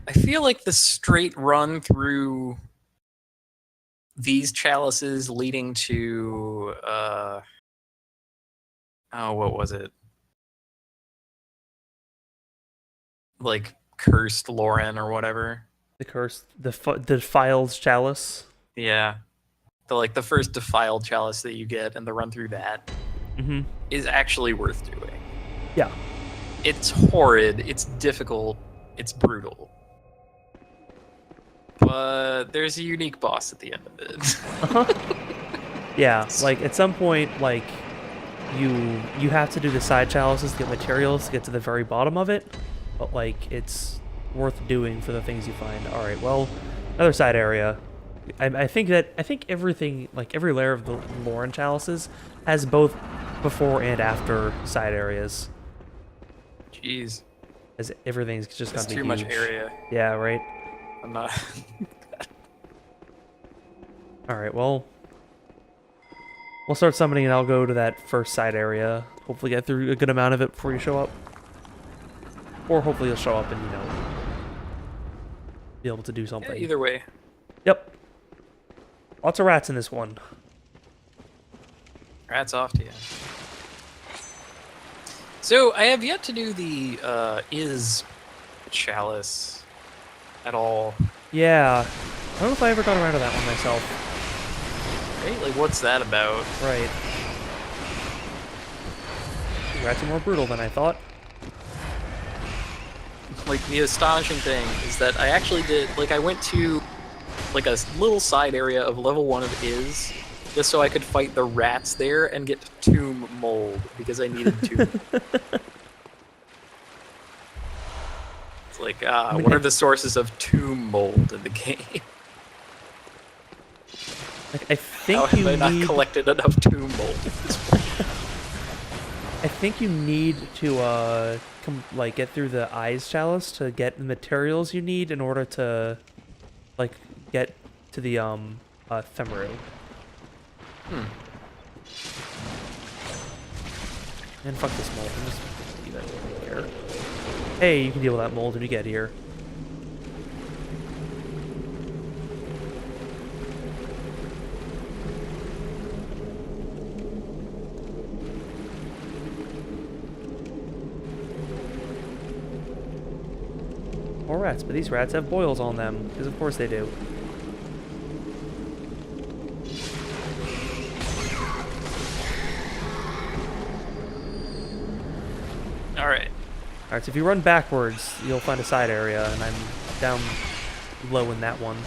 I feel like the straight run through these chalices leading to oh, what was it? Like cursed Lauren or whatever. The curse, the defiled chalice. Yeah. The first defiled chalice that you get and the run through that is actually worth doing. Yeah. It's horrid, it's difficult, it's brutal. But there's a unique boss at the end of it. Yeah, like at some point, like you have to do the side chalices to get materials to get to the very bottom of it, but like it's worth doing for the things you find. All right, well, another side area. I think everything, like every layer of the Lauren chalices, has both before and after side areas. Jeez. As everything's just That's gonna be too much huge. area. Yeah, right. I'm not. All right, well, we'll start summoning, and I'll go to that first side area. Hopefully, get through a good amount of it before you show up, or hopefully you'll show up and be able to do something. Yeah, either way. Yep. Lots of rats in this one. Rats off to you. So I have yet to do the is chalice at all. Yeah. I don't know if I ever got around to that one myself. Right? Like, what's that about? Right. These rats are more brutal than I thought. Like, the astonishing thing is that I actually did, like, I went to, like, a little side area of level 1 of Is, just so I could fight the rats there and get Tomb Mold, because I needed Tomb. It's like, what are the sources of Tomb Mold in the game? Like, I think How have you I not need... collected enough Tomb Mold at this point? I think you need to get through the Eyes Chalice to get the materials you need in order to like get to the Themaru. And fuck this mold. I'm just leave it here. Hey, you can deal with that mold when you get here. More rats, but these rats have boils on them, because of course they do. Alright. Alright, so if you run backwards, you'll find a side area, and I'm down low in that one.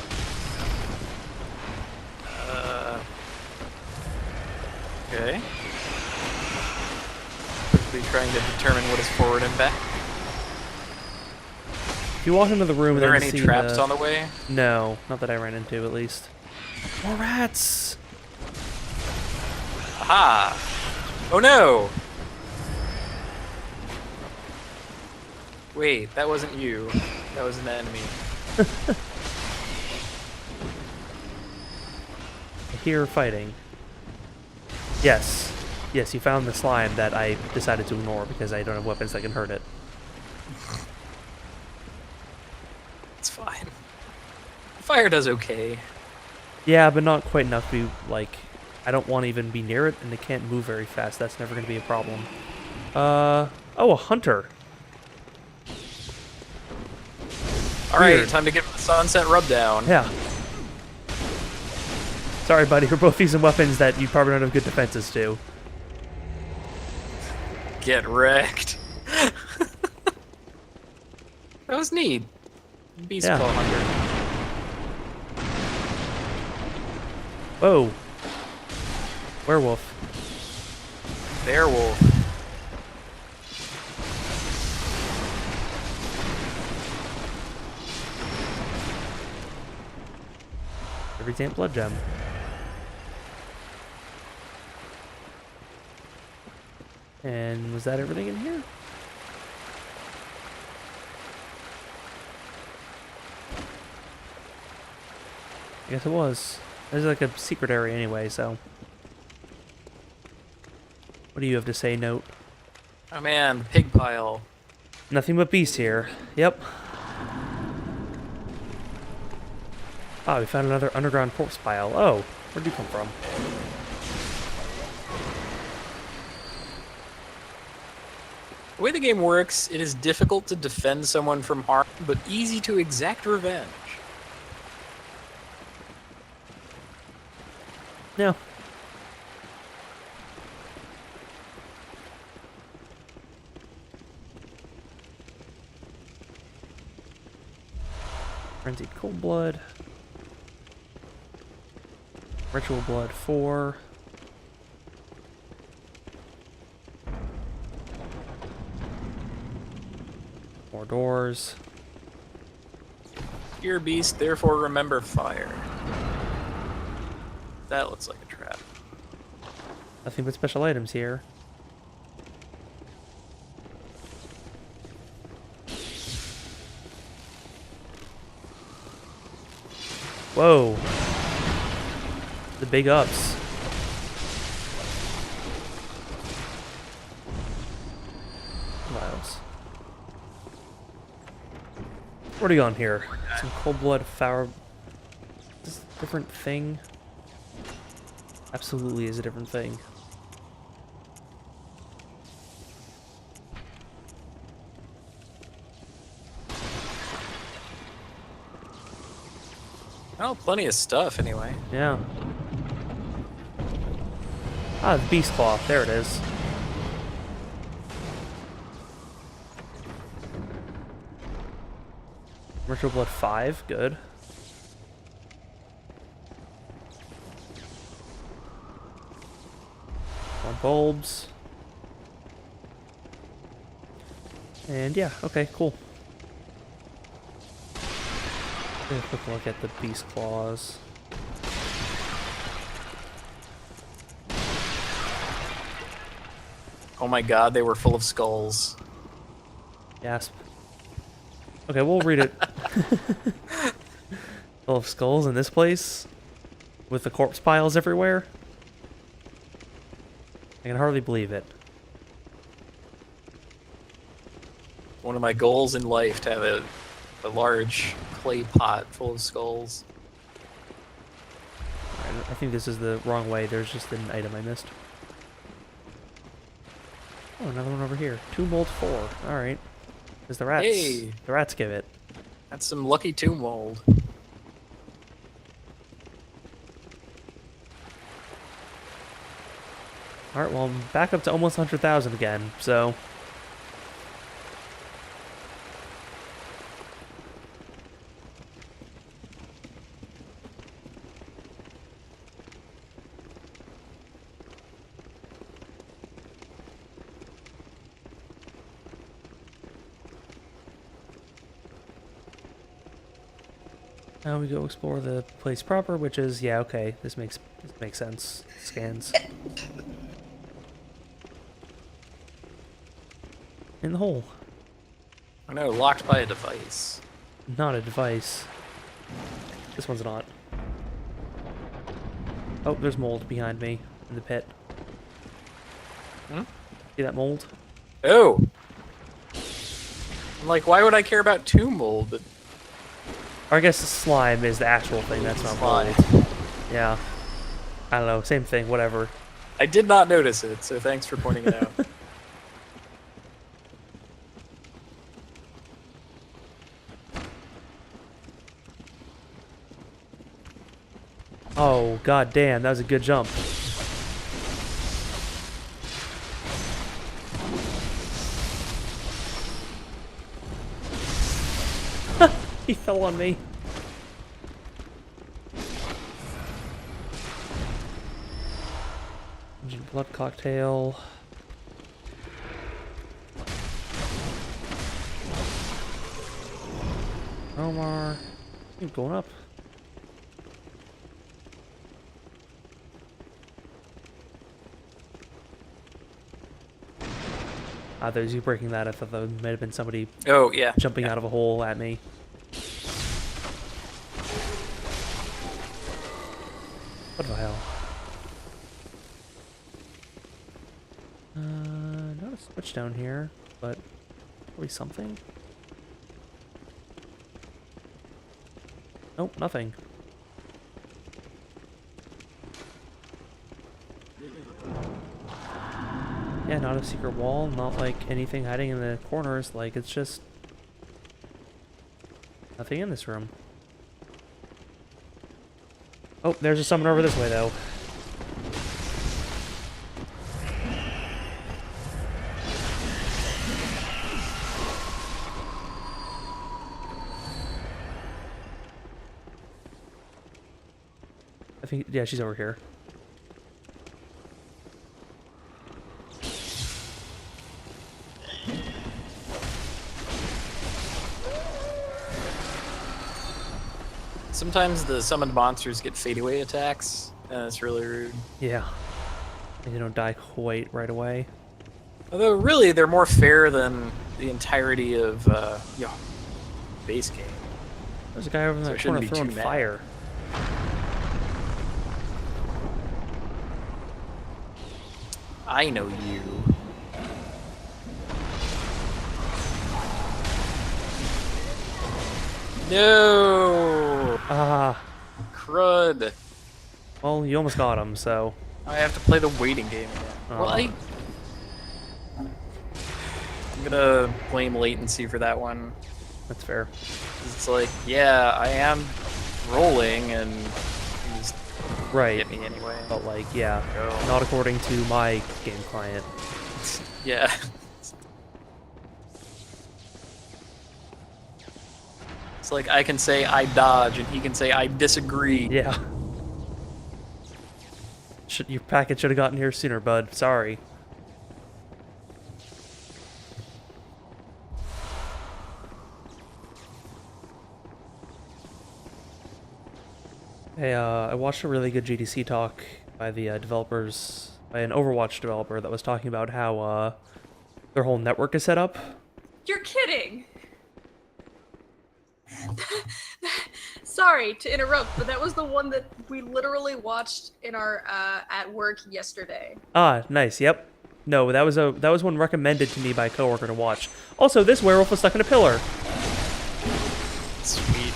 Okay. frantically trying to determine what is forward and back. If you walk into the room, Are there then any see traps on the way? No, not that I ran into, at least. More rats! Aha! Oh no! Wait, that wasn't you. That was an enemy. I hear fighting. Yes. Yes, you found the slime that I decided to ignore because I don't have weapons that can hurt it. It's fine. Fire does okay. Yeah, but not quite enough to be, like... I don't want to even be near it, and it can't move very fast. That's never going to be a problem. Oh, a hunter. Alright, Weird. time to give the sunset rubdown. Yeah. Sorry, buddy. We're both using weapons that you probably don't have good defenses to. Get wrecked. That was neat. Beast Yeah. Claw Hunter. Whoa. Werewolf. Beowulf. Every damn blood gem. And was that everything in here? I guess it was. This is like a secret area anyway, so. What do you have to say, Note? Oh man, the pig pile. Nothing but beasts here. Yep. Ah, we found another underground corpse pile. Oh, where'd you come from? The way the game works, it is difficult to defend someone from harm, but easy to exact revenge. No. Frenzied Cold Blood. Ritual Blood 4. More doors. Fear beast, therefore remember fire. That looks like a trap. Nothing but special items here. Whoa. The big ups. Vials. What are you on here? Some cold blood, flower. This is a different thing. Absolutely is a different thing. Oh, plenty of stuff anyway. Yeah. Ah, the beast claw. There it is. Ritual blood 5. Good. More bulbs. And yeah, okay, cool. Take a quick look at the beast claws. Oh my god, they were full of skulls. Gasp. Okay, we'll read it. Full of skulls in this place? With the corpse piles everywhere? I can hardly believe it. One of my goals in life to have a large clay pot full of skulls. Alright, I think this is the wrong way. There's just an item I missed. Oh, another one over here. 2 mold 4. Alright. There's the rats. Hey. The rats give it. That's some lucky tomb mold. Alright, well, I'm back up to almost 100,000 again, so... Now we go explore the place proper, which is, yeah, okay, this makes sense. Scans. In the hole. I know, locked by a device. Not a device. This one's not. Oh, there's mold behind me in the pit. Hmm? See that mold? Oh! I'm like, why would I care about 2 mold? But Or I guess slime is the actual thing, that's not Slime. mold. Yeah. I don't know, same thing, whatever. I did not notice it, so thanks for pointing it out. Oh, god damn, that was a good jump. He fell on me. Engine blood cocktail. Omar. Keep going up. There's you breaking that. I thought that might have been somebody Oh, yeah. jumping out of a hole at me. What the hell? Not a switch down here, but probably something. Nope, nothing. Yeah, not a secret wall, not like anything hiding in the corners, like it's just nothing in this room. Oh, there's a summon over this way though. I think, yeah, she's over here. Sometimes the summoned monsters get fadeaway attacks, and it's really rude. Yeah. And you don't die quite right away. Although, really, they're more fair than the entirety of, base game. There's a guy over in So that it shouldn't corner be throwing too mad. fire. I know you. No! Ah, Crud. well, you almost got him, so. I have to play the waiting game again. Well, Aw. I'm gonna blame latency for that one. That's fair. It's like, yeah, I am rolling, and you just Right. get me anyway. But like, yeah, Go. not according to my game client. Yeah. It's like I can say I dodge, and he can say I disagree. Yeah. Your packet should have gotten here sooner, bud. Sorry. Hey, I watched a really good GDC talk by the developers, by an Overwatch developer that was talking about how their whole network is set up. You're kidding! Sorry to interrupt, but that was the one that we literally watched in our at work yesterday. Ah, nice. Yep. No, that was one recommended to me by a coworker to watch. Also, this werewolf was stuck in a pillar. Sweet.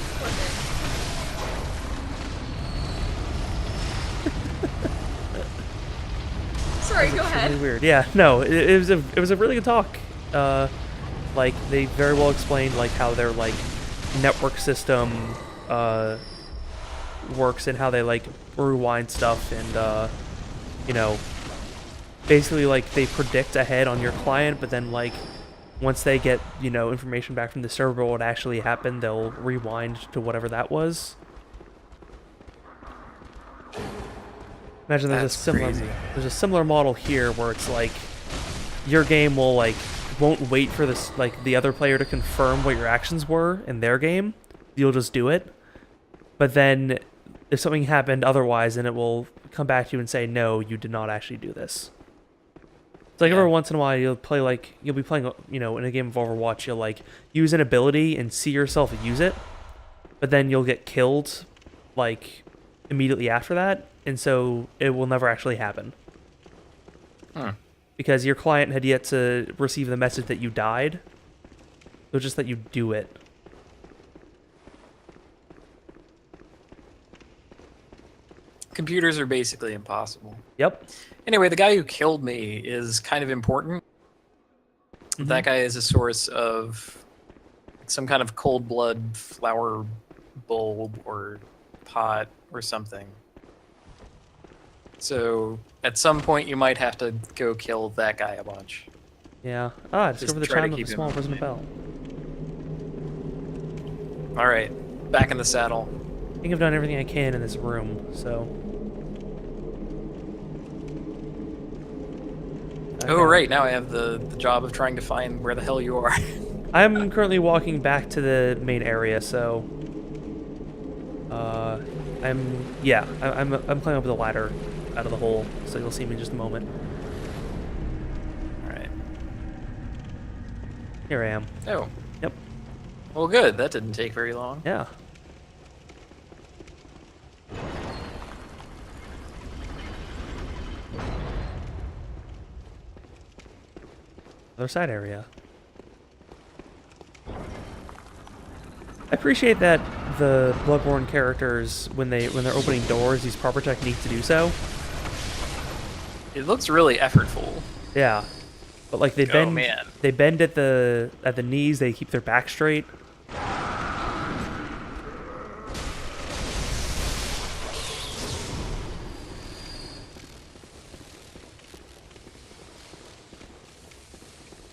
Sorry, go Really ahead. weird. Yeah. No, it was a really good talk. Like they very well explained like how their like network system works and how they like rewind stuff and you know, basically like they predict ahead on your client, but then like once they get, you know, information back from the server what actually happened, they'll rewind to whatever that was. Imagine That's crazy. there's a similar model here where it's like your game will like won't wait for this like the other player to confirm what your actions were in their game. You'll just do it. but then if something happened otherwise, then it will come back to you and say, no, you did not actually do this. It's like every once in a while you'll be playing, you know, in a game of Overwatch, you'll like use an ability and see yourself use it, but then you'll get killed like immediately after that, and so it will never actually happen. Because your client had yet to receive the message that you died. It was just that you do it. Computers are basically impossible. Yep. Anyway, the guy who killed me is kind of important. Mm-hmm. That guy is a source of some kind of cold blood flower bulb or pot or something. So at some point you might have to go kill that guy a bunch. Yeah. Just Discover the try to chime of keep the him small in prison mind. bell. All right, back in the saddle. I think I've done everything I can in this room, so... Oh, right, now I have the job of trying to find where the hell you are. I'm currently walking back to the main area, so... I'm climbing up the ladder out of the hole, so you'll see me in just a moment. All right. Here I am. Oh. Yep. Well, good. That didn't take very long. Yeah. Other side area. I appreciate that the Bloodborne characters, when they're opening doors, use proper technique to do so. It looks really effortful. Yeah, but like they bend, man. they bend at the knees. They keep their back straight.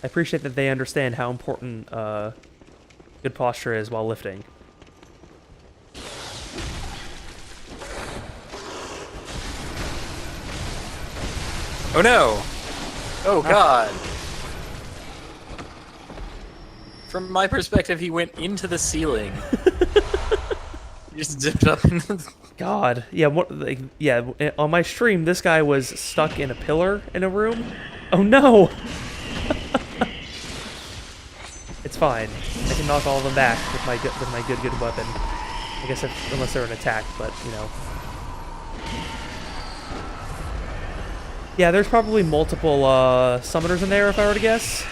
I appreciate that they understand how important good posture is while lifting. Oh no! Oh god! From my perspective, he went into the ceiling. He just zipped up in the... God, yeah, on my stream, this guy was stuck in a pillar in a room. Oh no! It's fine. I can knock all of them back with my good weapon. I guess unless they're an attack, but you know. Yeah, there's probably multiple summoners in there if I were to guess.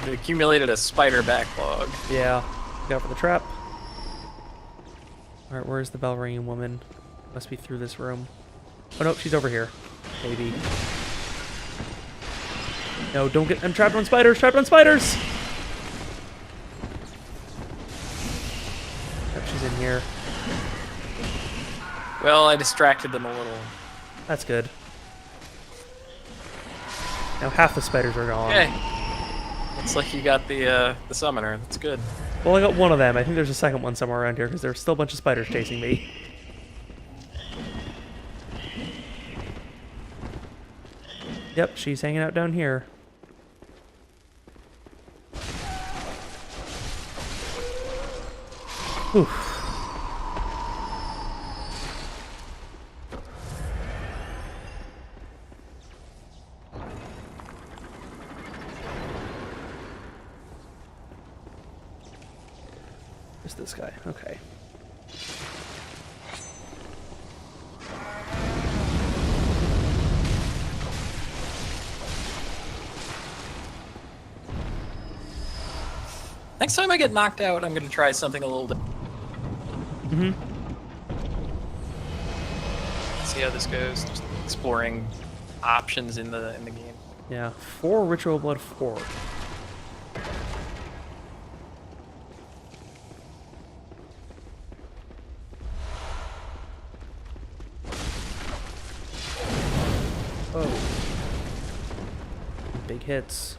It accumulated a spider backlog. Yeah, look out for the trap. Alright, where's the bell ringing woman? Must be through this room. Oh nope, she's over here. Maybe. No, don't get... I'm trapped on spiders! Trapped on spiders! Yep, she's in here. Well, I distracted them a little. That's good. Now half the spiders are gone. Okay. Looks like you got the summoner. That's good. Well, I got one of them. I think there's a second one somewhere around here because there's still a bunch of spiders chasing me. Yep, she's hanging out down here. Oof. Where's this guy? Okay. Next time I get knocked out, I'm gonna try something a little different. See how this goes. Just exploring options in the game. Yeah, 4 ritual blood 4. Oh. Big hits.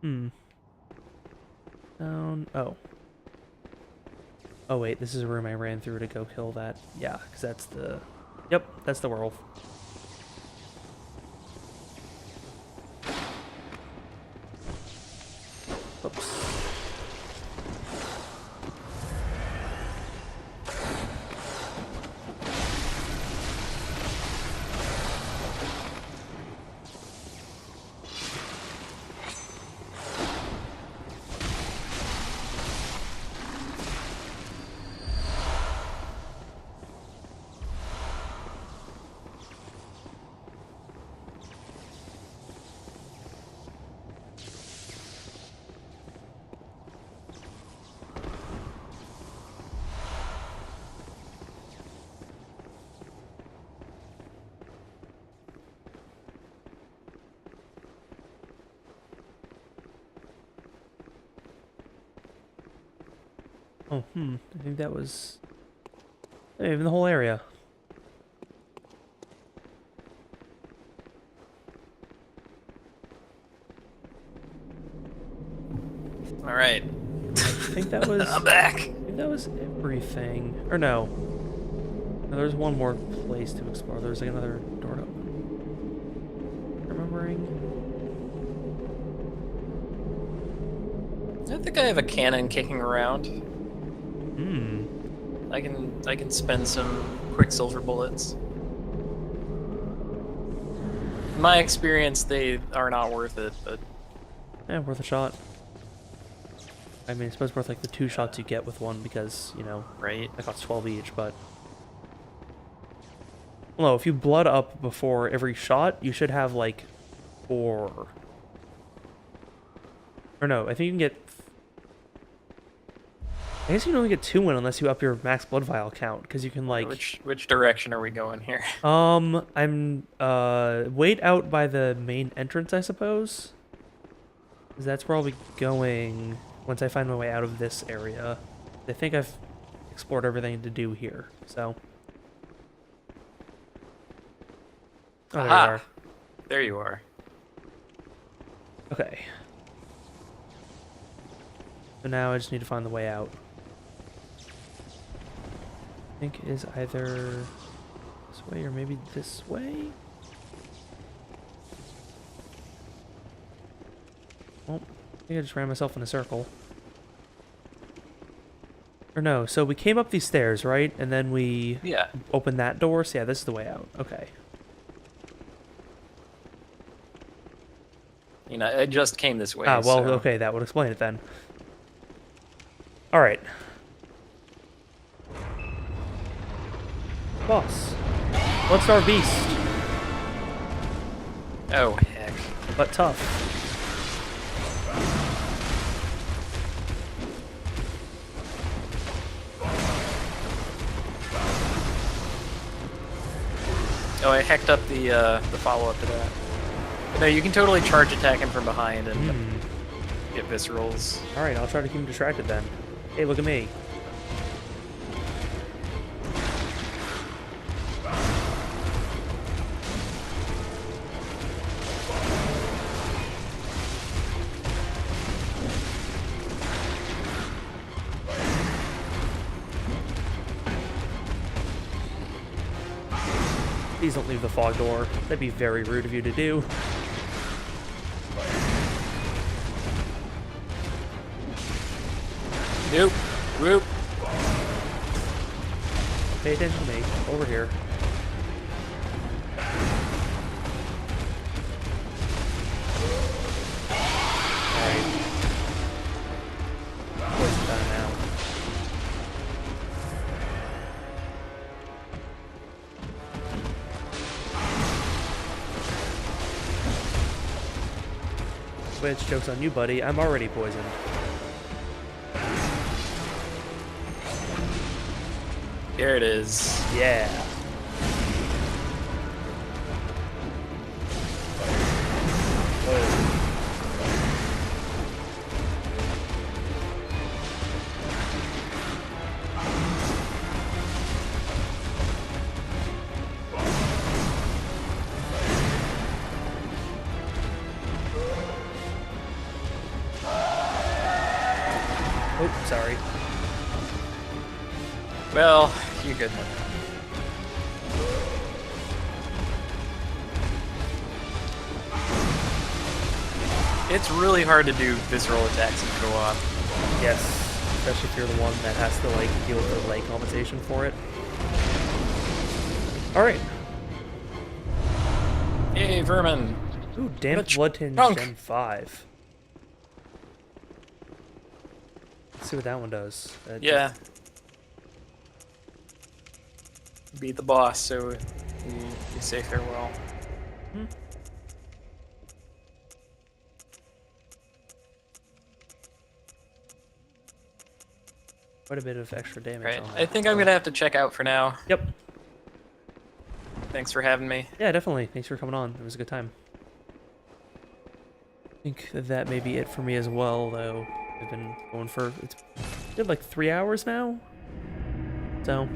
Hmm. Down. Oh. Oh wait, this is the room I ran through to go kill that. Yeah, because that's the... Yep, that's the werewolf. Oops. Oh, I think that was... Hey, even the whole area. All right. I think that was... I'm back. I think that was everything. Or no. No, there's one more place to explore. There's like another door to open. Remembering? I think I have a cannon kicking around. Hmm. I can spend some quicksilver bullets. In my experience, they are not worth it, but Yeah, worth a shot. I mean, I suppose worth like the 2 shots you get with one because, you know, right. that costs 12 each, but... Well, no, if you blood up before every shot, you should have like 4. Or no, I think you can get... I guess you can only get 2 in unless you up your max blood vial count, because you can like... Which direction are we going here? I'm wait out by the main entrance, I suppose. 'Cause that's where I'll be going once I find my way out of this area. I think I've explored everything to do here, so... Oh, there you Aha! are. There you are. Okay. So now I just need to find the way out. I think it is either this way or maybe this way? Well, I think I just ran myself in a circle. Or no, so we came up these stairs, right? And then we Yeah. opened that door. So yeah, this is the way out. Okay. You know, I just came this way. Ah, well, so... okay, that would explain it then. Alright. Boss. Blood-Star Beast. Oh, heck. But tough. Oh, I hecked up the follow-up to that. But no, you can totally charge attack him from behind and get viscerals. Alright, I'll try to keep him distracted then. Hey, look at me. Please don't leave the fog door. That'd be very rude of you to do. Nope. Whoop. Pay attention to me. Over here. Alright. Poison down now. Which, joke's on you, buddy. I'm already poisoned. There it is. Yeah. Oh, sorry. Well, you're good. It's really hard to do visceral attacks in co-op. Yes, especially if you're the one that has to like deal with the leg compensation for it. All right. Hey, vermin. Ooh, damp blood tinge chunk. Gen 5. Let's see what that one does. Yeah. Beat the boss, so we say farewell. Hmm. Quite a bit of extra damage. Right. On that. I think I'm gonna have to check out for now. Yep. Thanks for having me. Yeah, definitely. Thanks for coming on. It was a good time. I think that may be it for me as well, though. I've been going for it's been like 3 hours now. So.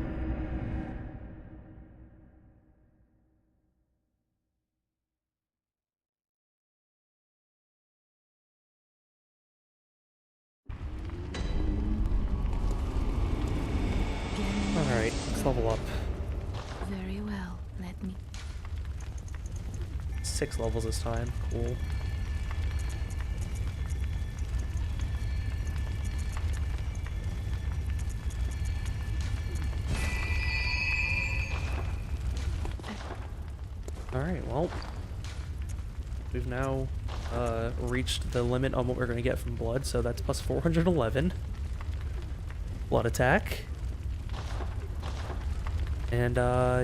Alright, let's level up. Very well. Let me. 6 levels this time. Cool. Alright, well. We've now reached the limit on what we're going to get from blood, so that's plus 411. Blood attack. And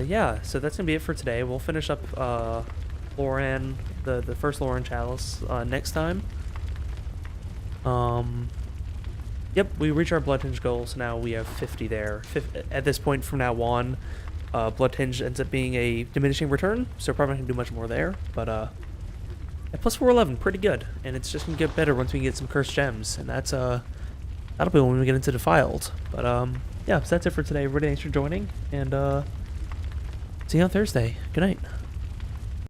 yeah, so that's gonna be it for today. We'll finish up Loran, the first Loran Chalice next time. Yep, we reach our blood tinge goal, so now we have 50 there. At this point from now on, blood tinge ends up being a diminishing return, so probably not gonna do much more there. But at plus 411, pretty good, and it's just gonna get better once we get some cursed gems, and that's that'll be when we get into Defiled. But yeah, so that's it for today. Everybody, thanks for joining, and see you on Thursday. Good night.